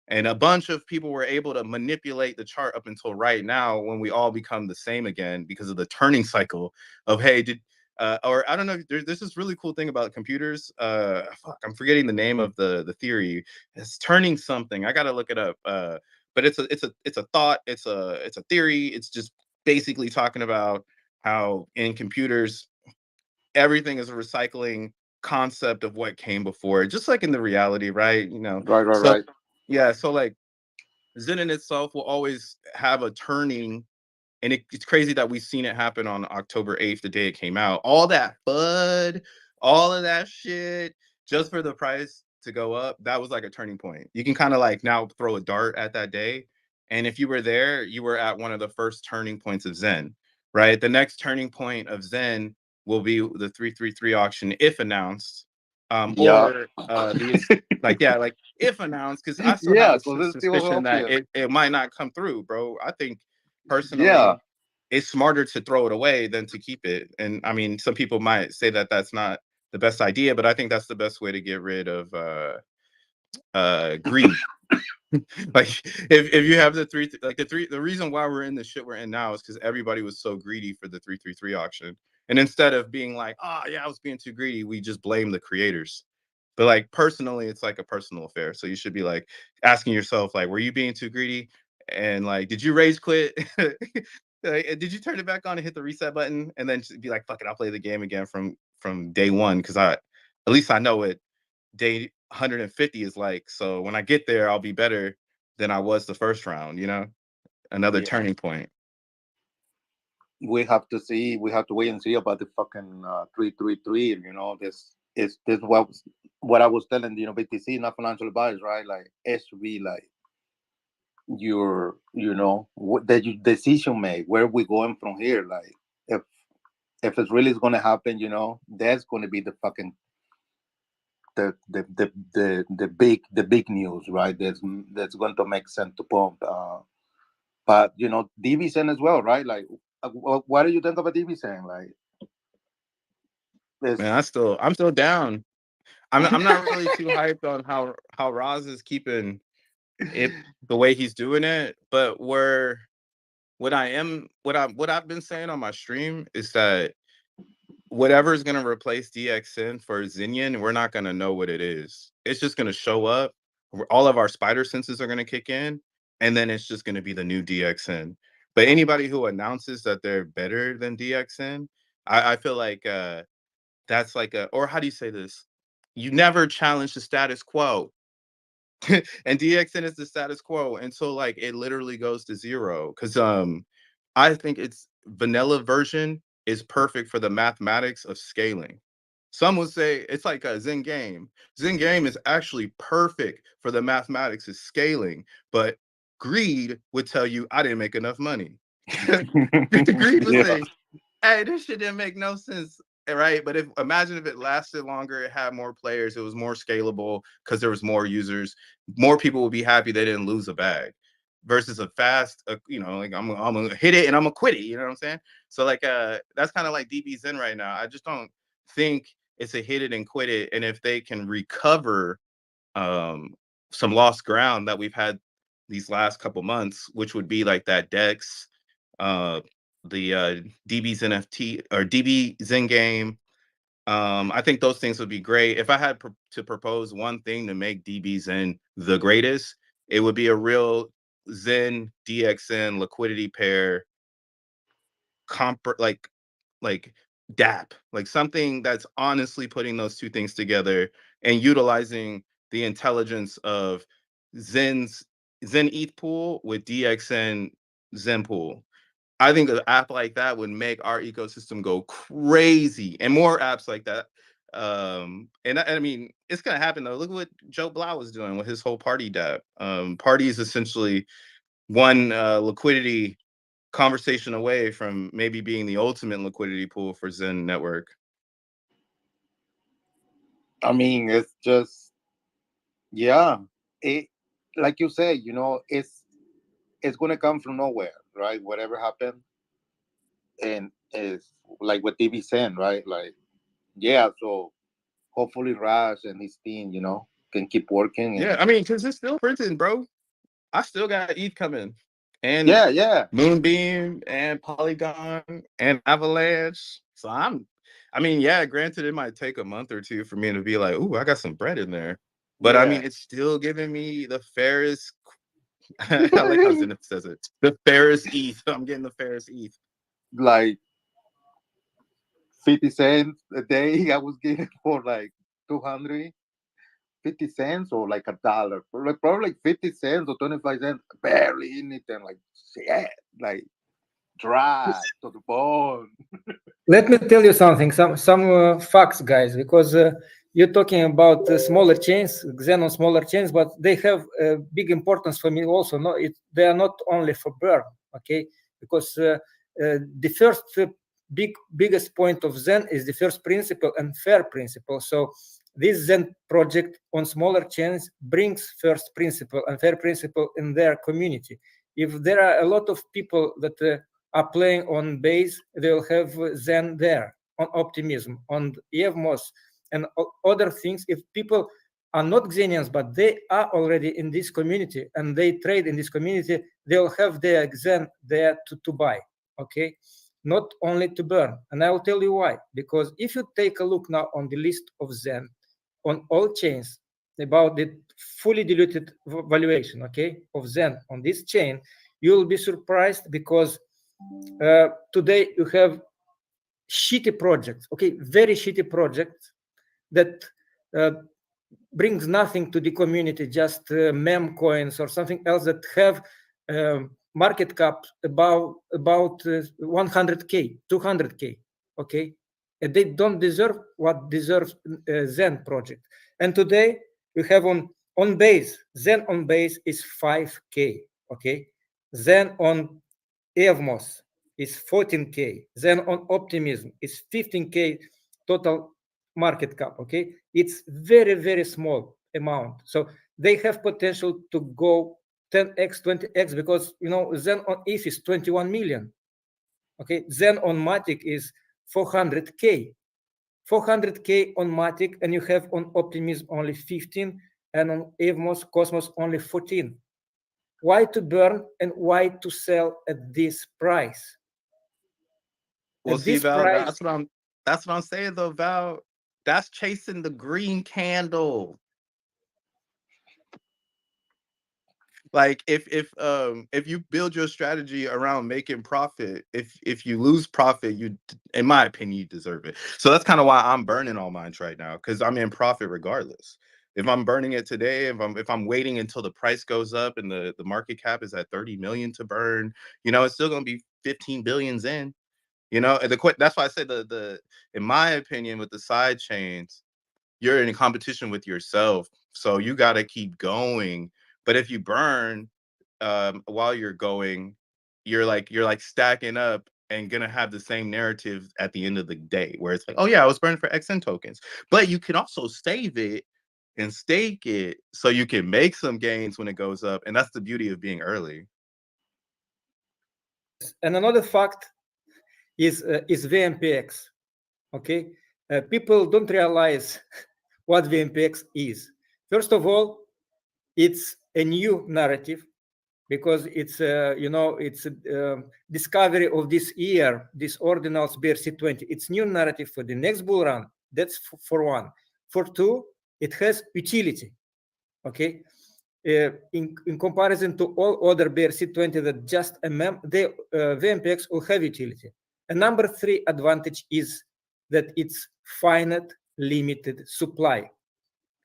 And a bunch of people were able to manipulate the chart up until right now when we all become the same again because of the turning cycle of, hey, or I don't know, there's this really cool thing about computers. Fuck, I'm forgetting the name of the theory. It's turning something. I gotta look it up. But it's a thought. It's a theory. It's just basically talking about how in computers everything is a recycling concept of what came before, just like in the reality, right? So
Right.
yeah, so like Zen in itself will always have a turning, and it's crazy that we've seen it happen on October 8th, the day it came out. All that FUD, all of that shit, just for the price to go up, that was like a turning point. You can kind of like now throw a dart at that day. And if you were there, you were at one of the first turning points of Zen, right? The next turning point of Zen will be the 333 auction if announced.
Yeah.
Or like if announced, because I still have
Yeah,
a
because it's still
suspicion
up
that
here.
it might not come through, bro. I think
Yeah.
personally, it's smarter to throw it away than to keep it. And I mean, some people might say that that's not the best idea, but I think that's the best way to get rid of greed. Like if you have the reason why we're in the shit we're in now is because everybody was so greedy for the 333 auction. And instead of being like, oh yeah, I was being too greedy, we just blame the creators. But like personally, it's like a personal affair. So you should be like asking yourself, like, were you being too greedy? And like, did you rage quit? Like, did you turn it back on and hit the reset button? And then just be like, fuck it, I'll play the game again from day one. Because at least I know what day 150 is like. So when I get there, I'll be better than I was the first round, another
Yeah.
turning point.
We have to see. We have to wait and see about the fucking 333. This what I was telling BTC, not financial advice, right? Like it should be like your what that you decision made. Where we going from here? Like if it's really going to happen, that's going to be the fucking the big news, right? That's going to make sense to pump. But DVCN as well, right? Like, what do you think about DVCN? Like,
Man, I'm still down. I'm not really too hyped on how Roz is keeping it the way he's doing it, but what I've been saying on my stream is that whatever's gonna replace DXN for Xinian, we're not gonna know what it is. It's just gonna show up. All of our spider senses are gonna kick in, and then it's just gonna be the new DXN. But anybody who announces that they're better than DXN, I feel like that's like or how do you say this? You never challenge the status quo. And DXN is the status quo until like it literally goes to zero. Because I think its vanilla version is perfect for the mathematics of scaling. Some would say it's like a Zen game. Zen game is actually perfect for the mathematics of scaling, but greed would tell you I didn't make enough money. Greed would say, hey, this shit didn't make no sense. Right. But imagine if it lasted longer, it had more players, it was more scalable because there was more users, more people would be happy they didn't lose a bag versus a fast, like I'm gonna hit it and I'm gonna quit it. You know what I'm saying? So like that's kind of like DB Zen right now. I just don't think it's a hit it and quit it. And if they can recover some lost ground that we've had these last couple months, which would be like that Dex, the DB Zen FT or DB Zen game. I think those things would be great. If I had to propose one thing to make DB Zen the greatest, it would be a real Zen DXN liquidity pair, like DAP, like something that's honestly putting those two things together and utilizing the intelligence of Zen ETH pool with DXN Zen pool. I think an app like that would make our ecosystem go crazy, and more apps like that. And I mean, it's gonna happen though. Look what Joe Blau was doing with his whole party dApp. Party is essentially one liquidity conversation away from maybe being the ultimate liquidity pool for Zen Network.
I mean, it's just, yeah, it like you say, it's gonna come from nowhere, right? Whatever happened, and it's like what TV saying, right? Like, yeah, so hopefully Raj and his team, can keep working.
Yeah, I mean, because it's still printing, bro. I still got ETH coming, and
yeah,
Moonbeam and Polygon and Avalanche. So I mean, yeah, granted, it might take a month or two for me to be like, ooh, I got some bread in there. But I mean, it's still giving me the fairest. I like how Zenith says it. The fairest ETH. I'm getting the fairest ETH.
Like 50 cents a day, I was getting for like 250 cents or like $1. Probably like 50 cents or 25 cents, barely anything. Like shit, like dry to the bone.
Let me tell you something, some facts, guys, because you're talking about smaller chains, Xenon smaller chains, but they have big importance for me also. No, they are not only for burn, okay? Because the first biggest point of Zen is the first principle and fair principle. So this Zen project on smaller chains brings first principle and fair principle in their community. If there are a lot of people that are playing on base, they'll have Zen there on optimism, on Evmos, and other things. If people are not Xenians, but they are already in this community and they trade in this community, they'll have their Zen there to buy, okay? Not only to burn. And I will tell you why. Because if you take a look now on the list of Zen, on all chains, about the fully diluted valuation, okay, of Zen on this chain, you will be surprised because today you have shitty projects, okay, very shitty projects that brings nothing to the community, just meme coins or something else that have market cap about 100k, 200k. Okay, and they don't deserve what deserves Zen project. And today we have on base, Zen on base is 5k. Okay, Zen on Evmos is 14k. Then on Optimism is 15k total market cap. Okay, it's very, very small amount. So they have potential to go 10x, 20x, because Zen on ETH is 21 million. Okay, Zen on Matic is 400k. 400k on Matic, and you have on Optimism only 15, and on Evmos Cosmos only 14. Why to burn and why to sell at this price?
Well,
At
see,
this
Val,
price,
that's what I'm saying though, Val. That's chasing the green candle. Like if you build your strategy around making profit, if you lose profit, you, in my opinion, you deserve it. So that's kind of why I'm burning all mines right now, because I'm in profit regardless. If I'm burning it today, if I'm waiting until the price goes up and the market cap is at 30 million to burn, it's still gonna be 15 billions in. And that's why I say the in my opinion, with the side chains, you're in competition with yourself, so you got to keep going. But if you burn while you're going, you're like stacking up and gonna have the same narrative at the end of the day, where it's like, oh yeah, I was burning for XN tokens. But you can also save it and stake it so you can make some gains when it goes up, and that's the beauty of being early.
and another fact is VMPX. Okay, people don't realize what VMPX is. First of all, it's a new narrative, because it's it's a discovery of this year, this ordinals BRC20. It's new narrative for the next bull run. That's for one. For two, it has utility. Okay, in comparison to all other BRC20 that just a mem, the VMPX will have utility. And number three advantage is that it's finite, limited supply.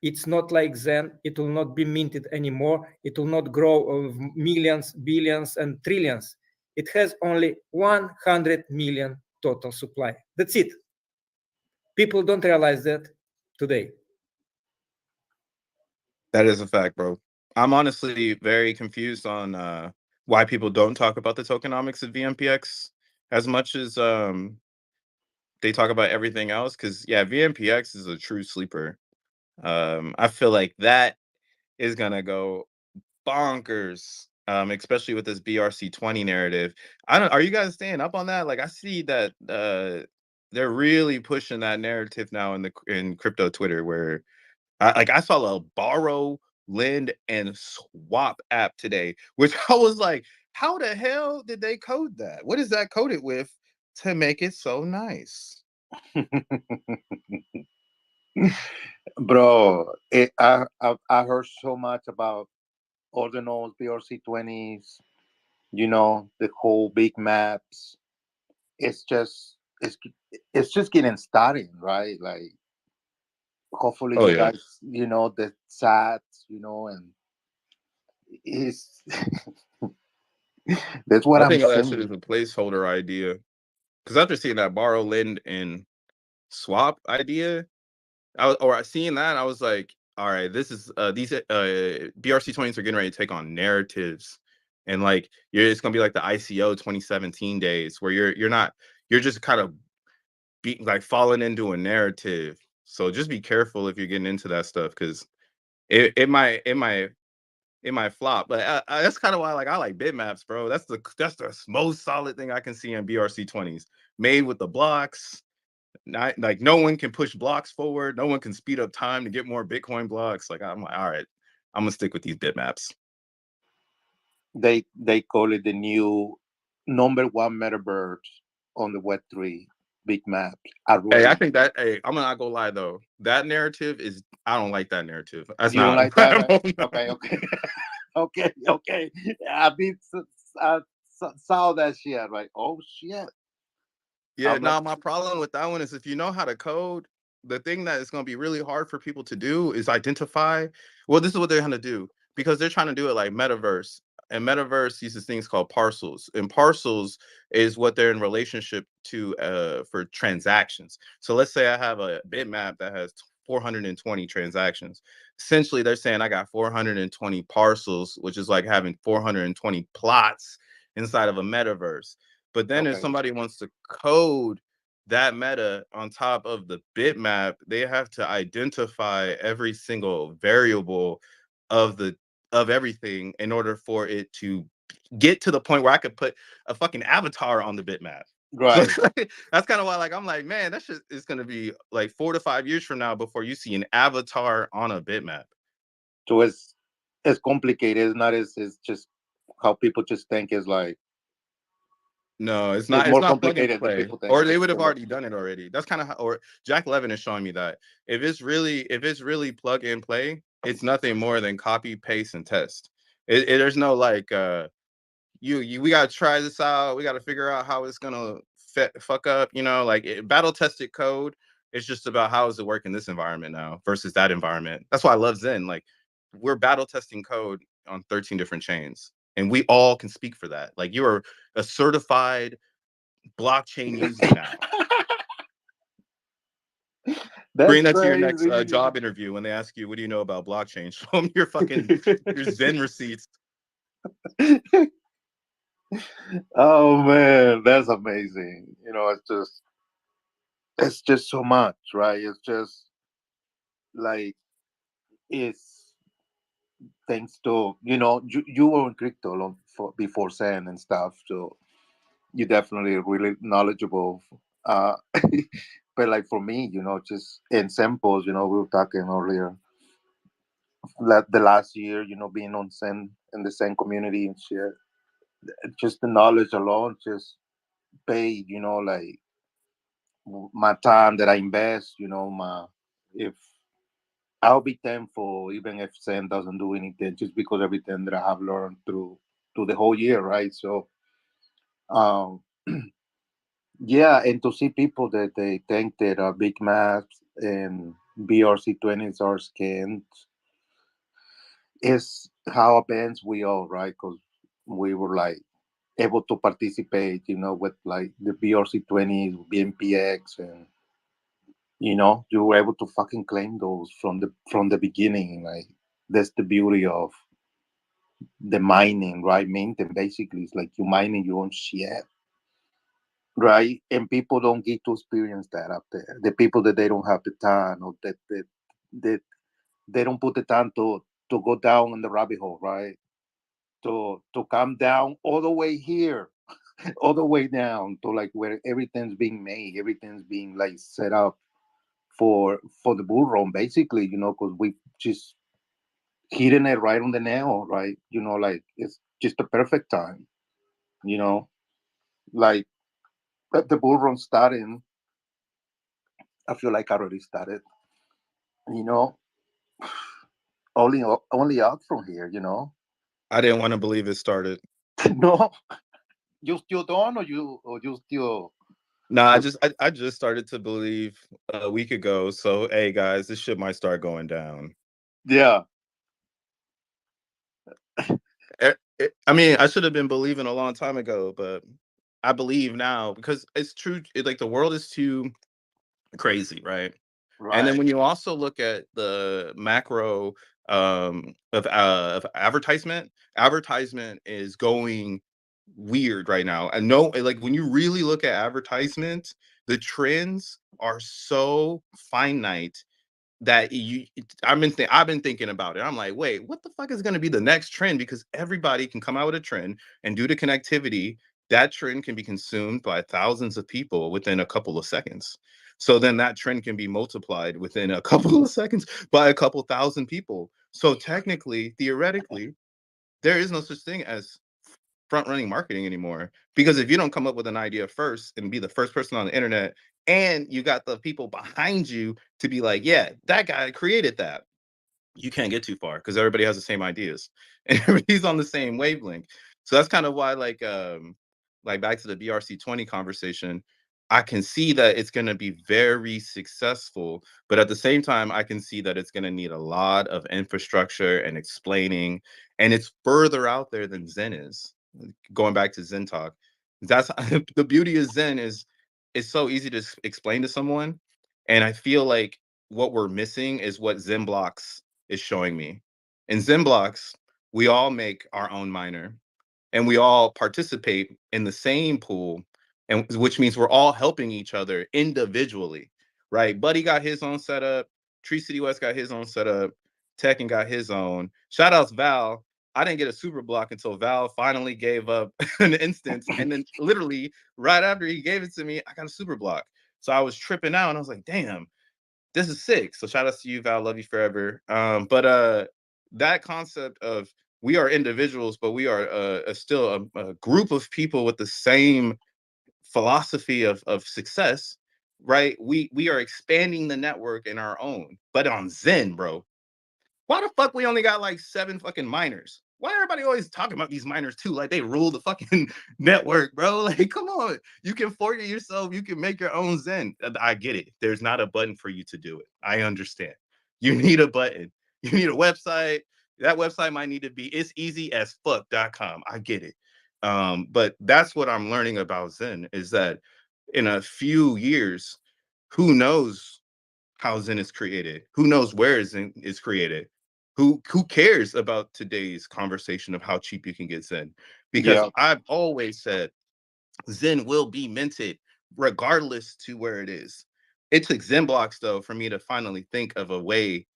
It's not like Zen. It will not be minted anymore. It will not grow of millions, billions, and trillions. It has only 100 million total supply. That's it. People don't realize that today.
That is a fact, bro. I'm honestly very confused on why people don't talk about the tokenomics of VMPX as much as they talk about everything else. Because yeah, VMPX is a true sleeper. I feel like that is gonna go bonkers, especially with this BRC20 narrative. Are you guys staying up on that? Like, I see that they're really pushing that narrative now in crypto Twitter, where I saw a borrow, lend, and swap app today, which I was like, how the hell did they code that? What is that coded with to make it so nice?
Bro, I heard so much about ordinals, BRC20s, the whole big maps. It's just it's just getting started, right? Like, hopefully
Oh
you
yeah.
guys, the sats, and it's that's what
I
I'm
think that shit is
saying.
a placeholder idea. Because after seeing that borrow, lend, and swap idea, seeing that, I was like, all right, this is these BRC20s are getting ready to take on narratives, and like it's gonna be like the ICO 2017 days, where you're just kind of falling into a narrative. So just be careful if you're getting into that stuff, because it might flop. But that's kind of why I like bitmaps, bro. That's the most solid thing I can see in BRC20s, made with the blocks. Not like no one can push blocks forward. No one can speed up time to get more Bitcoin blocks. Like, I'm like, all right, I'm gonna stick with these bitmaps.
They call it the new number one metaverse on the Web3 big map.
Hey, I think that. Hey, I'm not gonna lie though. That narrative is. I don't like that narrative. That's
You don't
not.
like that, right? Okay, okay. I saw that shit. Right? Oh shit.
Yeah,
I'm like,
no, my problem with that one is if you know how to code, the thing that is going to be really hard for people to do is identify. Well, this is what they're going to do because they're trying to do it like metaverse. And metaverse uses things called parcels. And parcels is what they're in relationship to for transactions. So let's say I have a bitmap that has 420 transactions. Essentially, they're saying I got 420 parcels, which is like having 420 plots inside of a metaverse. But then if
Okay.
somebody wants to code that meta on top of the bitmap, they have to identify every single variable of everything in order for it to get to the point where I could put a fucking avatar on the bitmap. So
Right.
that's kind of why, like, I'm like, man, that shit is gonna be like 4 to 5 years from now before you see an avatar on a bitmap.
So it's complicated. It's not as it's just how people just think is like
No, it's
it's
not. It's
more
not plug and
complicated than
play,
people think.
or they would have already done it already. That's kind of how. Or Jack Levin is showing me that if it's really plug and play, it's nothing more than copy, paste, and test. There's no like we gotta try this out. We gotta figure out how it's gonna fuck up. Like battle tested code. It's just about how does it work in this environment now versus that environment. That's why I love Zen. Like we're battle testing code on 13 different chains, and we all can speak for that. Like you are a certified blockchain user now.
That's
Bring that to your next
crazy.
job interview when they ask you, "What do you know about blockchain?" Show them your fucking your Zen receipts.
Oh man, that's amazing. It's just so much, right? It's just like it's thanks to you were in crypto before Zen and stuff, so you're definitely really knowledgeable. Uh, but like for me, just in samples, we were talking earlier, the last year, being on Zen in the Zen community and shit, just the knowledge alone just paid, like my time that I invest, if I'll be thankful even if Zen doesn't do anything, just because everything that I have learned through the whole year, right? So, um, yeah, and to see people that they think that big maps and BRC20s are scams is how events we all, right? Because we were like able to participate, with like the BRC20s, BMPX, and you were able to fucking claim those from the beginning. Like that's the beauty of the mining, right? Minting basically is like you mining your own shit, right? And people don't get to experience that up there. The people that they don't have the time, or that they don't put the time to go down in the rabbit hole, right? To come down all the way here, all the way down to like where everything's being made, everything's being like set up for the bull run, basically, because we just hitting it right on the nail, right? Like it's just the perfect time, you know, like the bull run starting. I feel like I already started, you know, only out from here.
I didn't want to believe it started.
No, you still don't, or you still.
No, I just started to believe a week ago. So hey guys, this shit might start going down.
Yeah.
I mean, I should have been believing a long time ago, but I believe now because it's true. Like the world is too crazy, right? And then
Right.
when you also look at the macro of advertisement is going weird right now. And no, like when you really look at advertisement, the trends are so finite that I've been thinking about it. I'm like, wait, what the fuck is going to be the next trend? Because everybody can come out with a trend, and due to connectivity, that trend can be consumed by thousands of people within a couple of seconds. So then that trend can be multiplied within a couple of seconds by a couple thousand people. So technically, theoretically, there is no such thing as front running marketing anymore, because if you don't come up with an idea first and be the first person on the internet, and you got the people behind you to be like, yeah, that guy created that, you can't get too far because everybody has the same ideas and everybody's on the same wavelength. So that's kind of why like back to the BRC20 conversation, I can see that it's going to be very successful, but at the same time, I can see that it's going to need a lot of infrastructure and explaining, and it's further out there than Zen is. Going back to Zen talk, that's the beauty of Zen is it's so easy to explain to someone, and I feel like what we're missing is what Zen Blocks is showing me. In Zen Blocks, we all make our own miner, and we all participate in the same pool, and which means we're all helping each other individually, right? Buddy got his own setup, Tree City West got his own setup, Tekken got his own. Shout outs Val. I didn't get a super block until Val finally gave up an instance, and then literally right after he gave it to me, I got a super block. So I was tripping out, and I was like, "Damn, this is sick." So shout outs to you, Val. Love you forever. But that concept of we are individuals, but we are still a group of people with the same philosophy of success, right? We are expanding the network in our own, but on Zen, bro. Why the fuck we only got like 7 fucking miners? Why everybody always talking about these miners too? Like they rule the fucking network, bro. Like, come on. You can forget yourself. You can make your own Zen. I get it. There's not a button for you to do it. I understand. You need a button. You need a website. That website might need to be it's easy as fuck.com. I get it. But that's what I'm learning about Zen is that in a few years, who knows how Zen is created? Who knows where Zen is created? Who cares about today's conversation of how cheap you can get Zen? Because
Yeah.
I've always said Zen will be minted regardless to where it is. It took Zen blocks though for me to finally think of a way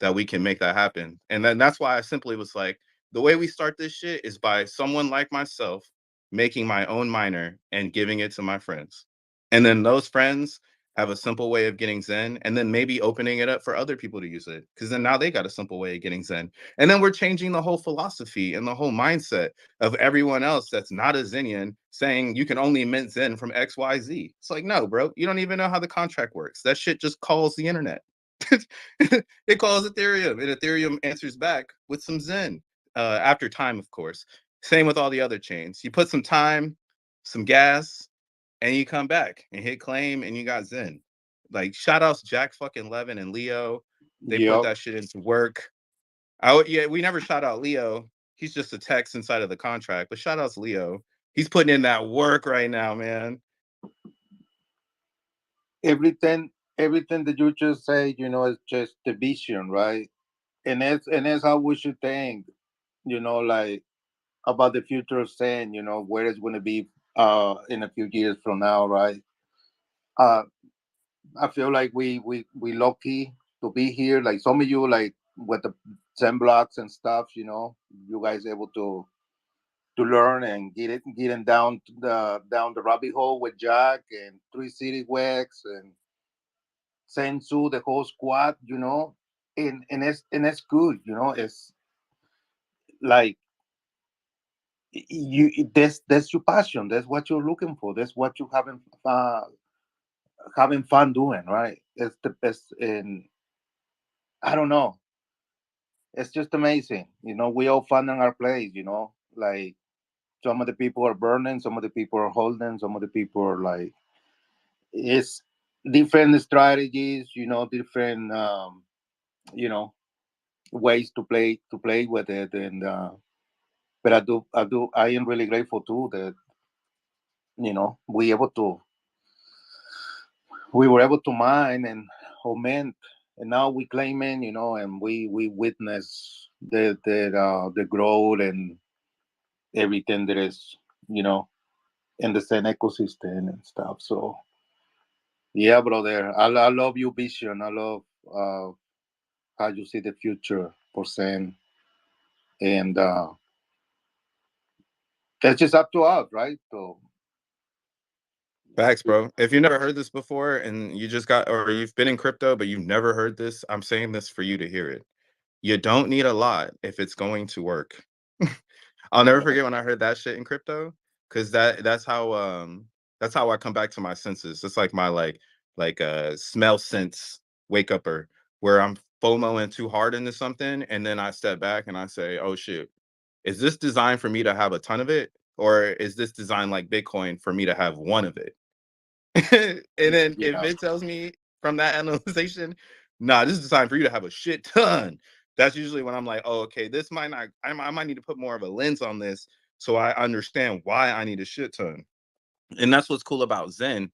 that we can make that happen. And then that's why I simply was like, the way we start this shit is by someone like myself making my own miner and giving it to my friends. And then those friends have a simple way of getting Zen, and then maybe opening it up for other people to use it. Because then now they got a simple way of getting Zen. And then we're changing the whole philosophy and the whole mindset of everyone else that's not a Zenian saying you can only mint Zen from XYZ. It's like, no, bro, you don't even know how the contract works. That shit just calls the internet. It calls Ethereum, and Ethereum answers back with some Zen after time, of course. Same with all the other chains. You put some time, some gas, and you come back and hit claim, and you got Zen. Like shout outs Jack fucking Levin and Leo. They put
Yep.
that shit into work. Yeah, we never shout out Leo. He's just a text inside of the contract. But shout outs Leo. He's putting in that work right now, man.
Everything that you just say, is just the vision, right? And that's how we should think, like about the future of Zen, where it's going to be in a few years from now, right? Uh, I feel like we lucky to be here. Like some of you, like with the Zen blocks and stuff, you guys able to learn and getting down the rabbit hole with Jack and Three City Wax and Sensu, the whole squad, and it's good, it's like that's your passion, that's what you're looking for, that's what you having fun doing, right? It's the best, and I don't know, it's just amazing, we all find in our place, like some of the people are burning, some of the people are holding, some of the people are like it's different strategies, different you know ways to play with it, and but I am really grateful too that we were able to mine and augment, and now we claiming, and we witness the growth and everything that is, in the same ecosystem and stuff. So yeah, brother, I love your vision. I love how you see the future for Zen, and it's just up to us, right? So
Facts, bro. If you never heard this before and you just got, or you've been in crypto, but you've never heard this, I'm saying this for you to hear it. You don't need a lot if it's going to work. I'll never forget when I heard that shit in crypto, because that's how I come back to my senses. It's like my smell sense wake upper, where I'm FOMOing too hard into something, and then I step back and I say, oh shit, is this designed for me to have a ton of it? Or is this designed like Bitcoin for me to have one of it? And then if
Yeah.
it tells me from that analyzation, nah, this is the time for you to have a shit ton. That's usually when I'm like, oh, okay, this might not, I might need to put more of a lens on this so I understand why I need a shit ton. And that's what's cool about Zen.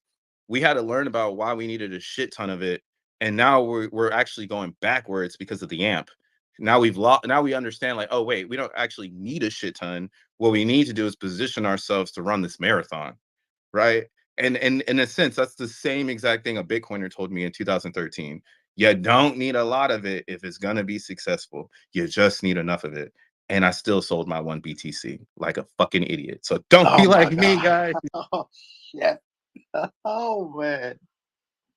We had to learn about why we needed a shit ton of it. And now we're actually going backwards because of the amp. Now now we understand, like, oh wait, we don't actually need a shit ton. What we need to do is position ourselves to run this marathon, right? And in a sense, that's the same exact thing a Bitcoiner told me in 2013. You don't need a lot of it if it's gonna be successful. You just need enough of it. And I still sold my one BTC like a fucking idiot. So don't
Oh
be
my
like me,
God.
guys.
Oh shit. Oh man.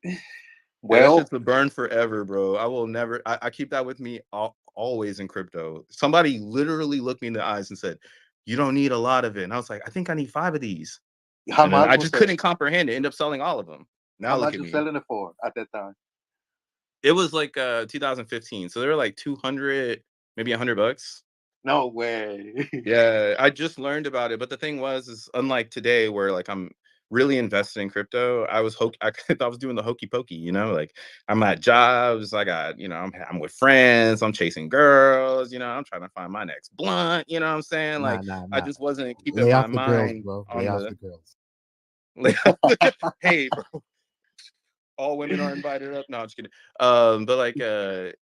Yeah, that
Well,
shit's a burn forever, bro. I will never. I keep that with me always in crypto. Somebody literally looked me in the eyes and said, "You don't need a lot of it." And I was like, "I think I need 5 of these."
how
And then
much
I
was
just
it?
couldn't comprehend it. End up selling all of them.
How
Now look
much
at
you
me.
selling it for at that time?
It was like 2015, so they were like 200, maybe $100.
No way.
Yeah, I just learned about it, but the thing was, is unlike today, where like I'm really invested in crypto. I thought I was doing the hokey pokey, like I'm at jobs, I got, I'm with friends, I'm chasing girls, I'm trying to find my next blunt, you know what I'm saying?
Nah,
Like
nah,
I
nah.
just wasn't keeping
Lay
my
off the girls,
mind
bro. Lay
on
off
the
the girls.
hey, bro, all women are invited up. No, I'm just kidding. But like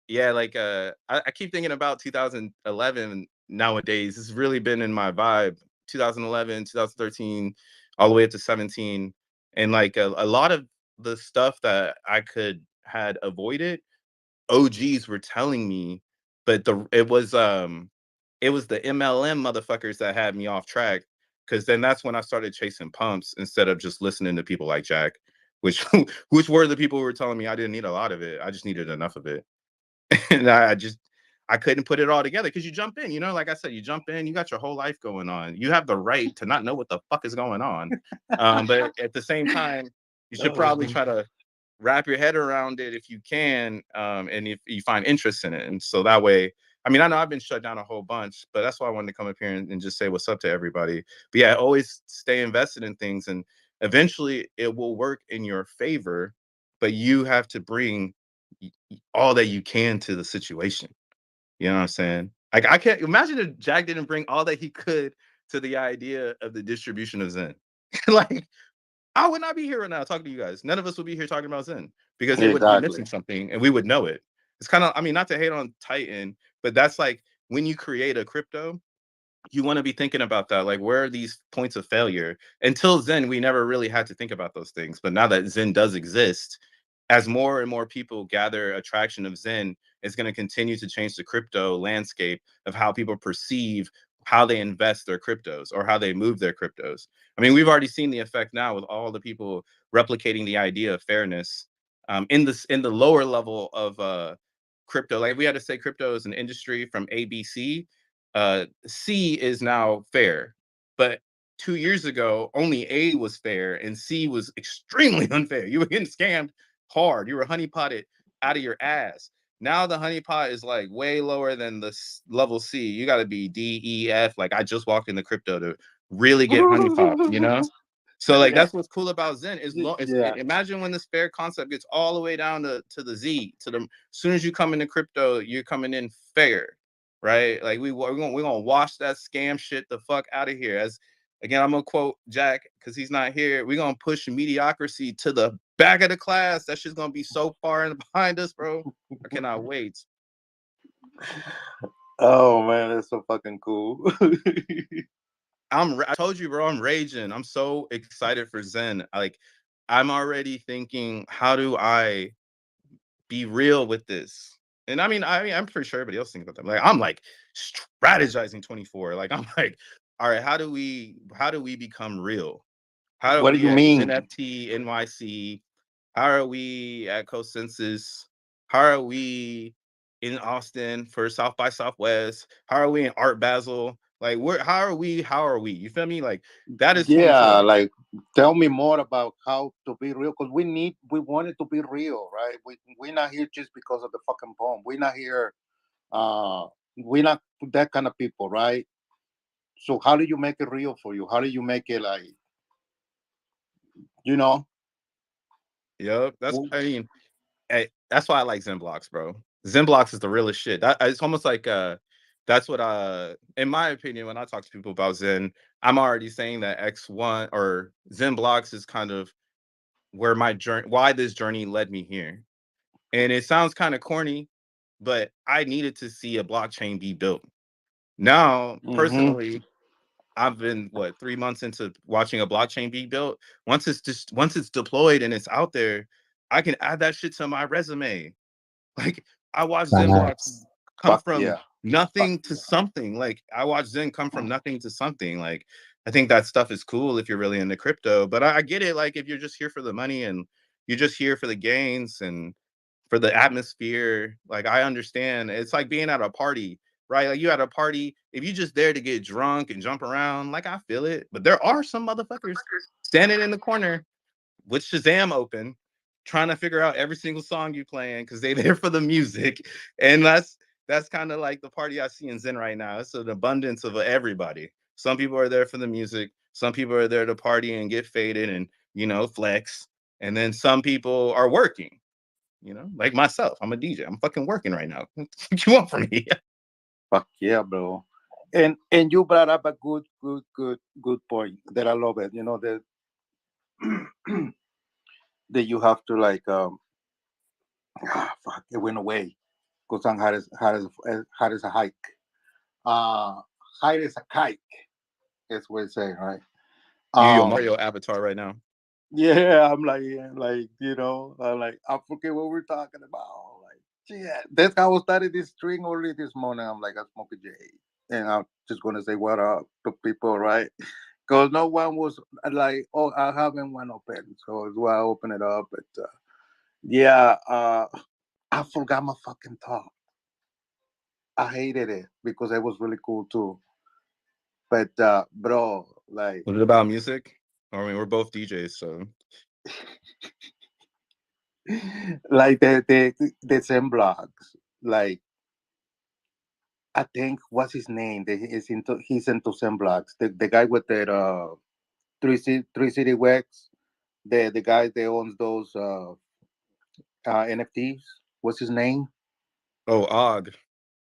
yeah, like I keep thinking about 2011 nowadays. It's really been in my vibe. 2011, 2013, all the way up to 17. And like a lot of the stuff that I could had avoided, OGs were telling me, but it was the MLM motherfuckers that had me off track. Cause then that's when I started chasing pumps instead of just listening to people like Jack, which which were the people who were telling me I didn't need a lot of it. I just needed enough of it. And I couldn't put it all together because you jump in, like I said, you jump in, you got your whole life going on. You have the right to not know what the fuck is going on. But at the same time, you should probably try to wrap your head around it if you can, and if you find interest in it. And so that way, I mean, I know I've been shut down a whole bunch, but that's why I wanted to come up here and just say what's up to everybody. But yeah, always stay invested in things, and eventually it will work in your favor, but you have to bring all that you can to the situation. You know what I'm saying? Like I can't imagine if Jack didn't bring all that he could to the idea of the distribution of Zen. Like I would not be here right now talking to you guys. None of us would be here talking about Zen because it would be
Exactly.
missing something and we would know it. It's kind of, I mean, not to hate on Titan, but that's like when you create a crypto, you want to be thinking about that. Like, where are these points of failure? Until Zen, we never really had to think about those things. But now that Zen does exist, as more and more people gather attraction of Zen, it's going to continue to change the crypto landscape of how people perceive how they invest their cryptos or how they move their cryptos. I mean, we've already seen the effect now with all the people replicating the idea of fairness in the lower level of crypto. Like we had to say crypto is an industry from ABC. C is now fair, but 2 years ago only A was fair and C was extremely unfair. You were getting scammed hard. You were honeypotted out of your ass. Now the honeypot is like way lower than the level C. You got to be D, E, F. Like I just walked into crypto to really get honeypot. So like
Yeah.
that's what's cool about Zen is
Yeah.
imagine when this fair concept gets all the way down to the Z, to the as soon as you come into crypto, you're coming in fair, right? Like we're gonna wash that scam shit the fuck out of here. As again, I'm gonna quote Jack because he's not here. We're gonna push mediocrity to the back of the class. That shit's gonna be so far in behind us, bro. I cannot wait.
Oh man, that's so fucking cool.
I told you, bro, I'm raging. I'm so excited for Zen. Like, I'm already thinking, how do I be real with this? And I mean, I'm pretty sure everybody else thinks about that. Like, I'm like strategizing 24. Like, I'm like, all right, how do we become real? How are
What do
we
you
at
mean?
NFT NYC? How are we at Consensus? How are we in Austin for South by Southwest? How are we in Art Basel? Like, how are we? How are we? You feel me? Like, that is
Yeah,
24.
like tell me more about how to be real because we want it to be real, right? We're not here just because of the fucking poem. We're not here. Uh, we're not that kind of people, right? So how do you make it real for you? How do you make it like you know?
Yep. That's
Well,
I mean, that's why I like Zen blocks, bro. Zen blocks is the realest shit. It's almost like that's what in my opinion, when I talk to people about Zen, I'm already saying that X1 or Zen blocks is kind of where my journey, why this journey led me here. And it sounds kind of corny, but I needed to see a blockchain be built. Now, personally, I've been 3 months into watching a blockchain be built. Once it's deployed and it's out there, I can add that shit to my resume. Like I watched Zen blocks come
fuck
from
yeah. Fuck
nothing to
yeah.
something. Like I watched Zen come from nothing to something. Like I think that stuff is cool if you're really into crypto. But I get it. Like if you're just here for the money and you're just here for the gains and for the atmosphere, like I understand. It's like being at a party, right? Like you at a party, if you just there to get drunk and jump around, like I feel it. But there are some motherfuckers standing in the corner with Shazam open, trying to figure out every single song you playing because they there for the music. And that's kind of like the party I see in Zen right now. It's an abundance of everybody. Some people are there for the music. Some people are there to party and get faded and, flex. And then some people are working, like myself. I'm a DJ. I'm fucking working right now. What you want from me?
Fuck yeah, bro. And you brought up a good point that I love it. That that you have to like fuck, it went away. Goes on hard as a hike. Hard as a kite. That's what it's saying, right?
Your Mario avatar right now.
Yeah, I'm like, I forget what we're talking about. Like, yeah, that's how I started this string early this morning. I'm like, I smoke a J, and I'm just gonna say what up to people, right? Because no one was like, oh, I haven't one open, so it's why I open it up. But yeah, I forgot my fucking thought. I hated it because it was really cool too. But bro, like,
Was it about music? I mean, we're both DJs, so
like the same blogs, like I think what's his name? He's into same blogs. The guy with that three city wax. The guy that owns those NFTs. What's his name?
Og.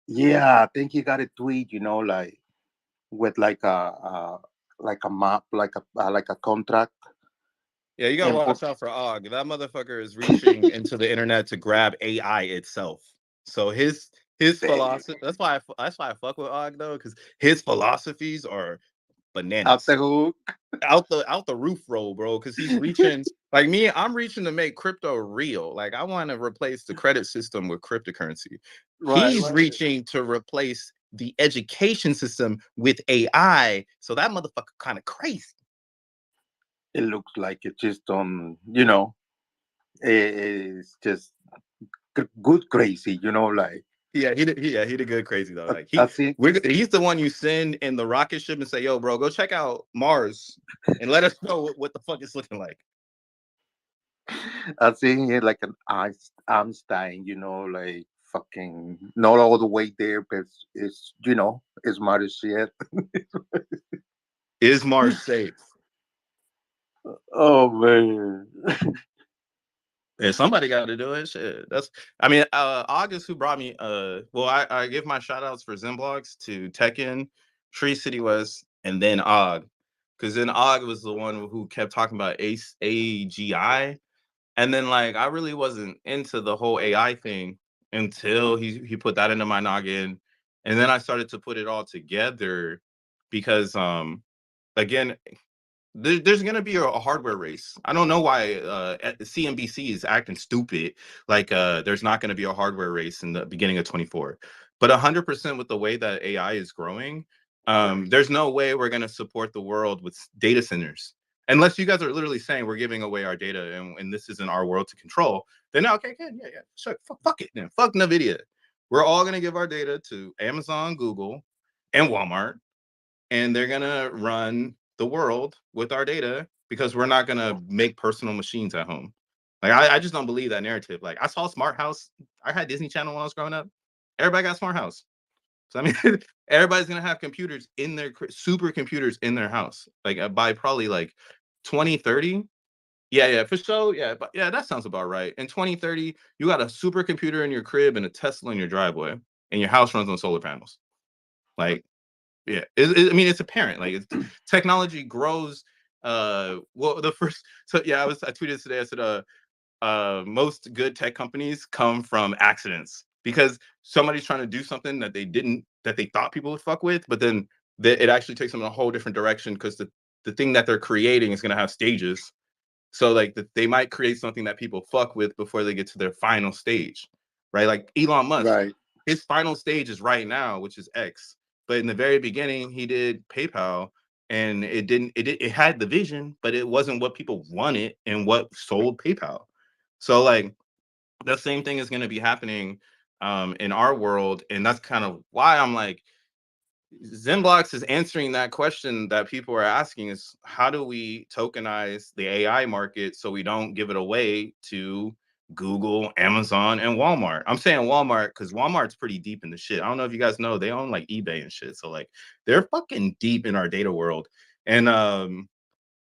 Yeah, I think he got a tweet. Like with like a map, like a contract.
Yeah, you gotta
And
watch out for Og. That motherfucker is reaching into the internet to grab AI itself. So his philosophy. That's why I fuck with Og though, because his philosophies are
out
bananas.
the hook.
Out the roof roll, bro. Because he's reaching like me. I'm reaching to make crypto real. Like I want to replace the credit system with cryptocurrency. He's
Right.
reaching to replace the education system with AI. So that motherfucker kind of crazy.
It looks like it's just it's just good crazy. Like
Yeah, he did good crazy though. Like
I see.
he's the one you send in the rocket ship and say, "Yo, bro, go check out Mars and let us know what the fuck it's looking like."
I see it like an Einstein. Like fucking not all the way there, but it's smart as shit.
Is Mars safe?
Oh man.
Yeah, somebody got to do it. Shit. I mean, August who brought me. Well, I give my shout outs for Zenblogs to Tekken, Tree City West, and then Og, because then Og was the one who kept talking about AGI, and then like I really wasn't into the whole AI thing until he put that into my noggin, and then I started to put it all together because again there's going to be a hardware race. I don't know why CNBC is acting stupid. Like there's not going to be a hardware race in the beginning of 24. But 100% with the way that AI is growing, there's no way we're going to support the world with data centers. Unless you guys are literally saying we're giving away our data and this isn't our world to control, then okay, good, yeah. Sure, fuck it then. Fuck NVIDIA. We're all going to give our data to Amazon, Google, and Walmart, and they're going to run the world with our data because we're not going to make personal machines at home. Like I just don't believe that narrative. Like I saw Smart House. I had Disney Channel when I was growing up. Everybody got Smart House. So I mean, everybody's going to have computers in their supercomputers in their house. Like by probably like 2030, Yeah, for sure. Yeah, but yeah, that sounds about right. In 2030, you got a supercomputer in your crib and a Tesla in your driveway, and your house runs on solar panels. Like, yeah, I mean, it's apparent. Like, technology grows. Well, the first. So yeah, I tweeted today. I said, most good tech companies come from accidents because somebody's trying to do something that they thought people would fuck with, but then it actually takes them in a whole different direction because the thing that they're creating is going to have stages. So like they might create something that people fuck with before they get to their final stage, right? Like Elon Musk,
Right.
his final stage is right now, which is X. But in the very beginning, he did PayPal, and it had the vision, but it wasn't what people wanted and what sold PayPal. So like the same thing is going to be happening in our world, and that's kind of why I'm like Zenblocks is answering that question that people are asking is how do we tokenize the AI market so we don't give it away to Google, Amazon, and Walmart? I'm saying Walmart because Walmart's pretty deep in the shit. I don't know if you guys know they own like eBay and shit. So like they're fucking deep in our data world. And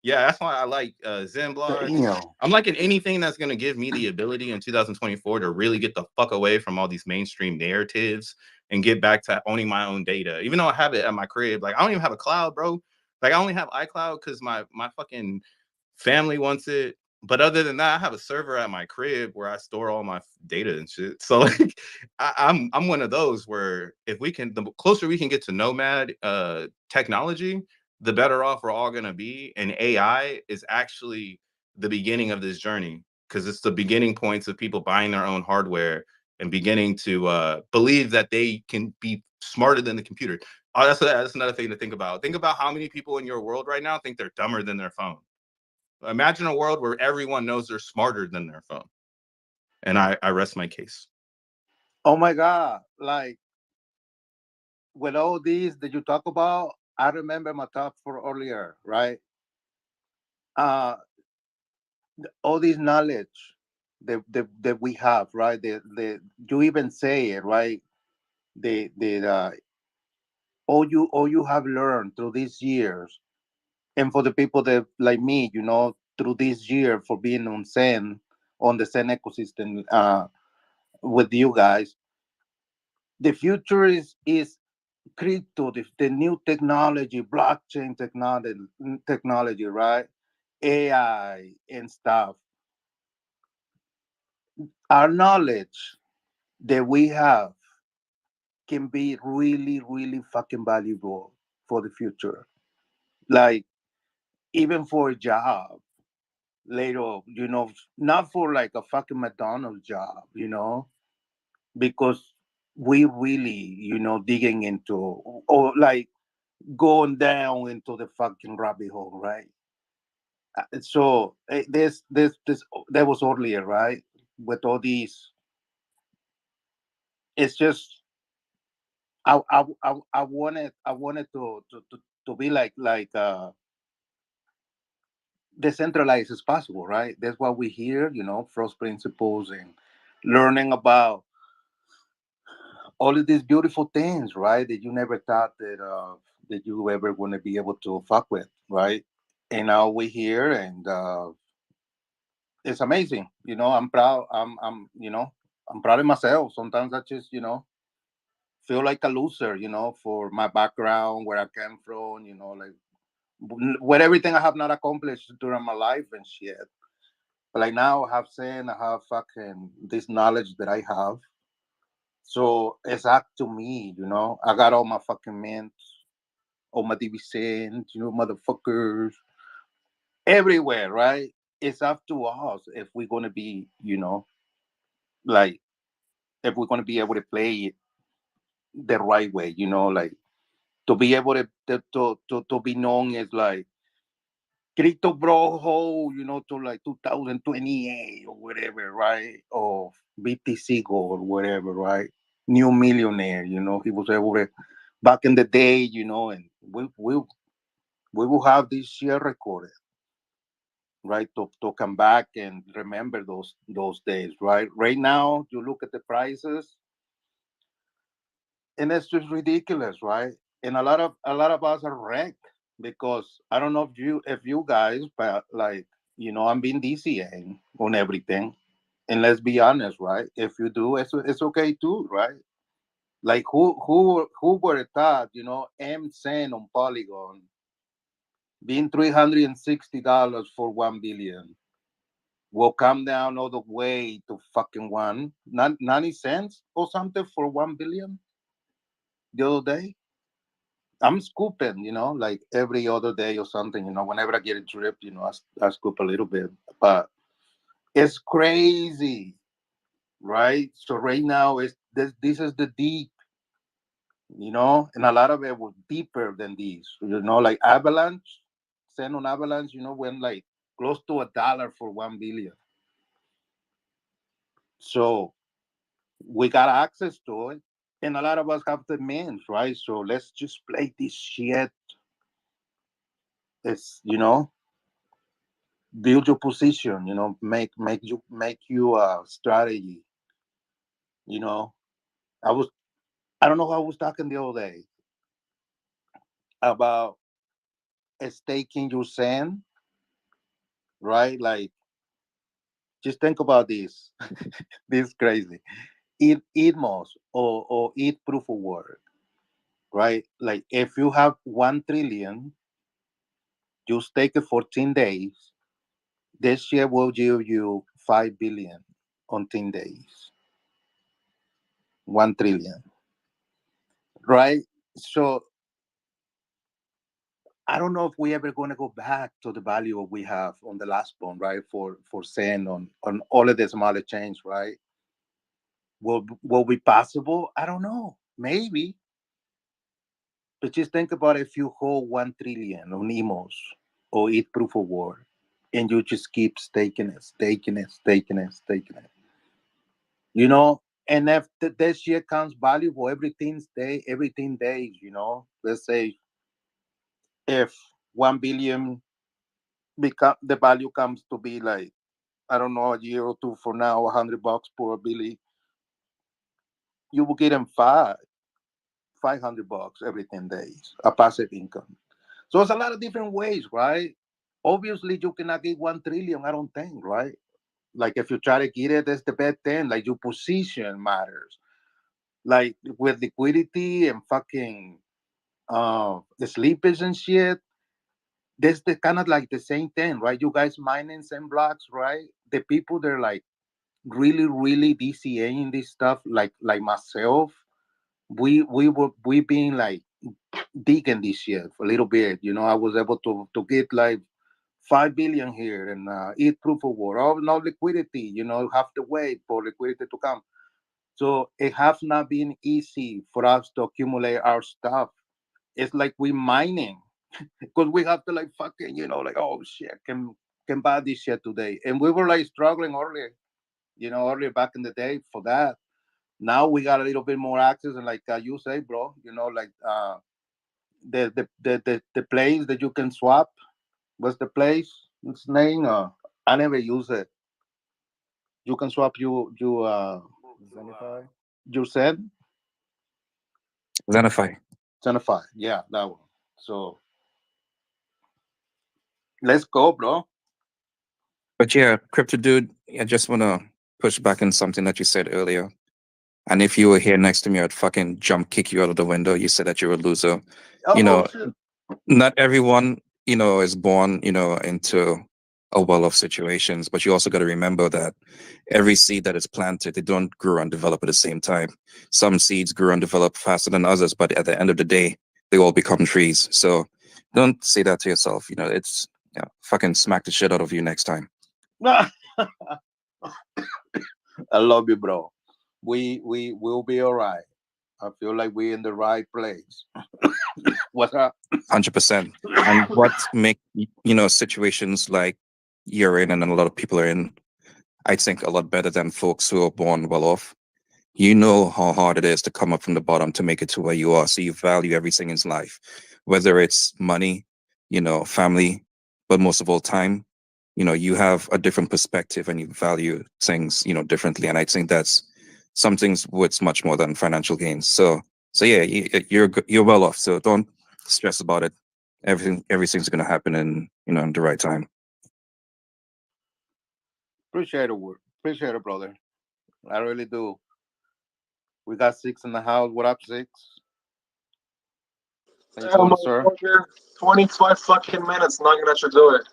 yeah, that's why I like Zenblocks.
Damn.
I'm liking anything that's going to give me the ability in 2024 to really get the fuck away from all these mainstream narratives and get back to owning my own data. Even though I have it at my crib, like I don't even have a cloud, bro. Like I only have iCloud because my fucking family wants it. But other than that, I have a server at my crib where I store all my data and shit. So like, I'm one of those where if we can, the closer we can get to nomad technology, the better off we're all going to be. And AI is actually the beginning of this journey because it's the beginning points of people buying their own hardware and beginning to believe that they can be smarter than the computer. Oh, that's another thing to think about. Think about how many people in your world right now think they're dumber than their phone. Imagine a world where everyone knows they're smarter than their phone. And I rest my case.
Oh my God. Like with all these that you talk about, I remember my talk for earlier, right? Uh all this knowledge that we have, right? The you even say it, right? The all you have learned through these years, and for the people that like me, through this year for being on the Zen ecosystem with you guys, the future is crypto, the new technology, blockchain technology, right? AI and stuff. Our knowledge that we have can be really, really fucking valuable for the future. Like even for a job later, not for like a fucking McDonald's job, because we really, digging into or like going down into the fucking rabbit hole, right? So this that was earlier, right? With all these, it's just I wanted to be like decentralized as possible, right? That's what we hear, first principles and learning about all of these beautiful things, right? That you never thought that you ever want to be able to fuck with, right? And now we're here, and it's amazing. I'm proud. I'm proud of myself. Sometimes I just, feel like a loser, for my background, where I came from, like with everything I have not accomplished during my life and shit. But like now I have seen, I have fucking this knowledge that I have. So it's up to me, I got all my fucking mints, all my DVCs, motherfuckers everywhere, right? It's up to us if we're gonna be, like if we're gonna be able to play it the right way, like to be able to be known as like Crypto Bro, to like 2028 or whatever, right? Or BTC Gold or whatever, right? New millionaire, he was able to back in the day, and we will have this share recorded, right? To come back and remember those days, right? Right now, you look at the prices, and it's just ridiculous, right? And a lot of us are wrecked because I don't know if you guys, but like I'm being DCA on everything. And let's be honest, right? If you do, it's okay too, right? Like who would have thought, M10 on Polygon being $360 for 1 billion will come down all the way to fucking 90 cents or something for 1 billion the other day. I'm scooping, like every other day or something, whenever I get a drip, I scoop a little bit. But it's crazy, right? So right now this is the deep, and a lot of it was deeper than these, like Avalanche, send on Avalanche, went like close to $1 for 1 billion. So we got access to it, and a lot of us have the means, right? So let's just play this shit. It's build your position, make you a strategy. You know, I don't know how I was talking the other day about staking your sand, right? Like, just think about this. This is crazy. Eat most or eat proof of work, right? Like, if you have 1 trillion, you stake it 14 days. This year will give you 5 billion on 10 days. 1 trillion, right? So I don't know if we ever going to go back to the value we have on the last one, right? For sand on all of the smaller chains, right? Will be possible? I don't know. Maybe. But just think about if you hold 1 trillion on EMOS or eat proof of work, and you just keep staking it, staking it, staking it, staking it. And if that shit comes valuable everything days, let's say if 1 billion become the value comes to be like, I don't know, a year or two for now, $100 per billy, you will get them 500 bucks every 10 days, a passive income. So it's a lot of different ways, right? Obviously, you cannot get 1 trillion, I don't think, right? Like, if you try to get it, that's the bad thing. Like, your position matters. Like, with liquidity and fucking the sleepers and shit, that's the kind of like the same thing, right? You guys mining same blocks, right? The people they're like really, really DCAing this stuff, like myself, we been like digging this shit for a little bit. I was able to get like 5 billion here and eat proof of work. Oh, no liquidity, have to wait for liquidity to come. So it has not been easy for us to accumulate our stuff. It's like we mining because we have to like fucking, like, oh shit, can buy this shit today. And we were like struggling earlier, earlier back in the day for that. Now we got a little bit more access, and like you say, bro, like the place that you can swap. What's the place? Its name? I never use it. You can swap
Zenify.
you said
Zenify.
Zenify. Yeah, that one. So let's go, bro.
But yeah, CryptoDude, I just want to push back on something that you said earlier. And if you were here next to me, I'd fucking jump kick you out of the window. You said that you're a loser. You know,
Shit.
not everyone, is born, into a well of situations, but you also got to remember that every seed that is planted, they don't grow and develop at the same time. Some seeds grow and develop faster than others, but at the end of the day, they all become trees. So don't say that to yourself. It's fucking smack the shit out of you next time.
I love you, bro. We will be all right. I feel like we're in the right place. What's up?
100%. And what make situations like you're in and a lot of people are in, I think, a lot better than folks who are born well off. You know how hard it is to come up from the bottom to make it to where you are. So you value everything in life, whether it's money, family, but most of all time. You have a different perspective and you value things, differently. And I think that's something's worth much more than financial gains. So yeah, you're well off. So don't stress about it. Everything's going to happen in the right time.
Appreciate it, appreciate it, brother. I really do. We got 6 in the house. What up, 6? How you
Yeah,
doing, sir?
motherfucker. 25 fucking minutes knocking at your door.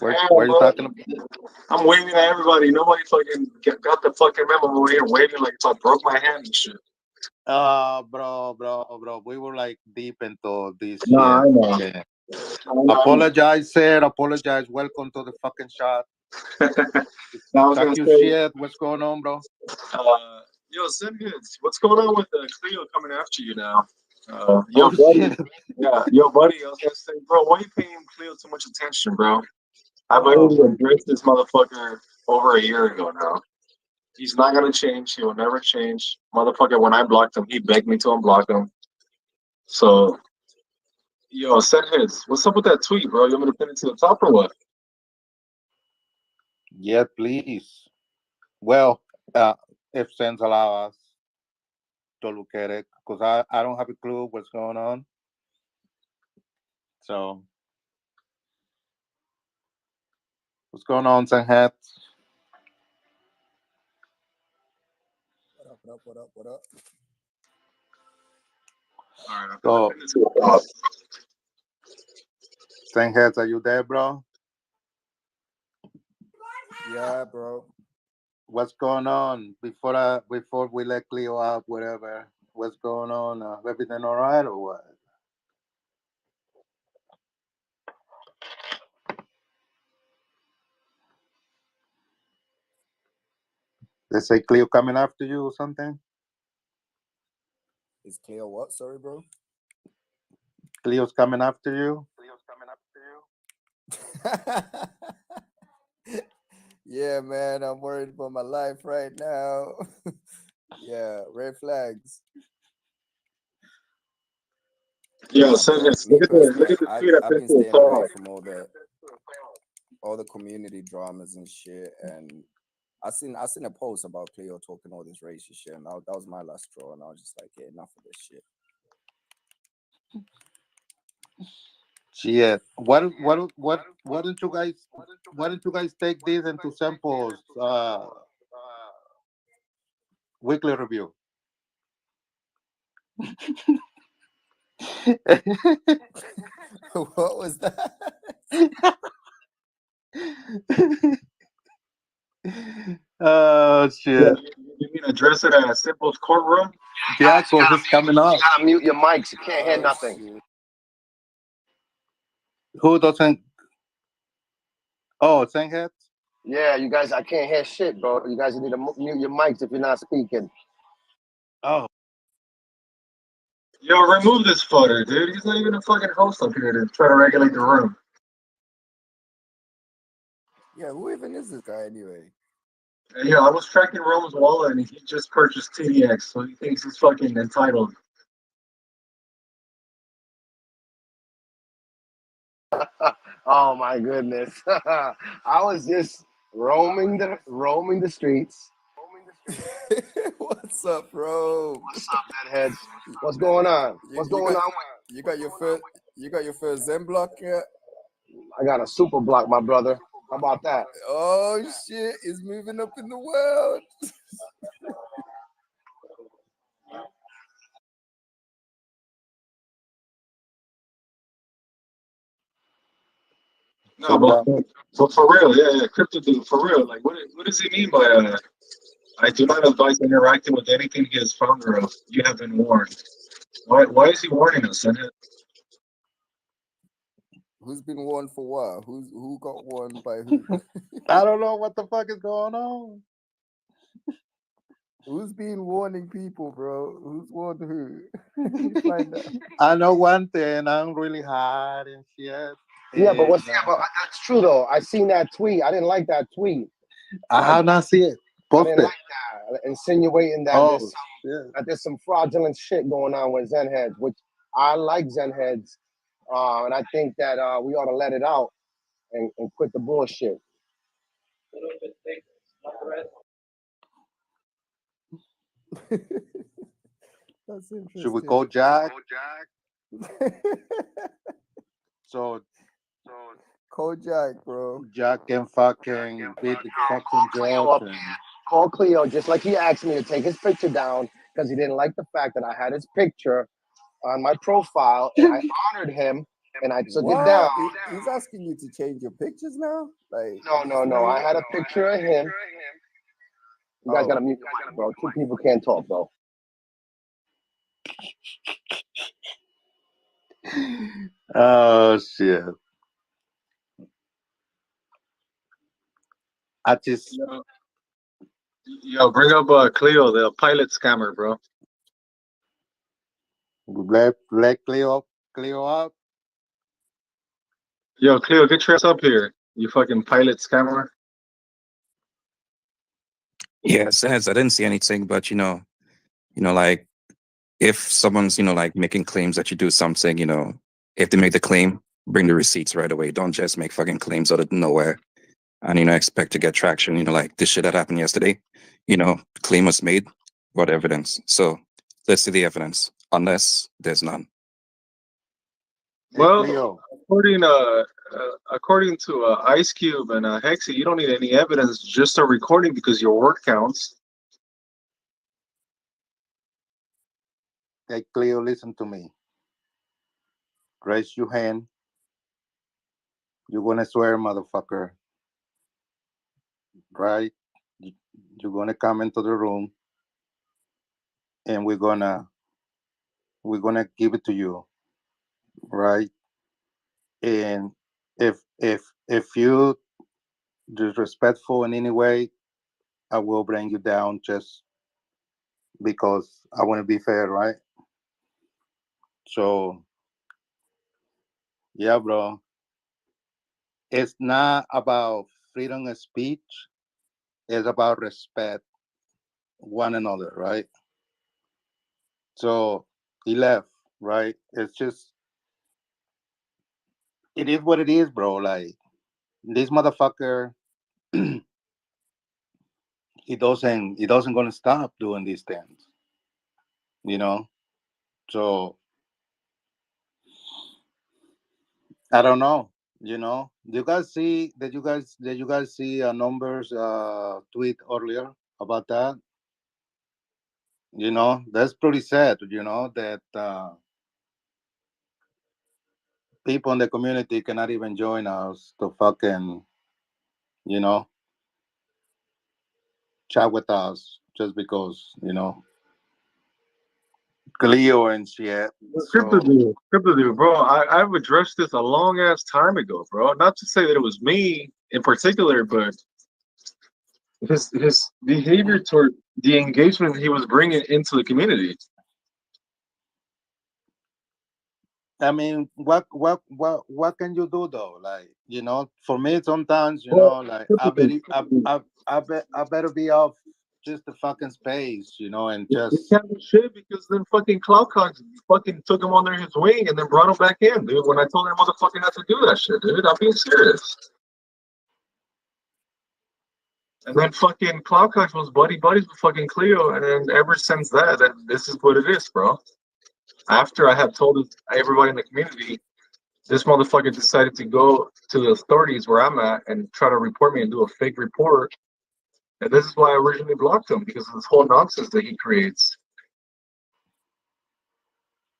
Where
Damn,
you
bro.
talking about?
I'm waving at everybody. Nobody fucking got the fucking memo over here waving like I broke my hand and shit.
Bro. We were like deep into this
No,
shit.
I know.
Okay.
I know.
Apologize, sir. Apologize. Welcome to the fucking shot.
I was
Talk
gonna
your
say,
shit. What's going on, bro?
yo, Simkins, what's going on with Cleo coming after you now?
Oh
Buddy.
shit.
Yeah, yo, buddy. I was gonna say, bro, why you paying Cleo too much attention, bro? I've
Oh,
already addressed this motherfucker over a year ago now. He's not gonna change. He will never change. Motherfucker, when I blocked him, he begged me to unblock him. So, yo, send his. What's up with that tweet, bro? You want me to pin it to the top or what?
yeah, please. Well, if Sense allow us to look at it, because I don't have a clue what's going on. So, what's going on, Sanhat?
What up?
All right,
So,
pin it to the top.
Sanhat, are you there, bro?
Yeah, bro.
What's going on? Before we let Cleo out, whatever. What's going on? Everything all right or what? They say Cleo coming after you or something?
Is Cleo what? Sorry, bro.
Cleo's coming after you?
Yeah, man, I'm worried for my life right now. Yeah, red flags.
Yo, send
Bro,
his.
me
Look at
personally,
the tweet I
I've
pinned
been
to the
staying away
top.
from all the community dramas and shit. And I seen a post about Cleo talking all this racist shit, and that was my last straw. And I was just like, yeah, enough of this shit.
Shit. Why don't you guys take this into samples weekly review?
What was that?
Oh shit.
You mean address it at a Simple's courtroom?
Yeah, because it's coming up.
You gotta mute your mics. You can't hear
Oh,
nothing.
shit.
Who doesn't? Oh, Sanghead?
Yeah, you guys, I can't hear shit, bro. You guys need to mute your mics if you're not speaking.
Oh.
Yo, remove this fucker, dude. He's not even a fucking host up here to try to regulate the room.
Yeah, who even is this guy anyway?
And, yeah, I was tracking Rome's wallet and he just purchased TDX, so he thinks he's fucking entitled.
Oh my goodness. I was just roaming the streets.
What's up, bro?
What's up, deadheads? What's going on? What's going on?
You got your first Zen block yet?
I got a super block, my brother. How about that?
Oh shit, it's moving up in the world.
No, but for real, yeah, CryptoDude, for real. Like, what does he mean by I do not advise interacting with anything he is founder of. You have been warned. Why is he warning us?
Who's been warned for what? Who got warned by who?
I don't know what the fuck is going on.
Who's been warning people, bro? Who's warned who? Find out.
I know one thing. I'm really hot and shit.
Yeah, but that's true though. I seen that tweet. I didn't like that tweet.
I have not seen it.
I
Post
didn't
it.
like that. Insinuating that
That
there's some fraudulent shit going on with Zen heads, which I like Zen heads. And I think that we ought to let it out and quit the bullshit.
That's interesting.
Should we call Jack? So
Kojak, bro.
Jack can fucking beat the fucking
Cleo
judge
up.
and
Call Cleo just like he asked me to take his picture down because he didn't like the fact that I had his picture on my profile, and I honored him and I took it down.
What? He's asking you to change your pictures now? Like,
No. I had a picture of him. You guys gotta
Oh,
mute your mic, bro. Two people can't talk, bro.
oh shit. I just
Yo, bring up Cleo, the pilot scammer, bro.
let Cleo up.
Yo, Cleo, get your ass up here, you fucking pilot scammer.
Yeah, Zeds, I didn't see anything, but like if someone's, like making claims that you do something, if they make the claim, bring the receipts right away. Don't just make fucking claims out of nowhere and, expect to get traction. Like this shit that happened yesterday, claim was made, what evidence? So let's see the evidence, unless there's none.
Hey,
Well,
Cleo.
according to Ice Cube and Hexy, you don't need any evidence, just a recording because your word counts.
Hey, Cleo, listen to me. Raise your hand. You're gonna swear, motherfucker. Right? You're gonna come into the room, and we're gonna give it to you, right? And if you disrespectful in any way, I will bring you down just because I want to be fair, right? So yeah, bro. It's not about freedom of speech. It's about respect one another, right? So he left, right? It's just it is what it is, bro. Like this motherfucker, he doesn't gonna stop doing these things, you know. So I don't know, you know. Did you guys see a numbers tweet earlier about that? You know, that's pretty sad. You know that people in the community cannot even join us to fucking, you know, chat with us just because, Cleo and shit. So
CryptoDude, bro. I've addressed this a long ass time ago, bro. Not to say that it was me in particular, but his behavior toward the engagement he was bringing into the community.
I mean, what can you do though? Like, for me sometimes,
Well,
like
CryptoDude,
I better be off just the fucking space, and
he
just
can't do shit because then fucking Cloudcox fucking took him under his wing and then brought him back in, dude. When I told him motherfucking not to do that shit, dude, I'm being serious. And then fucking Cloudcox was buddies with fucking Cleo, and then ever since that this is what it is, bro. After I had told everybody in the community, this motherfucker decided to go to the authorities where I'm at and try to report me and do a fake report. And this is why I originally blocked him, because of this whole nonsense that he creates.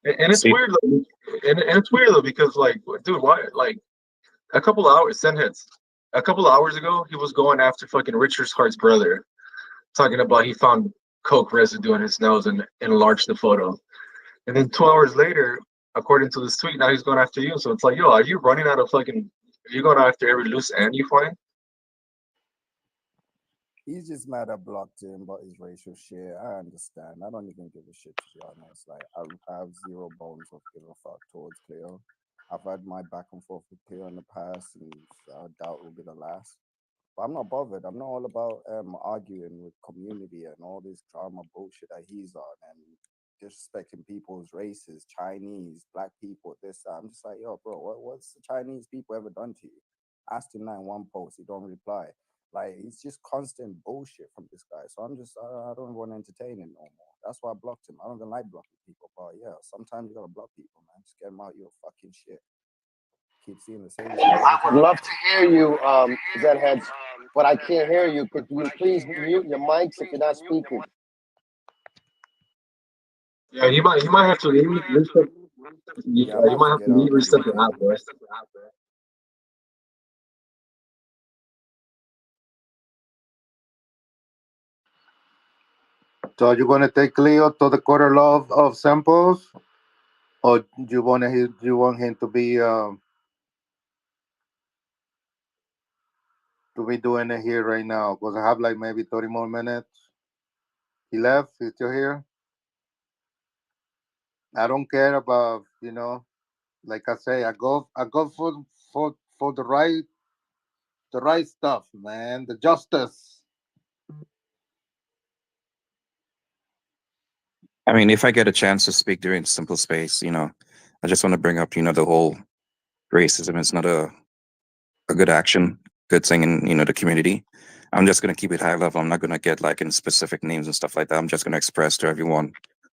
And it's
See,
weird, though. And it's weird though, because like, dude, why? Like a couple of hours, Senheads. A couple of hours ago, he was going after fucking Richard Hart's brother, talking about he found coke residue in his nose and enlarged the photo. And then 2 hours later, according to this tweet, now he's going after you. So it's like, yo, are you running out of fucking? Are you going after every loose end you find?
he's just mad I blocked him about his racial shit. I understand. I don't even give a shit, to be honest. Like, I have zero bones of giving a fuck towards Cleo. I've had my back and forth with Cleo in the past, and I doubt it will be the last. But I'm not bothered. I'm not all about arguing with community and all this drama bullshit that he's on and disrespecting people's races, Chinese, black people, this, that. I'm just like, yo, bro, what's the Chinese people ever done to you? Asked him that in one post, he don't reply. Like, it's just constant bullshit from this guy. So I don't want to entertain it no more. That's why I blocked him. I don't even like blocking people. But yeah, sometimes you gotta block people, man. Just get them out your fucking shit. keep seeing the same shit
I
every
would
time.
love to hear you, Zenheads, but I can't hear you. Could you please mute your mics if you're not speaking?
Yeah, you might have to reset.
Yeah, I'm
You
gonna have
might
to
have
get
to
out and
reset
get
the
in.
app, bro.
So you're gonna take Leo to the quarter law of samples, or you want him to be doing it here right now? Because I have like maybe 30 more minutes. He left. He's still here. I don't care about like I say, I go for the right stuff, man. The justice.
I mean, if I get a chance to speak during simple space, I just want to bring up, the whole racism is not a good action, good thing in, the community. I'm just going to keep it high level. I'm not going to get like in specific names and stuff like that. I'm just going to express to everyone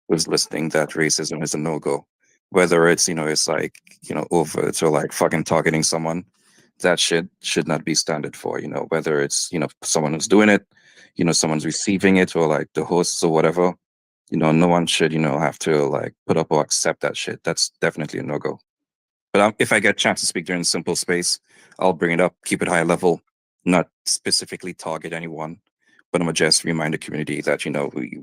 who's listening that racism is a no-go. Whether it's, it's like, overt or like fucking targeting someone, that shit should not be standard for, whether it's, someone who's doing it, someone's receiving it or like the hosts or whatever, no one should, have to like put up or accept that shit. That's definitely a no-go. But if I get a chance to speak during simple space, I'll bring it up, keep it high level, not specifically target anyone, but I'm gonna just remind the community that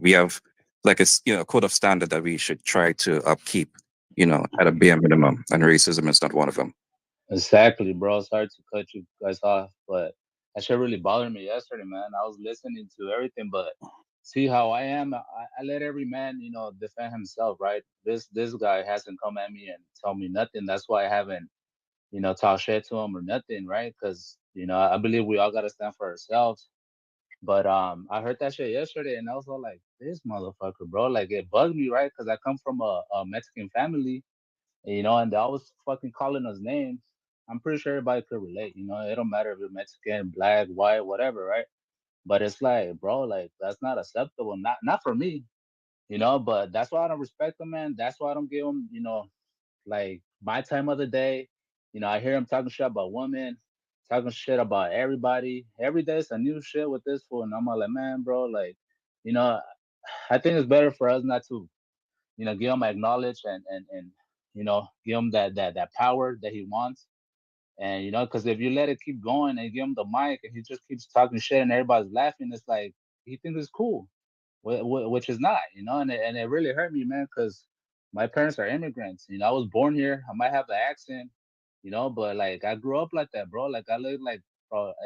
we have like a code of standard that we should try to upkeep, at a bare minimum, and racism is not one of them.
Exactly, bro. Sorry to cut you guys off, but that shit really bothered me yesterday, man. I was listening to everything, but see how I am. I let every man, defend himself, right? This guy hasn't come at me and tell me nothing. That's why I haven't, talk shit to him or nothing, right? Because I believe we all gotta stand for ourselves. But I heard that shit yesterday, and I was all like, "This motherfucker, bro!" Like it bugged me, right? Because I come from a Mexican family, and they always fucking calling us names. I'm pretty sure everybody could relate. It don't matter if you're Mexican, black, white, whatever, right? But it's like, bro, like that's not acceptable. Not for me, But that's why I don't respect them, man. That's why I don't give them, like my time of the day. I hear him talking shit about women, talking shit about everybody. Every day it's a new shit with this fool, and I'm all like, man, bro, like, you know, I think it's better for us not to, give him acknowledge and give him that power that he wants. And because if you let it keep going and give him the mic and he just keeps talking shit and everybody's laughing, it's like he thinks it's cool, which is not, and it really hurt me, man, because my parents are immigrants. I was born here. I might have the accent, but like I grew up like that, bro. Like I look like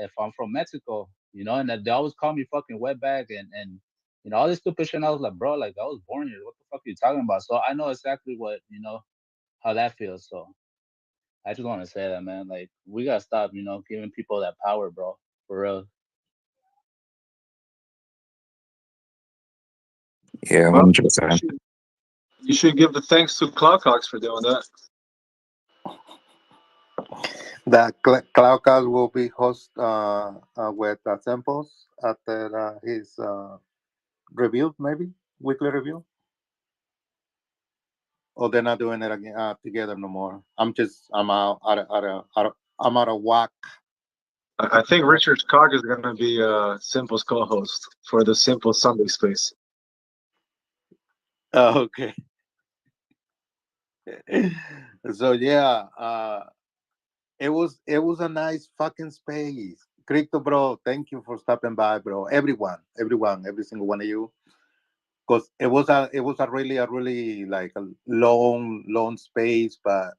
if I'm from Mexico, and they always call me fucking wetback and all this stupid shit. And I was like, bro, like I was born here. What the fuck are you talking about? So I know exactly what how that feels. So I just want to say that, man. Like we gotta stop, giving people that power, bro. For real.
Yeah,
Well,
100%.
you should give the thanks to Cloudcox for doing that.
That Cloudcast will be host with samples at his review, maybe weekly review. Or they're not doing it again together no more. I'm out of whack.
I think Richard Cog is going to be Simple's co-host for the Simple Sunday Space.
Oh, okay. So yeah, it was a nice fucking space. Crypto bro, thank you for stopping by, bro. Everyone, every single one of you. Because it was a really like a long space, but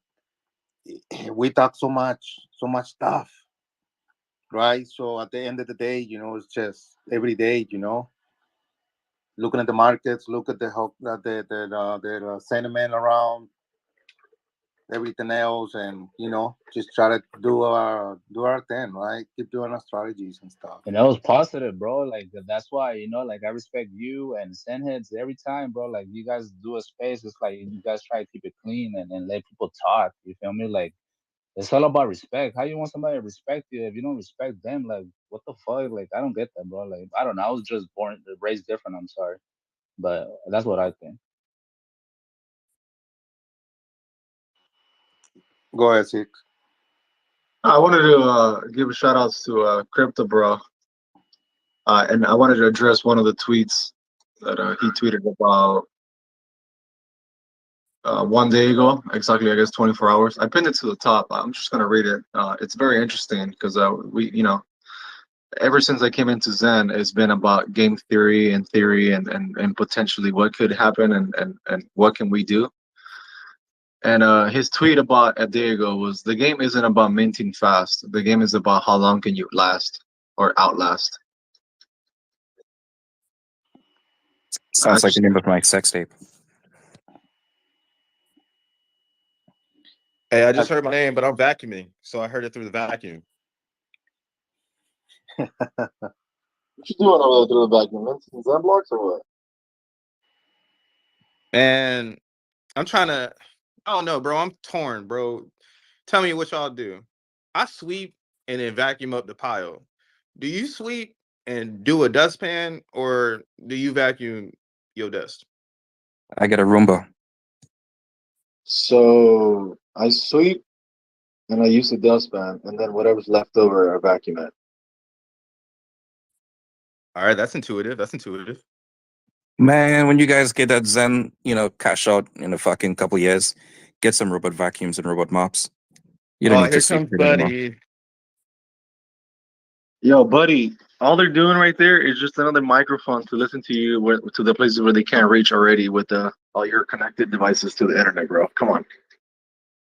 we talk so much stuff, right? So at the end of the day, it's just every day, looking at the markets, look at the sentiment around everything else, and just try to do our thing, right? Keep doing our strategies and stuff.
And that was positive, bro. Like that's why, like I respect you and Sendheads every time, bro. Like you guys do a space, it's like you guys try to keep it clean and let people talk. You feel me? Like it's all about respect. How you want somebody to respect you if you don't respect them? Like what the fuck? Like I don't get that, bro. Like I don't know. I was just born raised different. I'm sorry, but that's what I think.
Go ahead, Six.
I wanted to give a shout outs to Crypto Bro, and I wanted to address one of the tweets that he tweeted about 1 day ago, exactly, I guess 24 hours. I pinned it to the top. I'm just gonna read it. It's very interesting because ever since I came into Zen, it's been about game theory and potentially what could happen and what can we do. And his tweet about a day ago was, the game isn't about minting fast. The game is about how long can you last or outlast.
Sounds like the name of my sex tape.
Hey, I just heard my name, but I'm vacuuming, so I heard it through the vacuum.
What you doing over there through the vacuum? Minting Zen blocks or what?
And I'm trying to, I don't know, bro. I'm torn, bro. Tell me what y'all do. I sweep and then vacuum up the pile. Do you sweep and do a dustpan, or do you vacuum your dust?
I get a Roomba.
So I sweep and I use the dustpan, and then whatever's left over, I vacuum it.
All right, that's intuitive. That's intuitive.
Man, when you guys get that Zen, cash out in a fucking couple years, get some robot vacuums and robot mops. You don't need
Here
to sweep
comes
it anymore.
Buddy.
Yo, buddy, all they're doing right there is just another microphone to listen to you to the places where they can't reach already with all your connected devices to the internet, bro. Come on.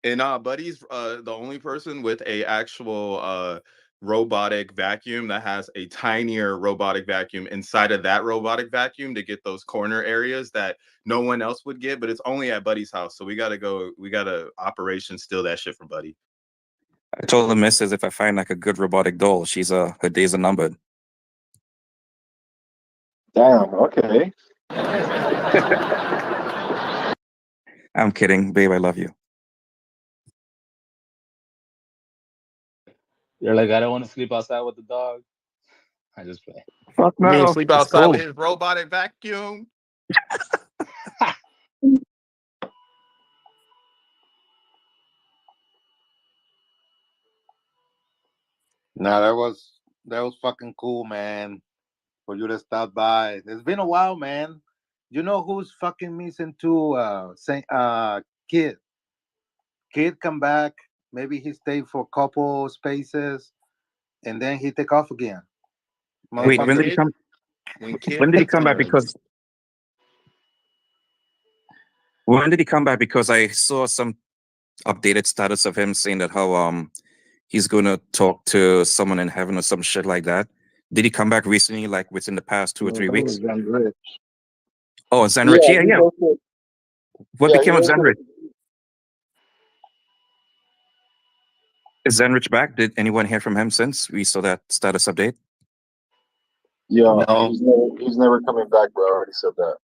And Buddy's the only person with a actual robotic vacuum that has a tinier robotic vacuum inside of that robotic vacuum to get those corner areas that no one else would get, but it's only at Buddy's house. So we gotta operation steal that shit from Buddy.
I told the missus if I find like a good robotic doll, her days are numbered.
Damn, okay.
I'm kidding, babe. I love you.
You're like, I don't want to sleep outside with the dog. I just play.
Fuck
You mean
no.
sleep
It's
outside with
cold.
his robotic vacuum?
Nah, that was fucking cool, man. For you to stop by. It's been a while, man. You know who's fucking missing too? Kid. Kid come back. Maybe he stayed for a couple spaces, and then he take off again.
Wait, when did he come? When did he come back? When did he come back? Because I saw some updated status of him saying that how he's gonna talk to someone in heaven or some shit like that. Did he come back recently, like within the past 2 or 3 weeks? Oh, Zenrich, yeah. What became of Zenrich? Is Zenrich back? Did anyone hear from him since we saw that status update?
Yeah,
No.
he's never coming back, bro. I already said that.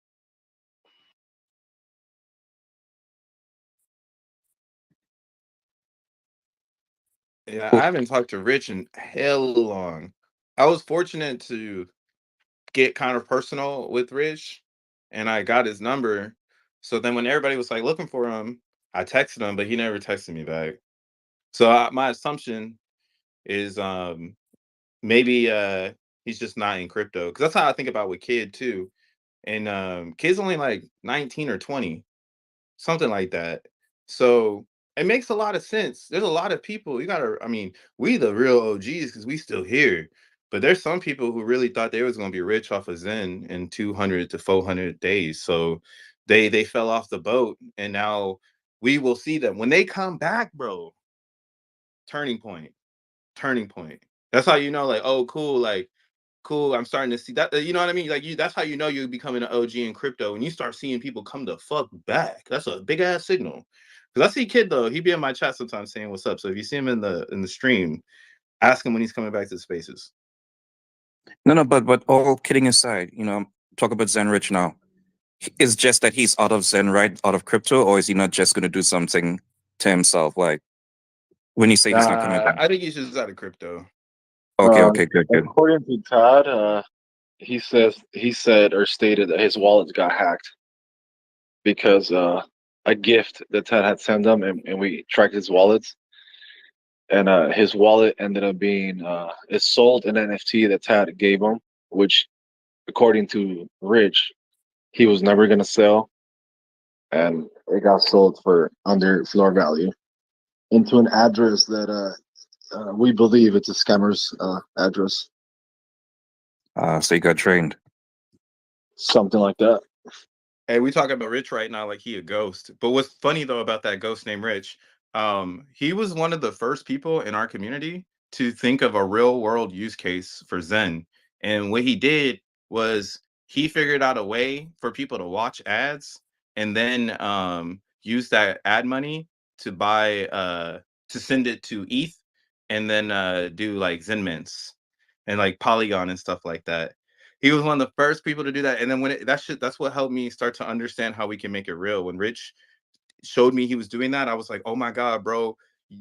Yeah, I haven't talked to Rich in hell long. I was fortunate to get kind of personal with Rich, and I got his number. So then when everybody was like looking for him, I texted him, but he never texted me back. So my assumption is maybe he's just not in crypto, because that's how I think about with Kid too. And Kid's only like 19 or 20, something like that. So it makes a lot of sense. There's a lot of people, we the real OGs because we still here. But there's some people who really thought they was gonna be rich off of Zen in 200 to 400 days. So they fell off the boat, and now we will see them when they come back, bro. Turning point. That's how you know, like, oh, cool. I'm starting to see that. You know what I mean? Like, that's how you know you're becoming an OG in crypto, when you start seeing people come the fuck back. That's a big ass signal. Because I see Kid though, he be in my chat sometimes saying what's up. So if you see him in the stream, ask him when he's coming back to the spaces.
No, but all kidding aside, talk about Zenrich now. It's just that he's out of Zen, right? Out of crypto, or is he not just going to do something to himself? Like when you say he's not coming back.
I think he's just out of crypto.
Okay, good.
According to Todd, he said or stated that his wallet got hacked because a gift that Todd had sent him, and we tracked his wallets, and his wallet ended up being it sold an NFT that Tad gave him, which according to Rich, he was never gonna sell, and it got sold for under floor value into an address that we believe it's a scammer's address,
So you got trained.
something like that.
Hey, we talking about Rich right now like he a ghost. But what's funny though about that ghost named Rich, he was one of the first people in our community to think of a real world use case for Zen. And what he did was he figured out a way for people to watch ads and then use that ad money to buy to send it to ETH and then do like Zen mints and like Polygon and stuff like that. He was one of the first people to do that. And then when that's what helped me start to understand how we can make it real. When Rich showed me he was doing that, I was like, oh my God, bro,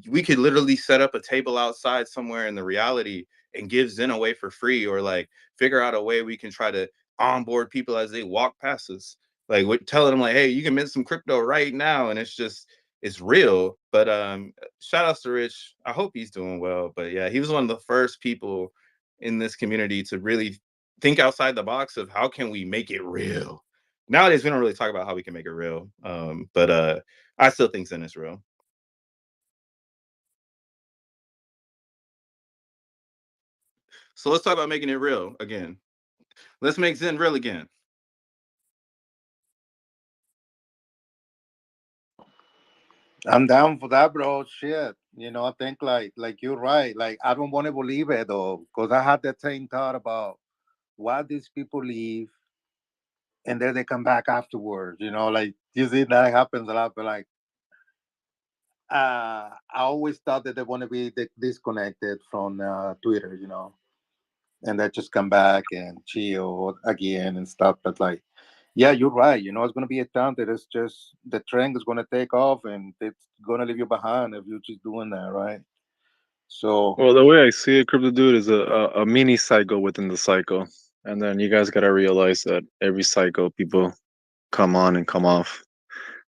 we could literally set up a table outside somewhere in the reality and give Zen away for free, or like figure out a way we can try to onboard people as they walk past us. Like we're telling them like, hey, you can mint some crypto right now. And it's real. But shout outs to Rich. I hope he's doing well. But yeah, he was one of the first people in this community to really think outside the box of how can we make it real. Nowadays we don't really talk about how we can make it real, but I still think Zen is real. So let's talk about making it real again. Let's make Zen real again.
I'm down for that, bro. Shit. I think like you're right. Like I don't want to believe it though, because I had that same thought about why these people leave and then they come back afterwards. Like you see that happens a lot, but like I always thought that they want to be disconnected from Twitter, and they just come back and chill again and stuff. But like, yeah, you're right. It's going to be a time that it's just the trend is going to take off and it's going to leave you behind if you're just doing that, right? So,
Well, the way I see it, CryptoDude is a mini cycle within the cycle. And then you guys got to realize that every cycle, people come on and come off.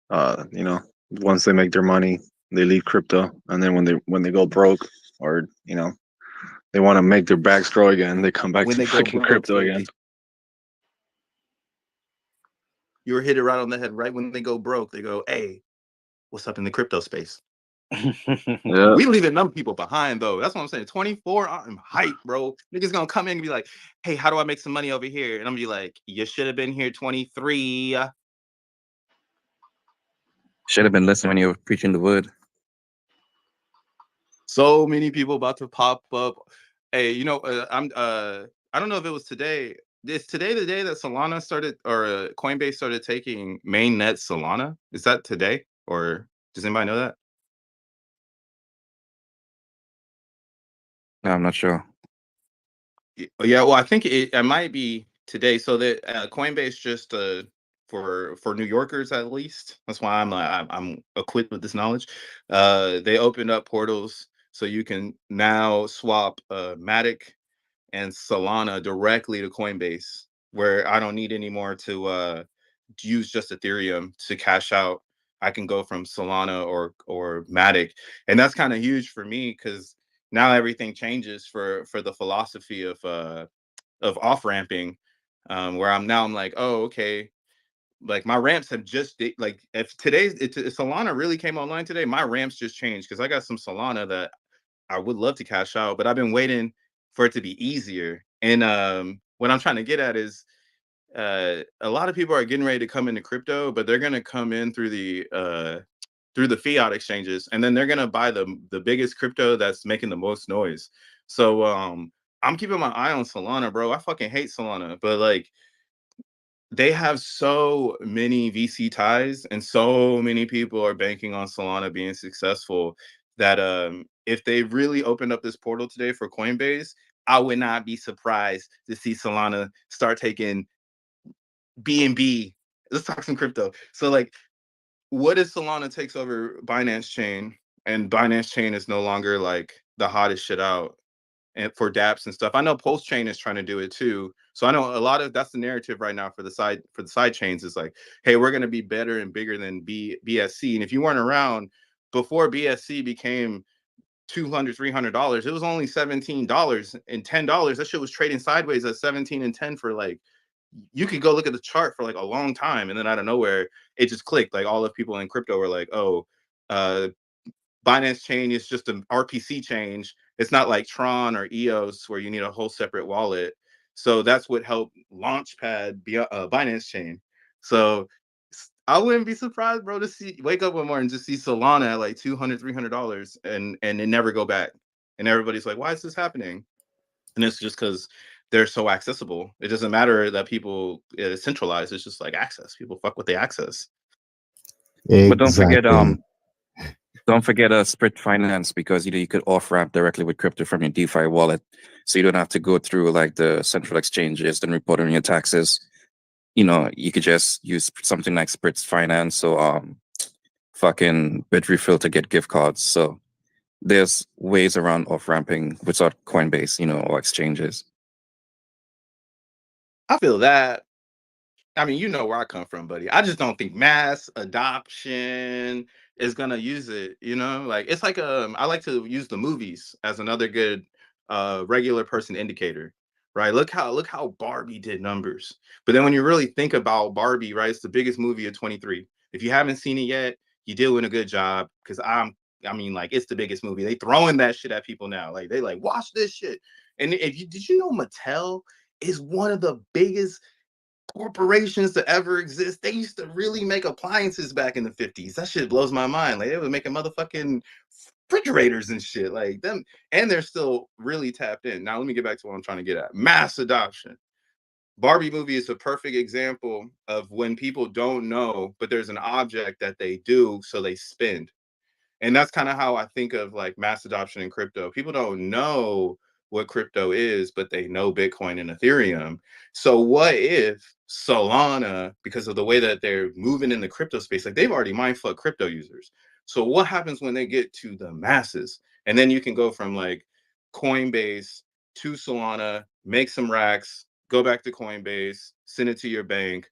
Once they make their money, they leave crypto. And then when they go broke or, they want to make their bags grow again, they come back
When
to
they go
freaking
broke,
crypto again.
you were hit it right on the head. Right when they go broke, they go, hey, what's up in the crypto space?
Yeah.
We leaving them people behind though. That's what I'm saying. 24, I'm hype, bro. Niggas gonna come in and be like, hey, how do I make some money over here? And I'm gonna be like, you should have been here 23.
Should have been listening when you were preaching the word.
So many people about to pop up. Hey, I don't know if it was today. Is today the day that Solana started, or Coinbase started taking mainnet Solana? Is that today, or does anybody know that?
No, I'm not sure.
Yeah, well, I think it might be today. So that Coinbase just for New Yorkers at least. That's why I'm equipped with this knowledge. They opened up portals so you can now swap Matic and Solana directly to Coinbase, where I don't need anymore to use just Ethereum to cash out. I can go from Solana or Matic, and that's kind of huge for me because now everything changes for the philosophy of off ramping, where I'm like, oh, okay, like my ramps have just like if if Solana really came online today, my ramps just changed because I got some Solana that I would love to cash out, but I've been waiting for it to be easier. And what I'm trying to get at is a lot of people are getting ready to come into crypto, but they're going to come in through the fiat exchanges, and then they're going to buy the biggest crypto that's making the most noise. So I'm keeping my eye on Solana, bro. I fucking hate Solana, but like they have so many VC ties and so many people are banking on Solana being successful that if they really opened up this portal today for Coinbase, I would not be surprised to see Solana start taking BNB. Let's talk some crypto. So like, what if Solana takes over Binance Chain and Binance Chain is no longer like the hottest shit out? And for dApps and stuff, I know Pulse Chain is trying to do it too. So I know a lot of that's the narrative right now for the side chains is like, hey, we're going to be better and bigger than BSC. And if you weren't around before BSC became $200, $300. It was only $17 and $10. That shit was trading sideways at 17 and 10 for like, you could go look at the chart for like a long time, and then out of nowhere it just clicked. Like all the people in crypto were like, oh, Binance chain is just an RPC change. It's not like Tron or EOS where you need a whole separate wallet. So that's what helped launchpad Binance chain. So I wouldn't be surprised, bro, to wake up one morning and just see Solana at like $200, $300 and it never go back. And everybody's like, why is this happening? And it's just because they're so accessible. It doesn't matter that people centralize. It's just like access. People fuck with the access.
But don't forget Sprit Finance, because you could off ramp directly with crypto from your DeFi wallet, so you don't have to go through like the central exchanges and report on your taxes. You could just use something like Sprit Finance or fucking Bitrefill to get gift cards. So there's ways around off ramping without Coinbase, or exchanges.
I feel that. I mean, you know where I come from, buddy. I just don't think mass adoption is gonna use it. Like it's like I like to use the movies as another good regular person indicator, right? Look how Barbie did numbers. But then when you really think about Barbie, right, it's the biggest movie of 23. If you haven't seen it yet, you're doing a good job, because like it's the biggest movie. They throwing that shit at people now. Like they like, watch this shit. And did you know Mattel is one of the biggest corporations to ever exist? They used to really make appliances back in the 50s. That shit blows my mind. Like they were making motherfucking refrigerators and shit like them, and they're still really tapped in. Now let me get back to what I'm trying to get at. Mass adoption. Barbie movie is a perfect example of when people don't know, but there's an object that they do, so they spend. And that's kind of how I think of like mass adoption in crypto. People don't know what crypto is, but they know Bitcoin and Ethereum. So what if Solana, because of the way that they're moving in the crypto space, like they've already mindfucked crypto users. So what happens when they get to the masses? And then you can go from like Coinbase to Solana, make some racks, go back to Coinbase, send it to your bank,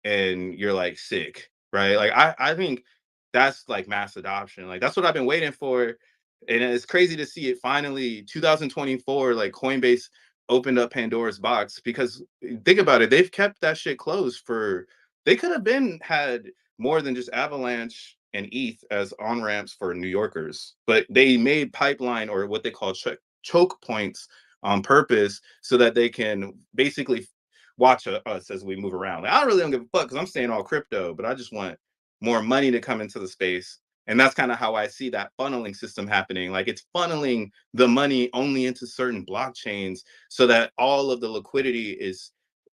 and you're like sick, right? Like I think that's like mass adoption. Like that's what I've been waiting for. And it's crazy to see it finally 2024, like Coinbase opened up Pandora's box, because think about it, they've kept that shit closed they could have had more than just Avalanche and ETH as on ramps for New Yorkers, but they made pipeline, or what they call choke points, on purpose, so that they can basically watch us as we move around. Like, I really don't give a fuck, because I'm staying all crypto, but I just want more money to come into the space. And that's kind of how I see that funneling system happening. Like it's funneling the money only into certain blockchains, so that all of the liquidity is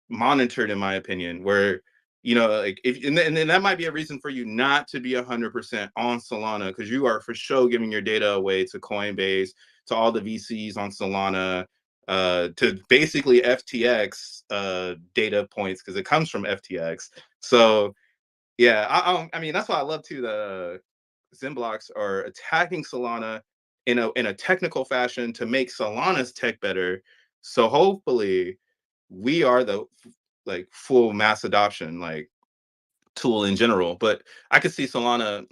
monitored, in my opinion, where, like and then that might be a reason for you not to be 100% on Solana, because you are for sure giving your data away to Coinbase, to all the VCs on Solana, to basically FTX data points, because it comes from FTX. So yeah, I mean, that's why I love too, the Zenblocks are attacking Solana in a technical fashion to make Solana's tech better. So hopefully we are the like full mass adoption like tool in general. But I could see Solana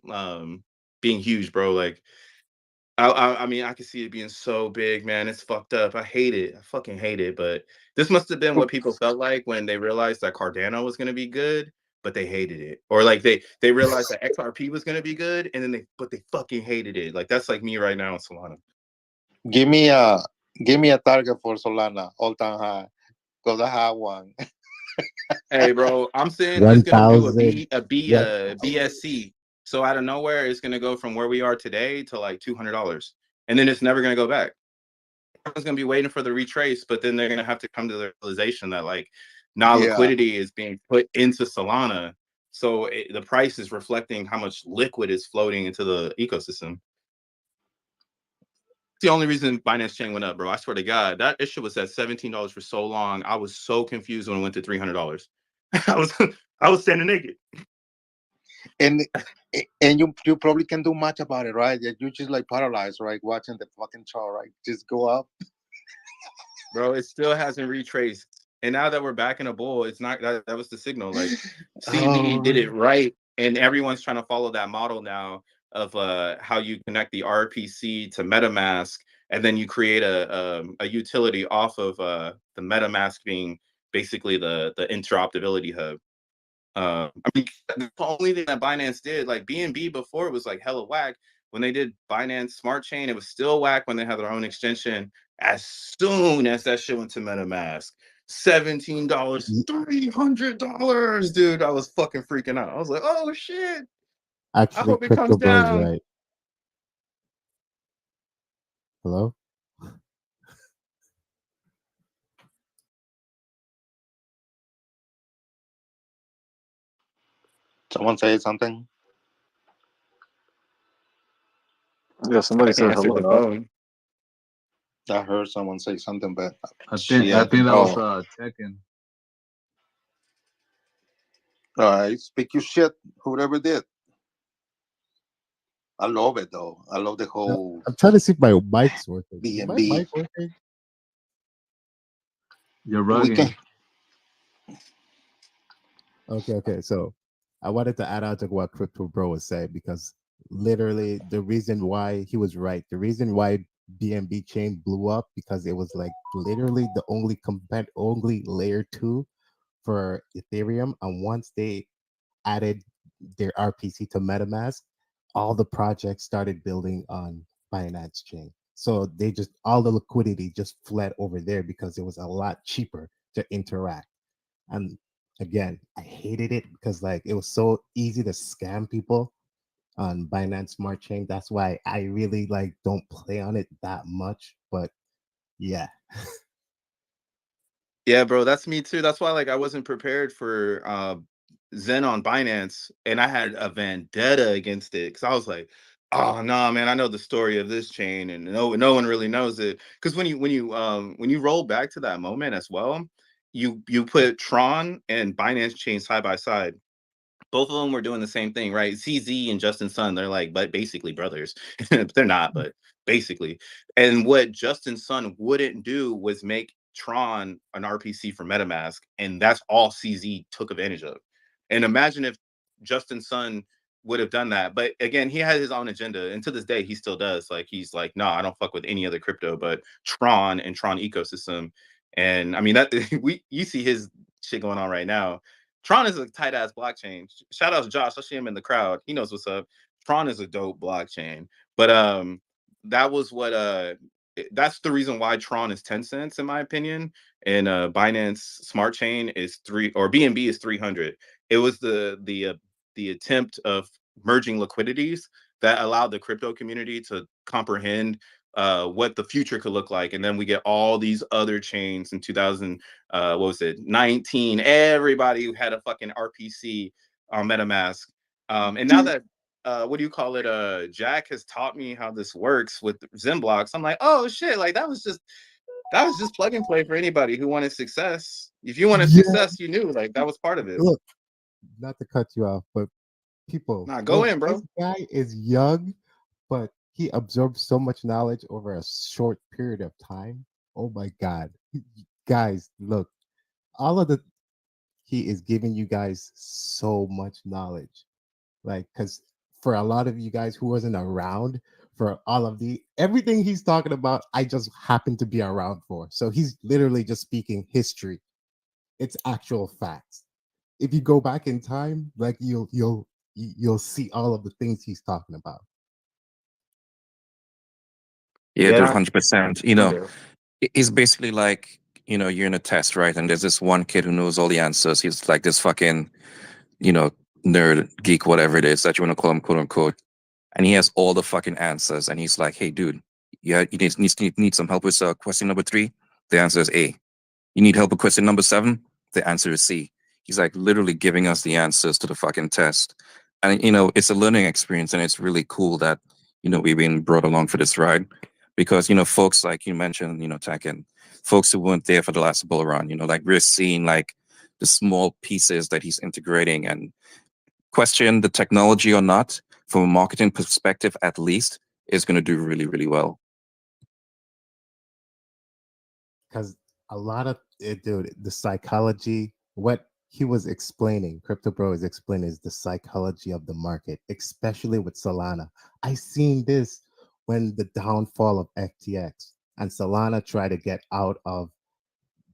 being huge, bro. Like I mean, I can see it being so big, man. It's fucked up. I hate it. I fucking hate it. But this must have been what people felt like when they realized that Cardano was going to be good, but they hated it. Or like they realized that XRP was going to be good, and then they fucking hated it. Like that's like me right now in Solana.
Give me a target for Solana all time high, because I have one.
Hey, bro, I'm saying it's going to do a
1,000. Yeah.
BSC. So out of nowhere, it's going to go from where we are today to like $200, and then it's never going to go back. Everyone's going to be waiting for the retrace, but then they're going to have to come to the realization that like liquidity is being put into Solana. So the price is reflecting how much liquid is floating into the ecosystem. It's the only reason Binance Chain went up, bro. I swear to God, that issue was at $17 for so long. I was so confused when it went to $300. I was standing naked.
And you probably can't do much about it, right? You just like paralyzed, right? Watching the fucking chart, right? Just go up.
Bro, it still hasn't retraced. And now that we're back in a bull, it's not that was the signal. Like CB did it right, and everyone's trying to follow that model now. of how you connect the RPC to MetaMask, and then you create a utility off of the MetaMask being basically the interoperability hub. I mean, the only thing that Binance did, like BNB before, was like hella whack. When they did Binance Smart Chain, it was still whack when they had their own extension. As soon as that shit went to MetaMask, $17, $300, dude, I was fucking freaking out. I was like, oh shit. I
Actually,
hope it comes
Crypto Bro is
down.
right. Hello?
Someone say something?
Yeah, somebody
I can
said
answer the
hello.
phone.
I heard someone say something, but
I
shit.
think that was
Oh,
Tekken.
all right. Speak your shit. Whoever did. I love it though. I love the whole
I'm trying to see if my mic's working. Is my
BNB.
mic working?
You're
We
rugging.
can.
Okay. So I wanted to add on to what Crypto Bro was saying, because literally the reason why he was right, the reason why BNB chain blew up, because it was like literally the only layer 2 for Ethereum. And once they added their RPC to MetaMask, all the projects started building on Binance chain. So they just, all the liquidity just fled over there because it was a lot cheaper to interact. And again, I hated it because like it was so easy to scam people on Binance Smart Chain. That's why I really like don't play on it that much. But yeah.
Yeah, bro, that's me too. That's why like I wasn't prepared for Zen on Binance, and I had a vendetta against it because I was like, oh no, man, I know the story of this chain, and no one really knows it. Because when you roll back to that moment as well, you put Tron and Binance chain side by side. Both of them were doing the same thing, right? CZ and Justin Sun, they're like, but basically brothers. They're not, but basically. And what Justin Sun wouldn't do was make Tron an RPC for MetaMask, and that's all CZ took advantage of. And imagine if Justin Sun would have done that. But again, he had his own agenda, and to this day, he still does. Like he's like, no, I don't fuck with any other crypto, but Tron and Tron ecosystem. And I mean that you see his shit going on right now. Tron is a tight ass blockchain. Shout out to Josh. I see him in the crowd. He knows what's up. Tron is a dope blockchain. But that was what that's the reason why Tron is 10 cents in my opinion. And Binance Smart Chain is 3, or BNB is 300. It was the attempt of merging liquidities that allowed the crypto community to comprehend what the future could look like. And then we get all these other chains in 2000, what was it, 19, everybody had a fucking RPC on MetaMask. And now that, what do you call it? Jack has taught me how this works with Zen blocks. I'm like, oh shit, like that was just plug and play for anybody who wanted success. If you wanted success, you knew like that was part of it.
Look, not to cut you off, but people,
Nah, go in, bro.
This guy is young, but he absorbed so much knowledge over a short period of time. Oh my God. Guys, look, he is giving you guys so much knowledge. Like, because for a lot of you guys who wasn't around for all of everything he's talking about, I just happened to be around for. So he's literally just speaking history. It's actual facts. If you go back in time, like you'll see all of the things he's talking about.
Yeah,
Yeah.
100%. It's basically like, you're in a test, right? And there's this one kid who knows all the answers. He's like this fucking, nerd, geek, whatever it is that you want to call him, quote unquote. And he has all the fucking answers. And he's like, hey, dude, you need some help with question number 3? The answer is A. You need help with question number 7? The answer is C. He's like literally giving us the answers to the fucking test. And, it's a learning experience. And it's really cool that, we've been brought along for this ride. Because, folks like you mentioned, Tekken, folks who weren't there for the last bull run, like we're seeing like the small pieces that he's integrating, and question the technology or not, from a marketing perspective at least, is going to do really, really well.
Because a lot of it, dude, the psychology, what he was explaining, Crypto Bro is explaining is the psychology of the market, especially with Solana. I seen this when the downfall of FTX and Solana tried to get out of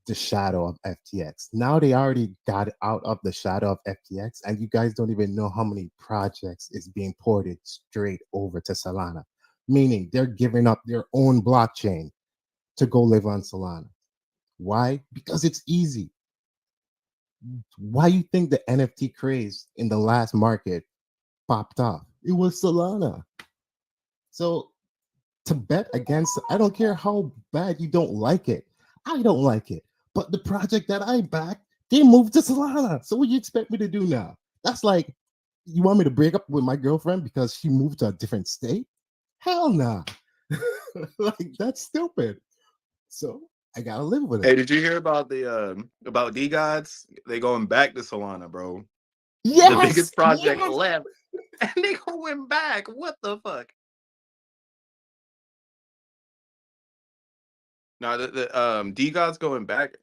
the shadow of FTX. Now they already got out of the shadow of FTX, and you guys don't even know how many projects is being ported straight over to Solana, meaning they're giving up their own blockchain to go live on Solana. Why? Because it's easy. Why you think the NFT craze in the last market popped off? It was Solana. So to bet against, I don't care how bad you don't like it. I don't like it. But the project that I backed, they moved to Solana. So what do you expect me to do now? That's like, you want me to break up with my girlfriend because she moved to a different state? Hell nah. Like, that's stupid. So I gotta live with
Hey,
it.
did you hear about the about D Gods? They going back to Solana, bro. The
Yes,
biggest project
yes.
left, and they going back. What the fuck? No, the D Gods going back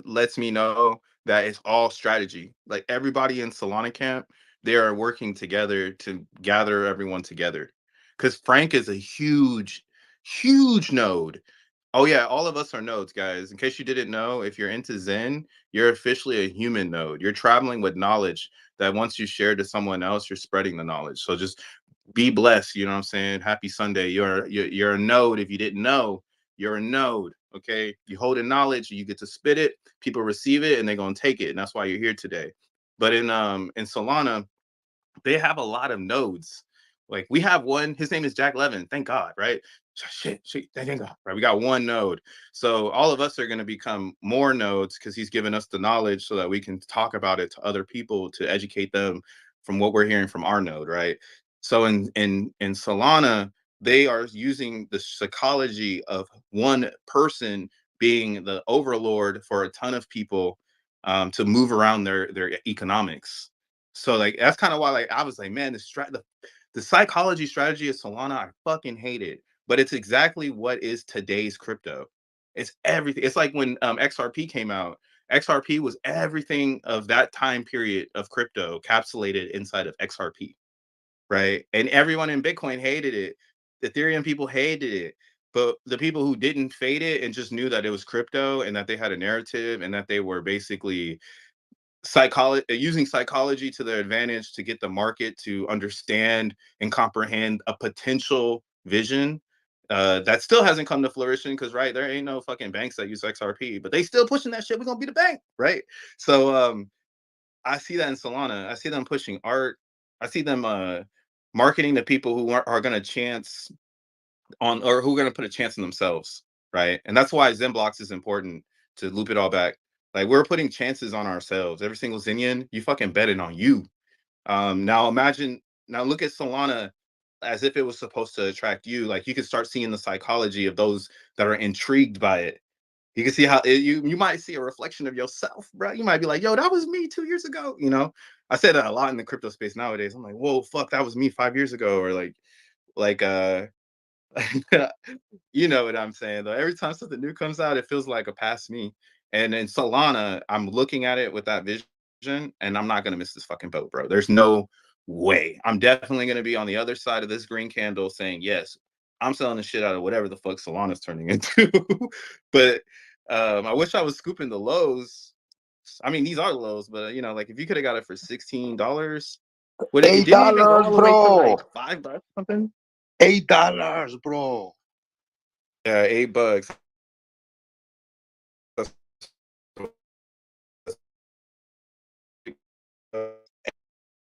lets me know that it's all strategy. Like everybody in Solana camp, they are working together to gather everyone together. Because Frank is a huge, huge node. Oh yeah, all of us are nodes, guys. In case you didn't know, if you're into Zen, you're officially a human node. You're traveling with knowledge that once you share to someone else, you're spreading the knowledge. So just be blessed. You know what I'm saying? Happy Sunday. You're a node. If you didn't know, you're a node. Okay. You hold in knowledge, you get to spit it, people receive it, and they're gonna take it. And that's why you're here today. But in Solana, they have a lot of nodes. Like we have one, his name is Jack Levin. Thank God, right? Shit, thank God, right? We got one node. So all of us are going to become more nodes because he's given us the knowledge so that we can talk about it to other people to educate them from what we're hearing from our node, right? So in Solana, they are using the psychology of one person being the overlord for a ton of people to move around their economics. So like that's kind of why like I was like, man, the psychology strategy of Solana, I fucking hate it. But it's exactly what is today's crypto. It's everything. It's like when XRP came out. XRP was everything of that time period of crypto capsulated inside of XRP, right? And everyone in Bitcoin hated it. The Ethereum people hated it. But the people who didn't fade it and just knew that it was crypto and that they had a narrative and that they were basically psychology using psychology to their advantage to get the market to understand and comprehend a potential vision that still hasn't come to fruition because right there ain't no fucking banks that use XRP, but they still pushing that shit. We're gonna be the bank, right? So I see that in Solana. I see them pushing art. I see them marketing to people who are gonna chance on or who are going to put a chance in themselves, right? And that's why Zen blocks is important to loop it all back. Like we're putting chances on ourselves. Every single Zenian, you fucking betting on you. Now imagine, now look at Solana as if it was supposed to attract you. Like you could start seeing the psychology of those that are intrigued by it. You can see how you might see a reflection of yourself, bro. You might be like, yo, that was me 2 years ago. You know, I say that a lot in the crypto space nowadays. I'm like, whoa, fuck, that was me 5 years ago, or like you know what I'm saying, though. Every time something new comes out, it feels like a past me. And in Solana, I'm looking at it with that vision, and I'm not gonna miss this fucking boat, bro. There's no way. I'm definitely gonna be on the other side of this green candle saying, yes, I'm selling the shit out of whatever the fuck Solana's turning into. But I wish I was scooping the lows. I mean, these are the lows, but you know, like if you could have got it for $16, would it
Eight
didn't even go
dollars,
all the way to
bro.
like $5 something?
$8, bro.
Yeah, $8.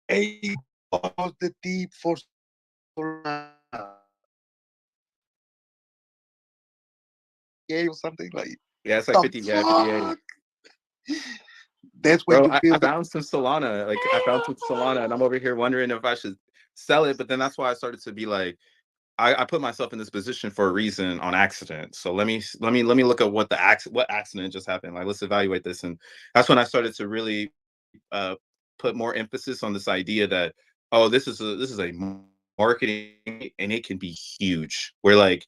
Eight of the deep for yeah, or something like
Yeah, it's like
the
50, yeah, 58.
fuck. That's when
Bro,
you feel
I
the
found some Solana. Like I found some Solana and I'm over here wondering if I should sell it. But then that's why I started to be like, I put myself in this position for a reason on accident. So let me look at what accident just happened. Like let's evaluate this. And that's when I started to really uh put more emphasis on this idea that, oh, this is a marketing and it can be huge. Where like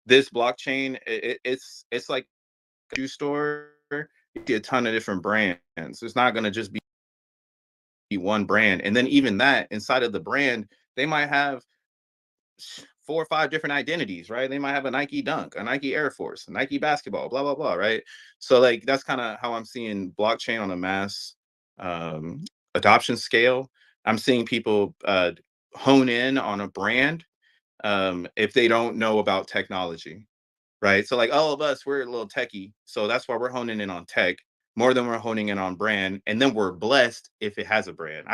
this blockchain, it's like a shoe store see a ton of different brands. It's not going to just be one brand. And then even that inside of the brand, they might have 4 or 5 different identities, right? They might have a Nike Dunk, a Nike Air Force, a Nike basketball, blah, blah, blah, right? So like that's kind of how I'm seeing blockchain on a mass adoption scale. I'm seeing people hone in on a brand if they don't know about technology, right? So like all of us, we're a little techie. So that's why we're honing in on tech more than we're honing in on brand. And then we're blessed if it has a brand.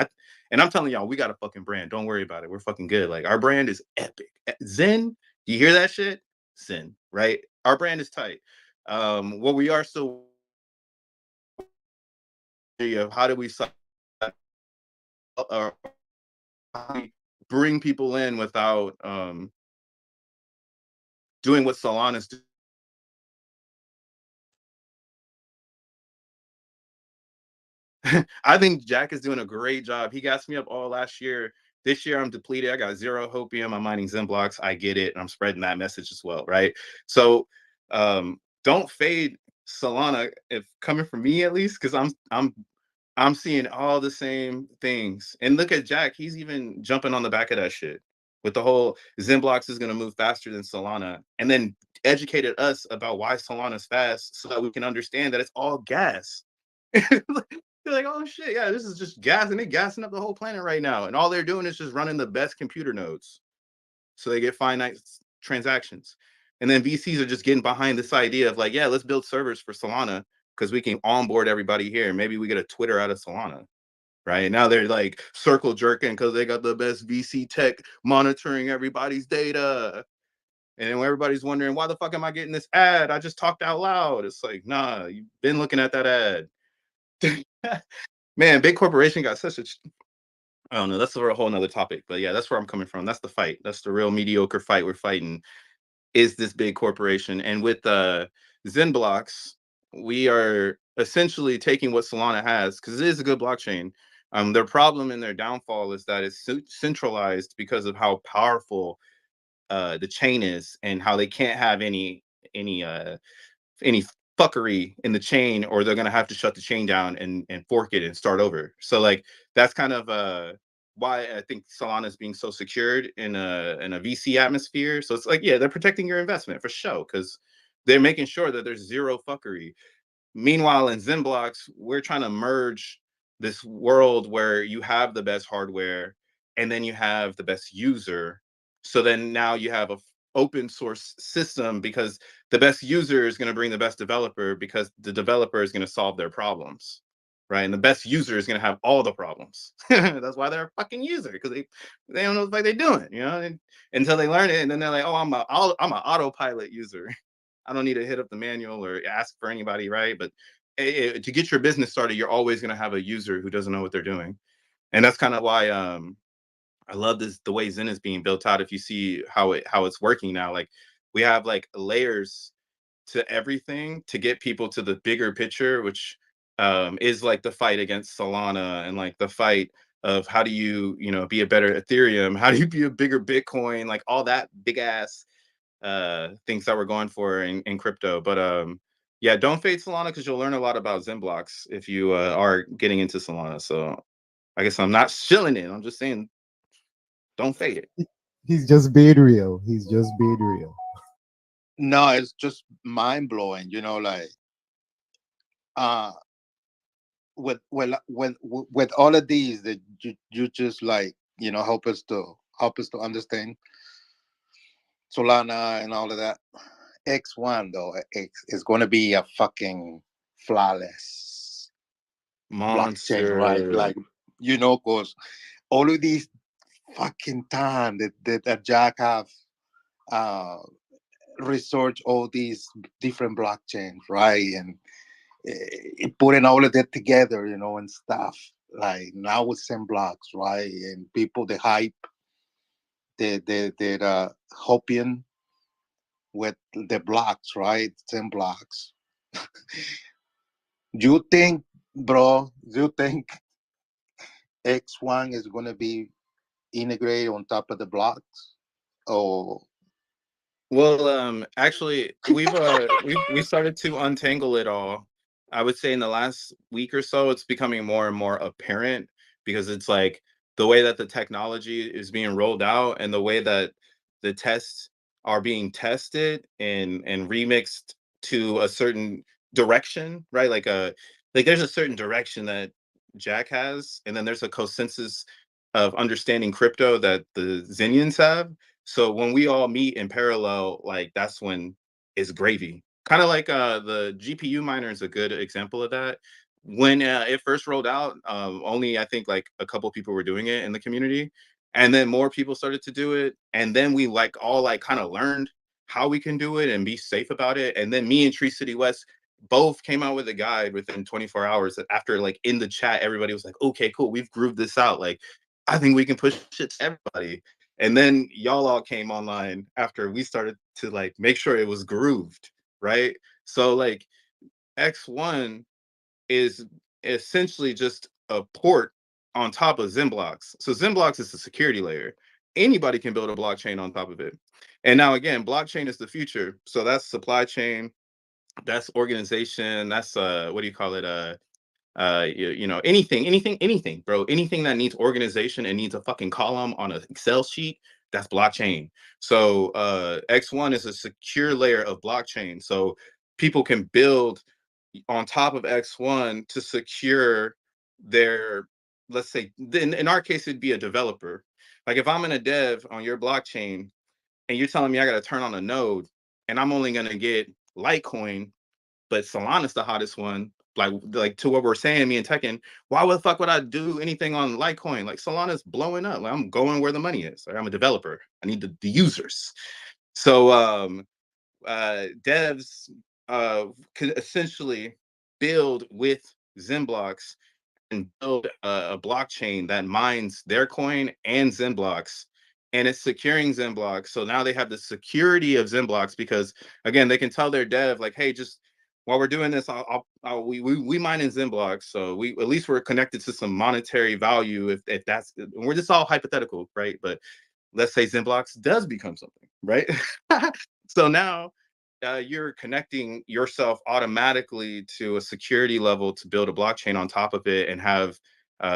And I'm telling y'all, we got a fucking brand. Don't worry about it. We're fucking good. Like our brand is epic. Zen, do you hear that shit? Zen, right? Our brand is tight. What we are still of how do we bring people in without doing what Solana's doing. I think Jack is doing a great job. He got me up all last year. This year I'm depleted. I got 0 hopium. I'm mining Zen blocks. I get it. And I'm spreading that message as well, right? So don't fade Solana, if coming from me at least, because I'm seeing all the same things. And look at Jack. He's even jumping on the back of that shit with the whole Zen blocks is going to move faster than Solana, and then educated us about why Solana's fast so that we can understand that it's all gas. You're like, oh shit, yeah, this is just gas, and they're gassing up the whole planet right now. And all they're doing is just running the best computer nodes. So they get finite transactions. And then VCs are just getting behind this idea of like, yeah, let's build servers for Solana because we can onboard everybody here. Maybe we get a Twitter out of Solana. Right now they're like circle jerking because they got the best VC tech monitoring everybody's data. And then everybody's wondering, why the fuck am I getting this ad? I just talked out loud. It's like, nah, you've been looking at that ad. Man, big corporation got such a I don't know, that's for a whole nother topic. But yeah, that's where I'm coming from. That's the fight. That's the real mediocre fight we're fighting, is this big corporation. And with Zen blocks, we are essentially taking what Solana has, because it is a good blockchain. Their problem and their downfall is that it's centralized because of how powerful the chain is, and how they can't have any fuckery in the chain, or they're gonna have to shut the chain down and fork it and start over. So like that's kind of why I think Solana is being so secured in a VC atmosphere. So it's like, yeah, they're protecting your investment for sure, because they're making sure that there's zero fuckery. Meanwhile, in Zen blocks, we're trying to merge this world where you have the best hardware and then you have the best user. So then now you have a open source system, because the best user is going to bring the best developer, because the developer is going to solve their problems, right? And the best user is going to have all the problems. That's why they're a fucking user, because they don't know what they're doing, you know, until they learn it, and then they're like, oh, I'm an autopilot user. I don't need to hit up the manual or ask for anybody, right? But to get your business started, you're always going to have a user who doesn't know what they're doing, and that's kind of why I love the way Zen is being built out. If you see how it's working now, like we have like layers to everything to get people to the bigger picture, which is like the fight against Solana, and like the fight of how do you be a better Ethereum, how do you be a bigger Bitcoin, like all that big ass things that we're going for in crypto. But yeah, don't fade Solana, because you'll learn a lot about Zen blocks if you are getting into Solana. So I guess I'm not shilling it. I'm just saying, don't fade it.
He's just being real. He's just being real.
No, it's just mind blowing. Like with all of these that you just like help us to understand Solana and all of that. X1 though, X is going to be a fucking flawless blockchain, right?
Monster.
Like because all of these fucking time that Jack have research all these different blockchains, right? And putting all of that together, and stuff. Like now with some blocks, right? And people, the hype, the hoping with the blocks, right? 10 blocks. Do you think X1 is going to be integrated on top of the blocks? Or
Well, actually, we started to untangle it all, I would say in the last week or so, it's becoming more and more apparent because it's like the way that the technology is being rolled out and the way that the tests are being tested and remixed to a certain direction, right? Like there's a certain direction that Jack has, and then there's a consensus of understanding crypto that the Zenians have. So when we all meet in parallel, like that's when it's gravy. Kind of like the GPU miner is a good example of that. When it first rolled out, only I think like a couple people were doing it in the community, and then more people started to do it, and then we like all like kind of learned how we can do it and be safe about it. And then me and Tree City West both came out with a guide within 24 hours. After like in the chat, everybody was like, "Okay, cool, we've grooved this out. Like, I think we can push it to everybody." And then y'all all came online after we started to like make sure it was grooved, right? So like X1 is essentially just a port on top of Zenblocks. So Zenblocks is the security layer. Anybody can build a blockchain on top of it. And now again, blockchain is the future. So that's supply chain, that's organization, that's what do you call it? Anything, bro. Anything that needs organization and needs a fucking column on an Excel sheet, that's blockchain. So X1 is a secure layer of blockchain. So people can build on top of X1 to secure their, let's say, in our case, it'd be a developer. Like if I'm in a dev on your blockchain and you're telling me I got to turn on a node and I'm only going to get Litecoin, but Solana's the hottest one. Like to what we're saying, me and Tekken, why the fuck would I do anything on Litecoin? Like Solana's blowing up. Like, I'm going where the money is. Like, I'm a developer. I need the users. So devs could essentially build with Zenblocks and build a blockchain that mines their coin and Zenblocks, and it's securing Zenblocks. So now they have the security of Zenblocks because again, they can tell their dev like, hey, just while we're doing this, we mine in Zenblocks, so we at least we're connected to some monetary value. If that's, we're just all hypothetical, right? But let's say Zenblocks does become something, right? So now you're connecting yourself automatically to a security level to build a blockchain on top of it and have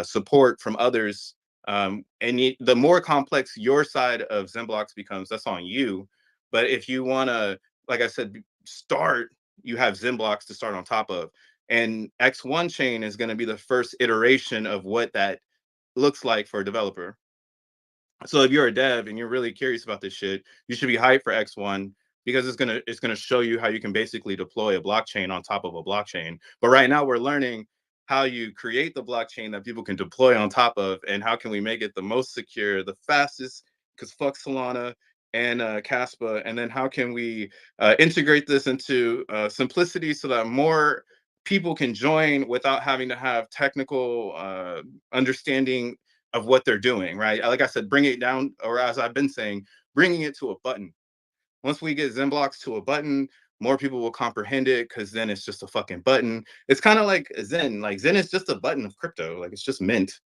support from others. The more complex your side of Zenblocks becomes, that's on you. But if you want to, like I said, start, you have Zenblocks to start on top of. And X1 chain is going to be the first iteration of what that looks like for a developer. So if you're a dev and you're really curious about this shit, you should be hyped for X1 because it's gonna show you how you can basically deploy a blockchain on top of a blockchain. But right now we're learning how you create the blockchain that people can deploy on top of, and how can we make it the most secure, the fastest, because fuck Solana and Caspa, and then how can we integrate this into simplicity so that more people can join without having to have technical understanding of what they're doing, right? Like I said, bring it down, or as I've been saying, bringing it to a button. Once we get Zenblocks to a button, more people will comprehend it because then it's just a fucking button. It's kind of like Zen. Like Zen is just a button of crypto. Like it's just mint.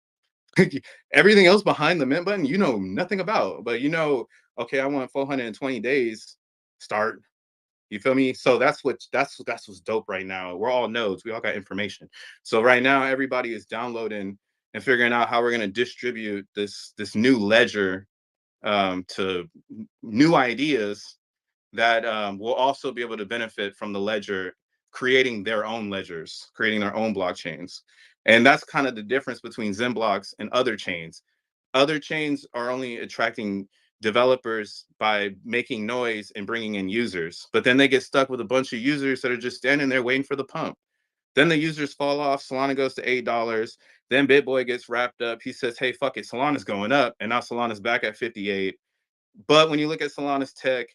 Everything else behind the mint button, you know nothing about, but you know, okay, I want 420 days. Start. You feel me? So that's what's dope right now. We're all nodes. We all got information. So right now, everybody is downloading and figuring out how we're going to distribute this new ledger to new ideas that will also be able to benefit from the ledger, creating their own ledgers, creating their own blockchains. And that's kind of the difference between Zenblocks and other chains. Other chains are only attracting developers by making noise and bringing in users, but then they get stuck with a bunch of users that are just standing there waiting for the pump. Then the users fall off. Solana goes to $8. Then BitBoy gets wrapped up. He says, hey, fuck it. Solana's going up. And now Solana's back at 58. But when you look at Solana's tech,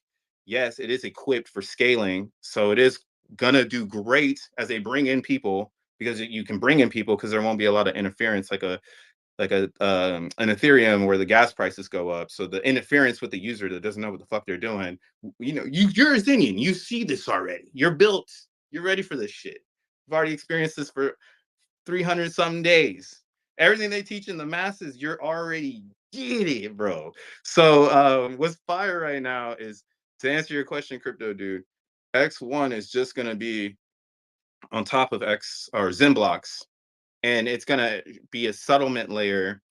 yes, it is equipped for scaling. So it is going to do great as they bring in people, because you can bring in people because there won't be a lot of interference like an Ethereum where the gas prices go up. So the interference with the user that doesn't know what the fuck they're doing, you know, you're a Zenian. You see this already. You're built. You're ready for this shit. You've already experienced this for 300 some days. Everything they teach in the masses, you're already get it, bro. So what's fire right now is, to answer your question, CryptoDude, X1 is just gonna be on top of X or Zen blocks, and it's gonna be a settlement layer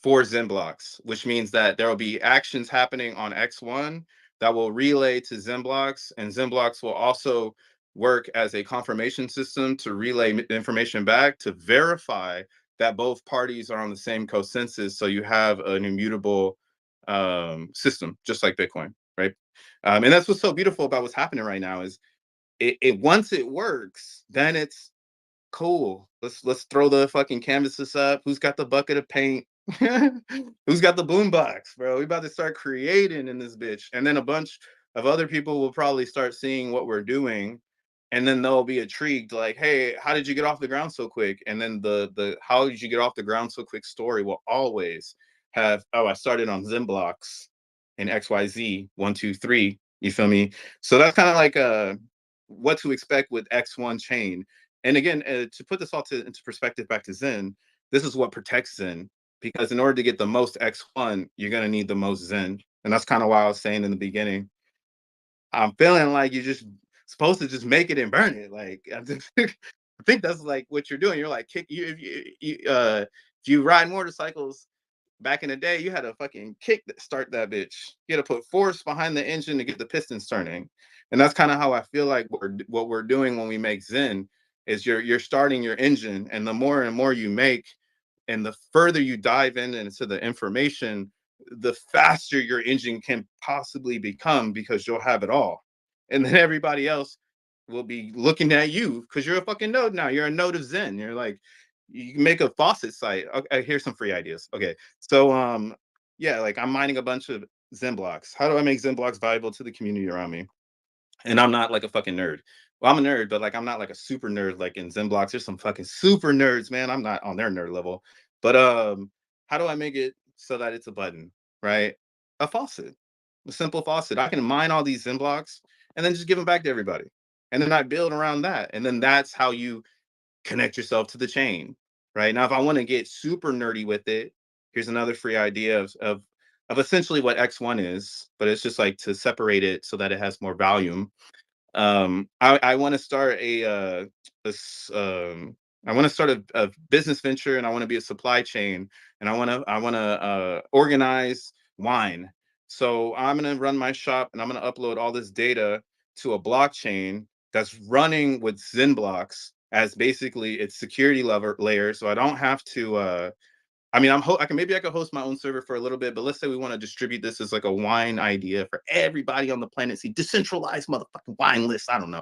for Zen blocks, which means that there will be actions happening on X1 that will relay to Zen blocks, and Zen blocks will also work as a confirmation system to relay information back to verify that both parties are on the same consensus. So you have an immutable system, just like Bitcoin, right? And that's what's so beautiful about what's happening right now is it once it works, then it's cool. Let's throw the fucking canvases up. Who's got the bucket of paint? Who's got the boombox, bro? We about to start creating in this bitch, and then a bunch of other people will probably start seeing what we're doing, and then they'll be intrigued, like, "Hey, how did you get off the ground so quick?" And then the "How did you get off the ground so quick" story will always have, "Oh, I started on Zen blocks in XYZ 1, 2, 3." You feel me? So that's kind of like what to expect with X1 chain. And again, to put this all into perspective back to Zen, this is what protects Zen, because in order to get the most X1, you're going to need the most Zen. And that's kind of why I was saying in the beginning, I'm feeling like you're just supposed to just make it and burn it. Like, I think that's like what you're doing. You're like, if you ride motorcycles back in the day, you had a fucking kick that start that bitch. You had to put force behind the engine to get the pistons turning. And that's kind of how I feel like what we're doing when we make Zen is you're starting your engine, and the more and more you make, and the further you dive into the information, the faster your engine can possibly become, because you'll have it all. And then everybody else will be looking at you because you're a fucking node now. You're a node of Zen. You're like, you can make a faucet site. Okay, here's some free ideas. Okay. So yeah, like I'm mining a bunch of Zen blocks. How do I make Zen blocks valuable to the community around me? And I'm not like a fucking nerd. Well, I'm a nerd, but like I'm not like a super nerd like in Zen blocks. There's some fucking super nerds, man. I'm not on their nerd level. But how do I make it so that it's a button, right? A faucet, a simple faucet. I can mine all these Zen blocks and then just give them back to everybody. And then I build around that. And then that's how you connect yourself to the chain, right? Now, if I want to get super nerdy with it, here's another free idea of essentially what X1 is, but it's just like to separate it so that it has more volume. I want to start I want to start a business venture, and I want to be a supply chain, and I want to organize wine. So I'm going to run my shop, and I'm going to upload all this data to a blockchain that's running with Zen blocks as basically its security layer. So I don't have to. I mean, I could host my own server for a little bit, but let's say we want to distribute this as like a wine idea for everybody on the planet. See, decentralized motherfucking wine list. I don't know.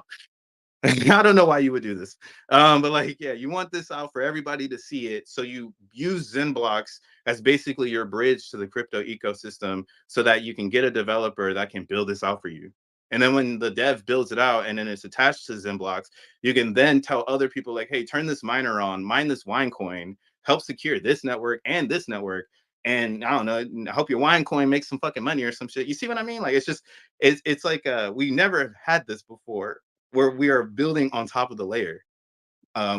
I don't know why you would do this. But like, yeah, you want this out for everybody to see it. So you use Zen blocks as basically your bridge to the crypto ecosystem so that you can get a developer that can build this out for you. And then when the dev builds it out and then it's attached to Zen blocks, you can then tell other people like, hey, turn this miner on, mine this wine coin, help secure this network and this network. And I don't know, I hope your wine coin makes some fucking money or some shit. You see what I mean? Like, it's like we never had this before, where we are building on top of the layer.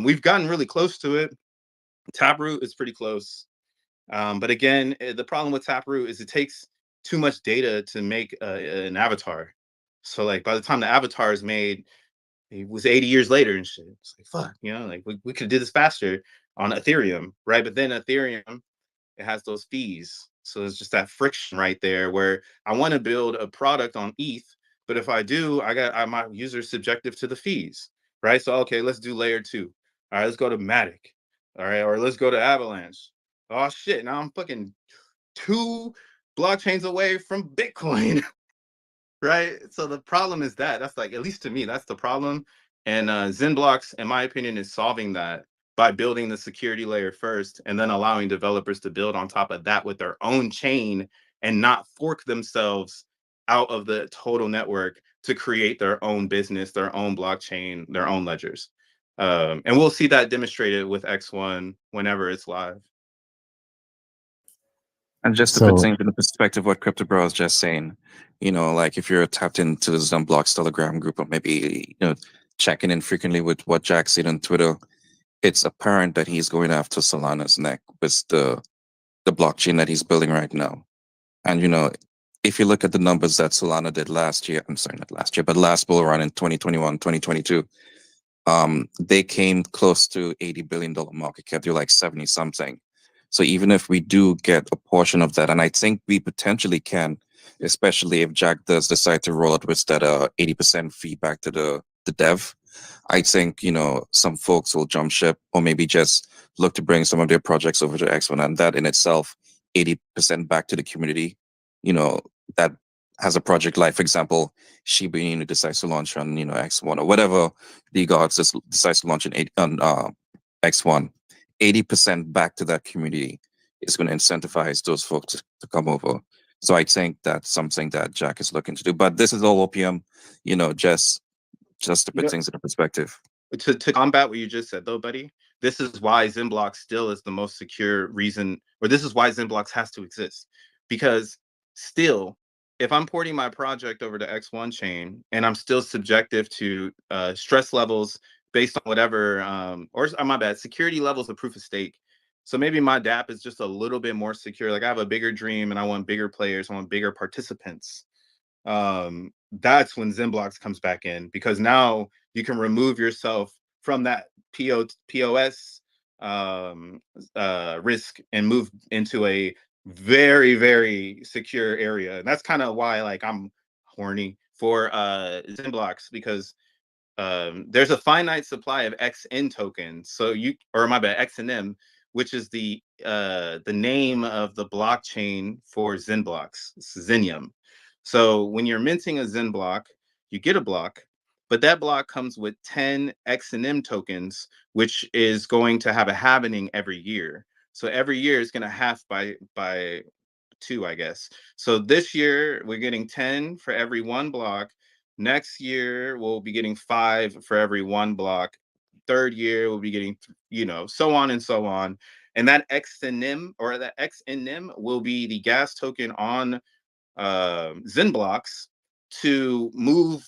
We've gotten really close to it. Taproot is pretty close. But again, the problem with Taproot is it takes too much data to make an avatar. So like by the time the avatar is made, it was 80 years later and shit. It's like, fuck, like we could do this faster on Ethereum, right? But then Ethereum, it has those fees. So it's just that friction right there where I want to build a product on ETH, but if I do, my user's subjective to the fees, right? So, okay, let's do layer 2. All right, let's go to Matic. All right, or let's go to Avalanche. Oh shit, now I'm fucking 2 blockchains away from Bitcoin. Right? So the problem is that's like, at least to me, that's the problem. And Zen blocks, in my opinion, is solving that by building the security layer first and then allowing developers to build on top of that with their own chain and not fork themselves out of the total network to create their own business, their own blockchain, their own ledgers. And we'll see that demonstrated with X1 whenever it's live.
And just to put things in the perspective of what Crypto Bro was just saying, like if you're tapped into the Zenblocks Telegram group or maybe, checking in frequently with what Jack said on Twitter, it's apparent that he's going after Solana's neck with the blockchain that he's building right now. And, if you look at the numbers that Solana did last year, I'm sorry, not last year, but last bull run in 2021, 2022, they came close to $80 billion market cap. They're like 70 something. So even if we do get a portion of that, and I think we potentially can, especially if Jack does decide to roll out with that 80% fee back to the dev, I think, some folks will jump ship or maybe just look to bring some of their projects over to X1, and that in itself, 80% back to the community, that has a project life. For example, Shiba Inu decides to launch on, X1 or whatever the gods decides to launch on X1, 80% back to that community is going to incentivize those folks to come over. So I think that's something that Jack is looking to do. But this is all opium, just to put things into perspective.
To combat what you just said, though, buddy, this is why Zenblocks still is the most secure reason, or this is why Zenblocks has to exist. Because still, if I'm porting my project over to X1 chain and I'm still subjective to stress levels based on whatever, or my bad, security levels of proof of stake. So maybe my DApp is just a little bit more secure. Like I have a bigger dream and I want bigger players, I want bigger participants. That's when Zenblocks comes back in, because now you can remove yourself from that POS risk and move into a very, very secure area. And that's kind of why like I'm horny for Zenblocks, because there's a finite supply of XN tokens. So XNM, which is the name of the blockchain for Zenblocks, Zenium. So when you're minting a Zen block, you get a block, but that block comes with 10 XNM tokens, which is going to have a halvening every year. So every year is going to half by 2, I guess. So this year we're getting 10 for every 1 block. Next year we'll be getting 5 for every 1 block. Third year we'll be getting, so on and so on. And that XNM or that XNM will be the gas token on Zenblocks to move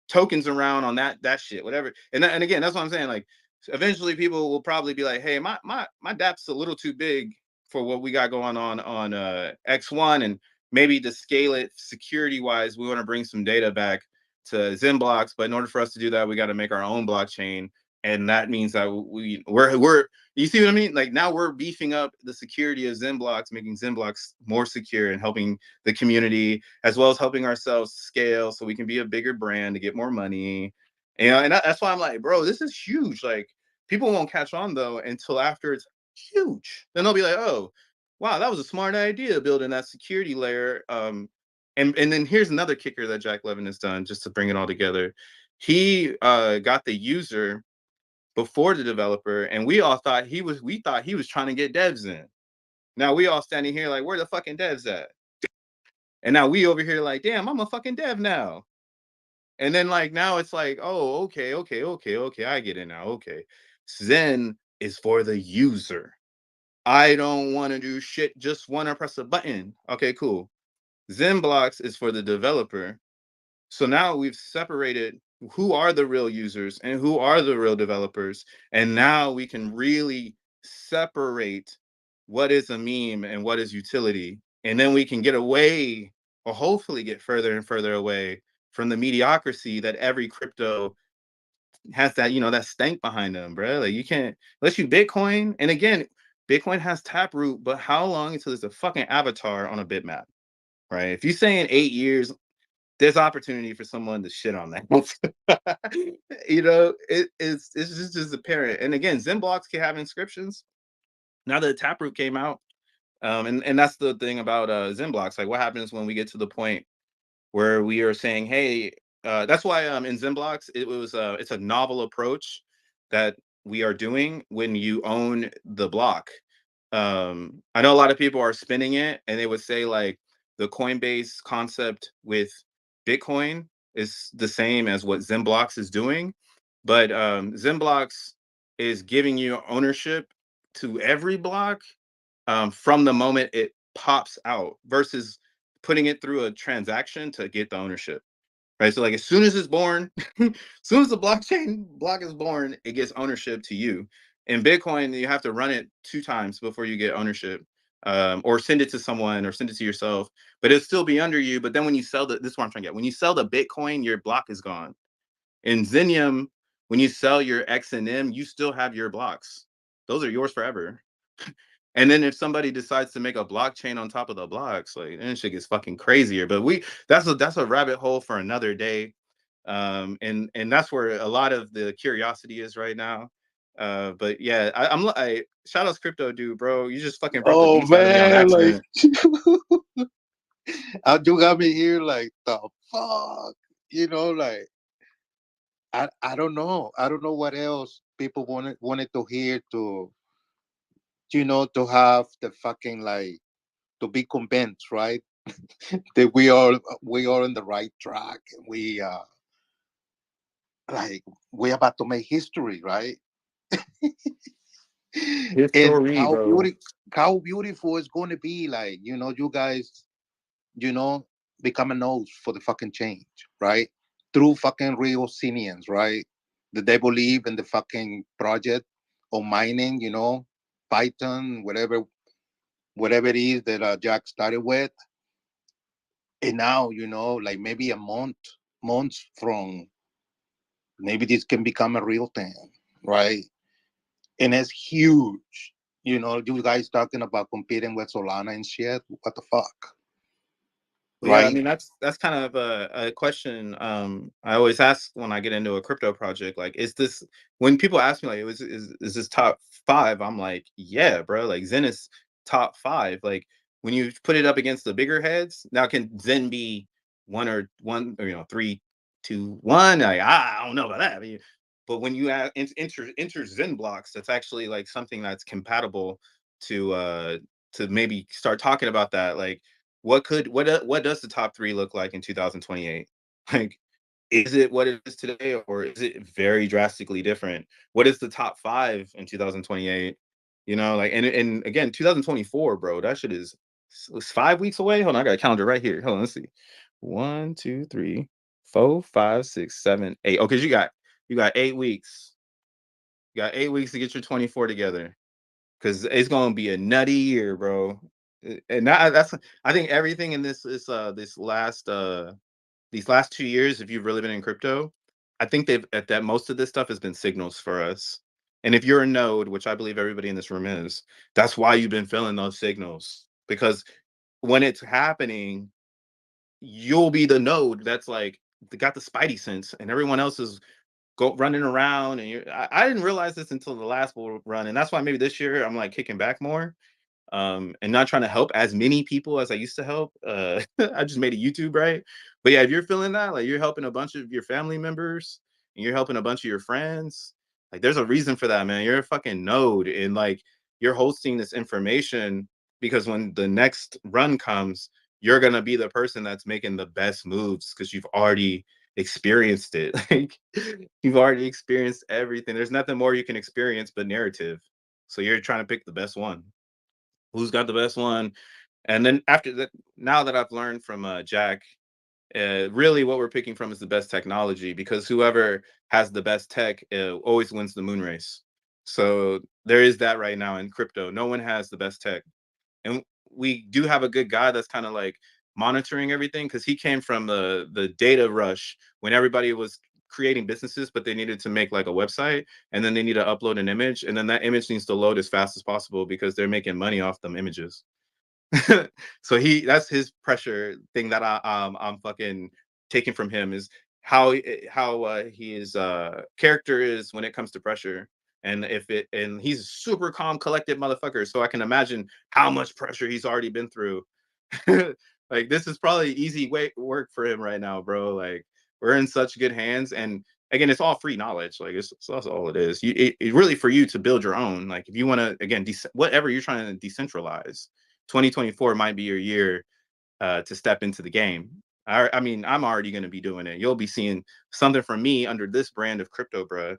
tokens around on that shit, whatever. And again, that's what I'm saying. Like, eventually, people will probably be like, "Hey, my DApp's a little too big for what we got going on X1, and maybe to scale it security wise, we want to bring some data back to Zenblocks. But in order for us to do that, we got to make our own blockchain." And that means that we're you see what I mean? Like now we're beefing up the security of Zenblocks, making Zenblocks more secure and helping the community, as well as helping ourselves scale so we can be a bigger brand to get more money. And that's why I'm like, bro, this is huge. Like people won't catch on though until after it's huge. Then they'll be like, oh, wow, that was a smart idea building that security layer. And then here's another kicker that Jack Levin has done just to bring it all together. He got the user before the developer, and we thought he was trying to get devs in. Now we all standing here like, where the fucking devs at? And now we over here like, damn, I'm a fucking dev now. And then like now it's like, oh, okay, I get it now. Okay, Zen is for the user. I don't want to do shit, just want to press a button. Okay, cool. Zenblocks is for the developer. So now we've separated who are the real users and who are the real developers. And now we can really separate what is a meme and what is utility. And then we can get away, or hopefully get further and further away from the mediocrity that every crypto has, that, that stank behind them, bro. Like you can't, unless you Bitcoin. And again, Bitcoin has Taproot, but how long until there's a fucking avatar on a bitmap, right? If you say in 8 years, there's opportunity for someone to shit on that. It's just apparent. And again, Zenblocks can have inscriptions. Now that Taproot came out, and that's the thing about Zenblocks. Like, what happens when we get to the point where we are saying, hey, that's why in Zenblocks it's a novel approach that we are doing when you own the block. I know a lot of people are spinning it, and they would say like the Coinbase concept with Bitcoin is the same as what Zenblocks is doing, but Zenblocks is giving you ownership to every block from the moment it pops out, versus putting it through a transaction to get the ownership, right? So like as soon as it's born, as soon as the blockchain block is born, it gets ownership to you. In Bitcoin, you have to run it 2 times before you get ownership. Or send it to someone or send it to yourself, but it'll still be under you. But then when you sell this is what I'm trying to get. When you sell the Bitcoin, your block is gone. In Zenium, when you sell your X and M, you still have your blocks. Those are yours forever. And then if somebody decides to make a blockchain on top of the blocks, like then shit gets fucking crazier. But that's a rabbit hole for another day. And that's where a lot of the curiosity is right now. But yeah, I shout out CryptoDude, bro. You just fucking brought the
Oh
beats out of me on
man, like
accident.
you got me here like the fuck, like I don't know. I don't know what else people wanted to hear to have the fucking like to be convinced, right? That we are on the right track and we're about to make history, right? And
History, bro.
how beautiful it's going to be, like, you guys, you know, become a nose for the fucking change, right? Through fucking real Sinians, right? That they believe in the fucking project of mining, Python, whatever it is that Jack started with. And now, like maybe months from maybe this can become a real thing, right? And it's huge. You guys talking about competing with Solana and shit. What the fuck,
Well, yeah, I
right?
mean that's kind of a question I always ask when I get into a crypto project. Like, is this when people ask me like, is this top five? I'm like, yeah, bro. Like Zen is top five. Like when you put it up against the bigger heads, now can Zen be one or 3, 2, 1? Like I don't know about that. I mean, but when you enter Zen blocks, that's actually like something that's compatible to maybe start talking about that. Like what does the top three look like in 2028? Like, is it what it is today, or is it very drastically different? What is the top five in 2028? Like, and again, 2024, bro, that shit is it's 5 weeks away. Hold on, I got a calendar right here. Hold on, let's see. 1, 2, 3, 4, 5, 6, 7, 8. Okay, you got 8 weeks. You got 8 weeks to get your 24 together. Because it's gonna be a nutty year, bro. And that's I think everything in this these last 2 years, if you've really been in crypto, I think that most of this stuff has been signals for us. And if you're a node, which I believe everybody in this room is, that's why you've been feeling those signals. Because when it's happening, you'll be the node that's like got the spidey sense, and everyone else is running around. And I didn't realize this until the last bull run, and that's why maybe this year I'm like kicking back more, and not trying to help as many people as I used to help. I just made a YouTube, right? But yeah, if you're feeling that, like you're helping a bunch of your family members and you're helping a bunch of your friends, like there's a reason for that, man. You're a fucking node, and like you're hosting this information because when the next run comes, you're gonna be the person that's making the best moves because you've already experienced it. Like you've already experienced everything. There's nothing more you can experience but narrative. So you're trying to pick the best one. Who's got the best one? And then after that, now that I've learned from Jack, really what we're picking from is the best technology, because whoever has the best tech always wins the moon race. So there is that right now in crypto. No one has the best tech. And we do have a good guy that's kind of like monitoring everything, because he came from the data rush when everybody was creating businesses, but they needed to make like a website, and then they need to upload an image, and then that image needs to load as fast as possible because they're making money off them images. So that's his pressure thing that I'm fucking taking from him, is how his character is when it comes to pressure. And he's a super calm, collected motherfucker. So I can imagine how much pressure he's already been through. Like this is probably easy work for him right now, bro. Like we're in such good hands. And again, it's all free knowledge. Like that's all it is. It really for you to build your own. Like if you want to, again, whatever you're trying to decentralize, 2024 might be your year to step into the game. I mean, I'm already going to be doing it. You'll be seeing something from me under this brand of Crypto Bruh,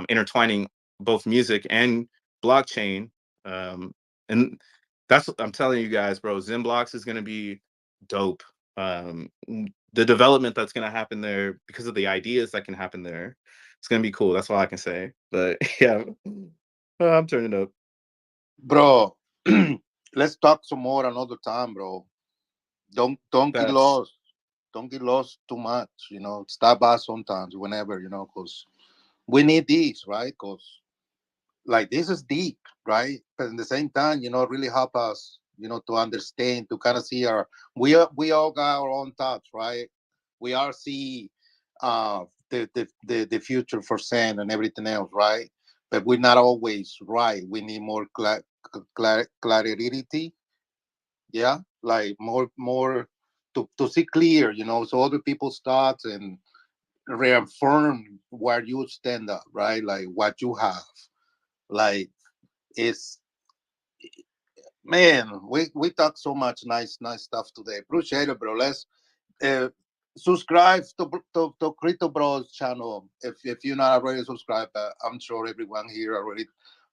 intertwining both music and blockchain. And that's what I'm telling you guys, bro. Zenblocks is going to be dope. The development that's going to happen there because of the ideas that can happen there, it's going to be cool. That's all I can say. But yeah, I'm turning up.
Bro, let's talk some more another time, bro. Don't get
Facts.
lost. Don't get lost too much. Stop by sometimes, whenever, because we need these, right? Because like this is deep, right? But at the same time, really help us, to understand, to kind of see we all got our own thoughts, right? We all see the future for sand and everything else, right? But we're not always right. We need more clarity, yeah, like more to see clear, so other people's thoughts and reaffirm where you stand up, right? Like what you have, like it's man. We talk so much nice stuff today. Appreciate it, bro. Let's uh, subscribe to Crypto Bros channel if you're not already subscribed. I'm sure everyone here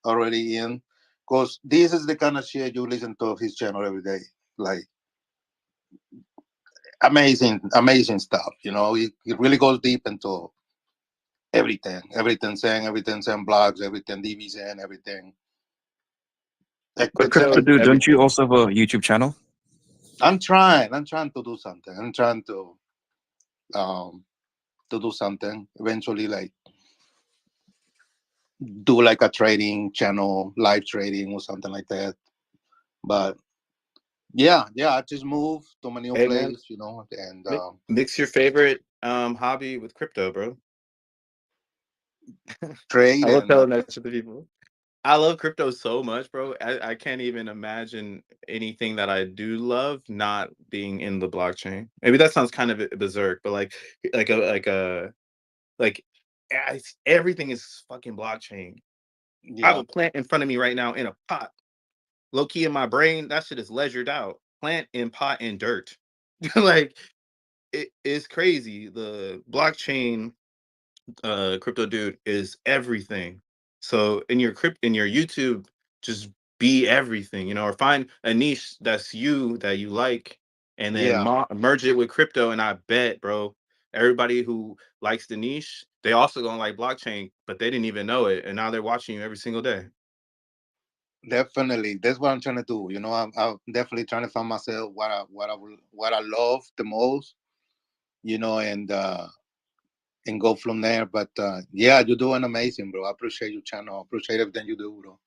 already in, because this is the kind of shit you listen to his channel every day. Like amazing stuff. It really goes deep into everything saying blogs, everything DV saying, everything.
But
Except
CryptoDude, don't you
Everything.
also have a YouTube channel?
I'm trying to do something. I'm trying to do something eventually, like do like a trading channel, live trading or something like that. But yeah, I just moved to my new
Hey man,
place, and
mix your favorite hobby with crypto, bro.
trade
I love
and
telling that to the people. I love crypto so much, bro. I can't even imagine anything that I do love not being in the blockchain. Maybe that sounds kind of berserk, but like everything is fucking blockchain. I have
yeah,
a plant in front of me right now in a pot. Low key in my brain, that shit is ledgered out. Plant in pot in dirt. Like it's crazy. The blockchain CryptoDude is everything. So in your YouTube, just be everything, or find a niche that you like, and then
yeah,
merge it with crypto. And I bet, bro, everybody who likes the niche, they also gonna like blockchain, but they didn't even know it, and now they're watching you every single day.
definitely. That's what I'm trying to do. I'm definitely trying to find myself what I love the most, and go from there. But yeah, you're doing amazing, bro. I appreciate your channel. I appreciate everything you do, bro.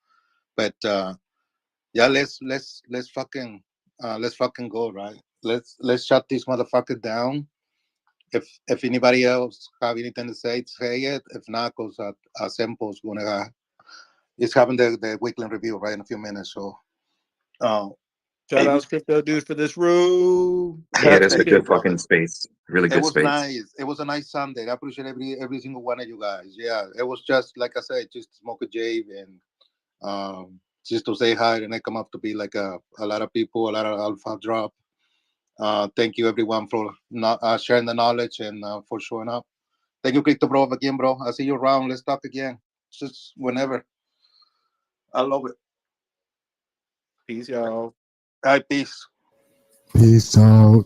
But yeah, let's fucking go, right? Let's shut this motherfucker down. If anybody else have anything to say it. If not, cause Sempo's gonna is having the weekly review right in a few minutes. So
Shout
it
out
was
CryptoDude for this room.
Yeah, that's a
appreciate
good
it, brother.
fucking space. Really
It
good
was
space.
nice. It was a nice Sunday. I appreciate every single one of you guys. Yeah, it was just like I said, just smoke a jave and just to say hi, and I come up to be like a lot of people, a lot of alpha drop. Thank you everyone for not sharing the knowledge and for showing up. Thank you, Crypto Bro, again, bro. I'll see you around. Let's talk again. Just whenever. I love it.
Peace, y'all.
All right, peace.
Peace out.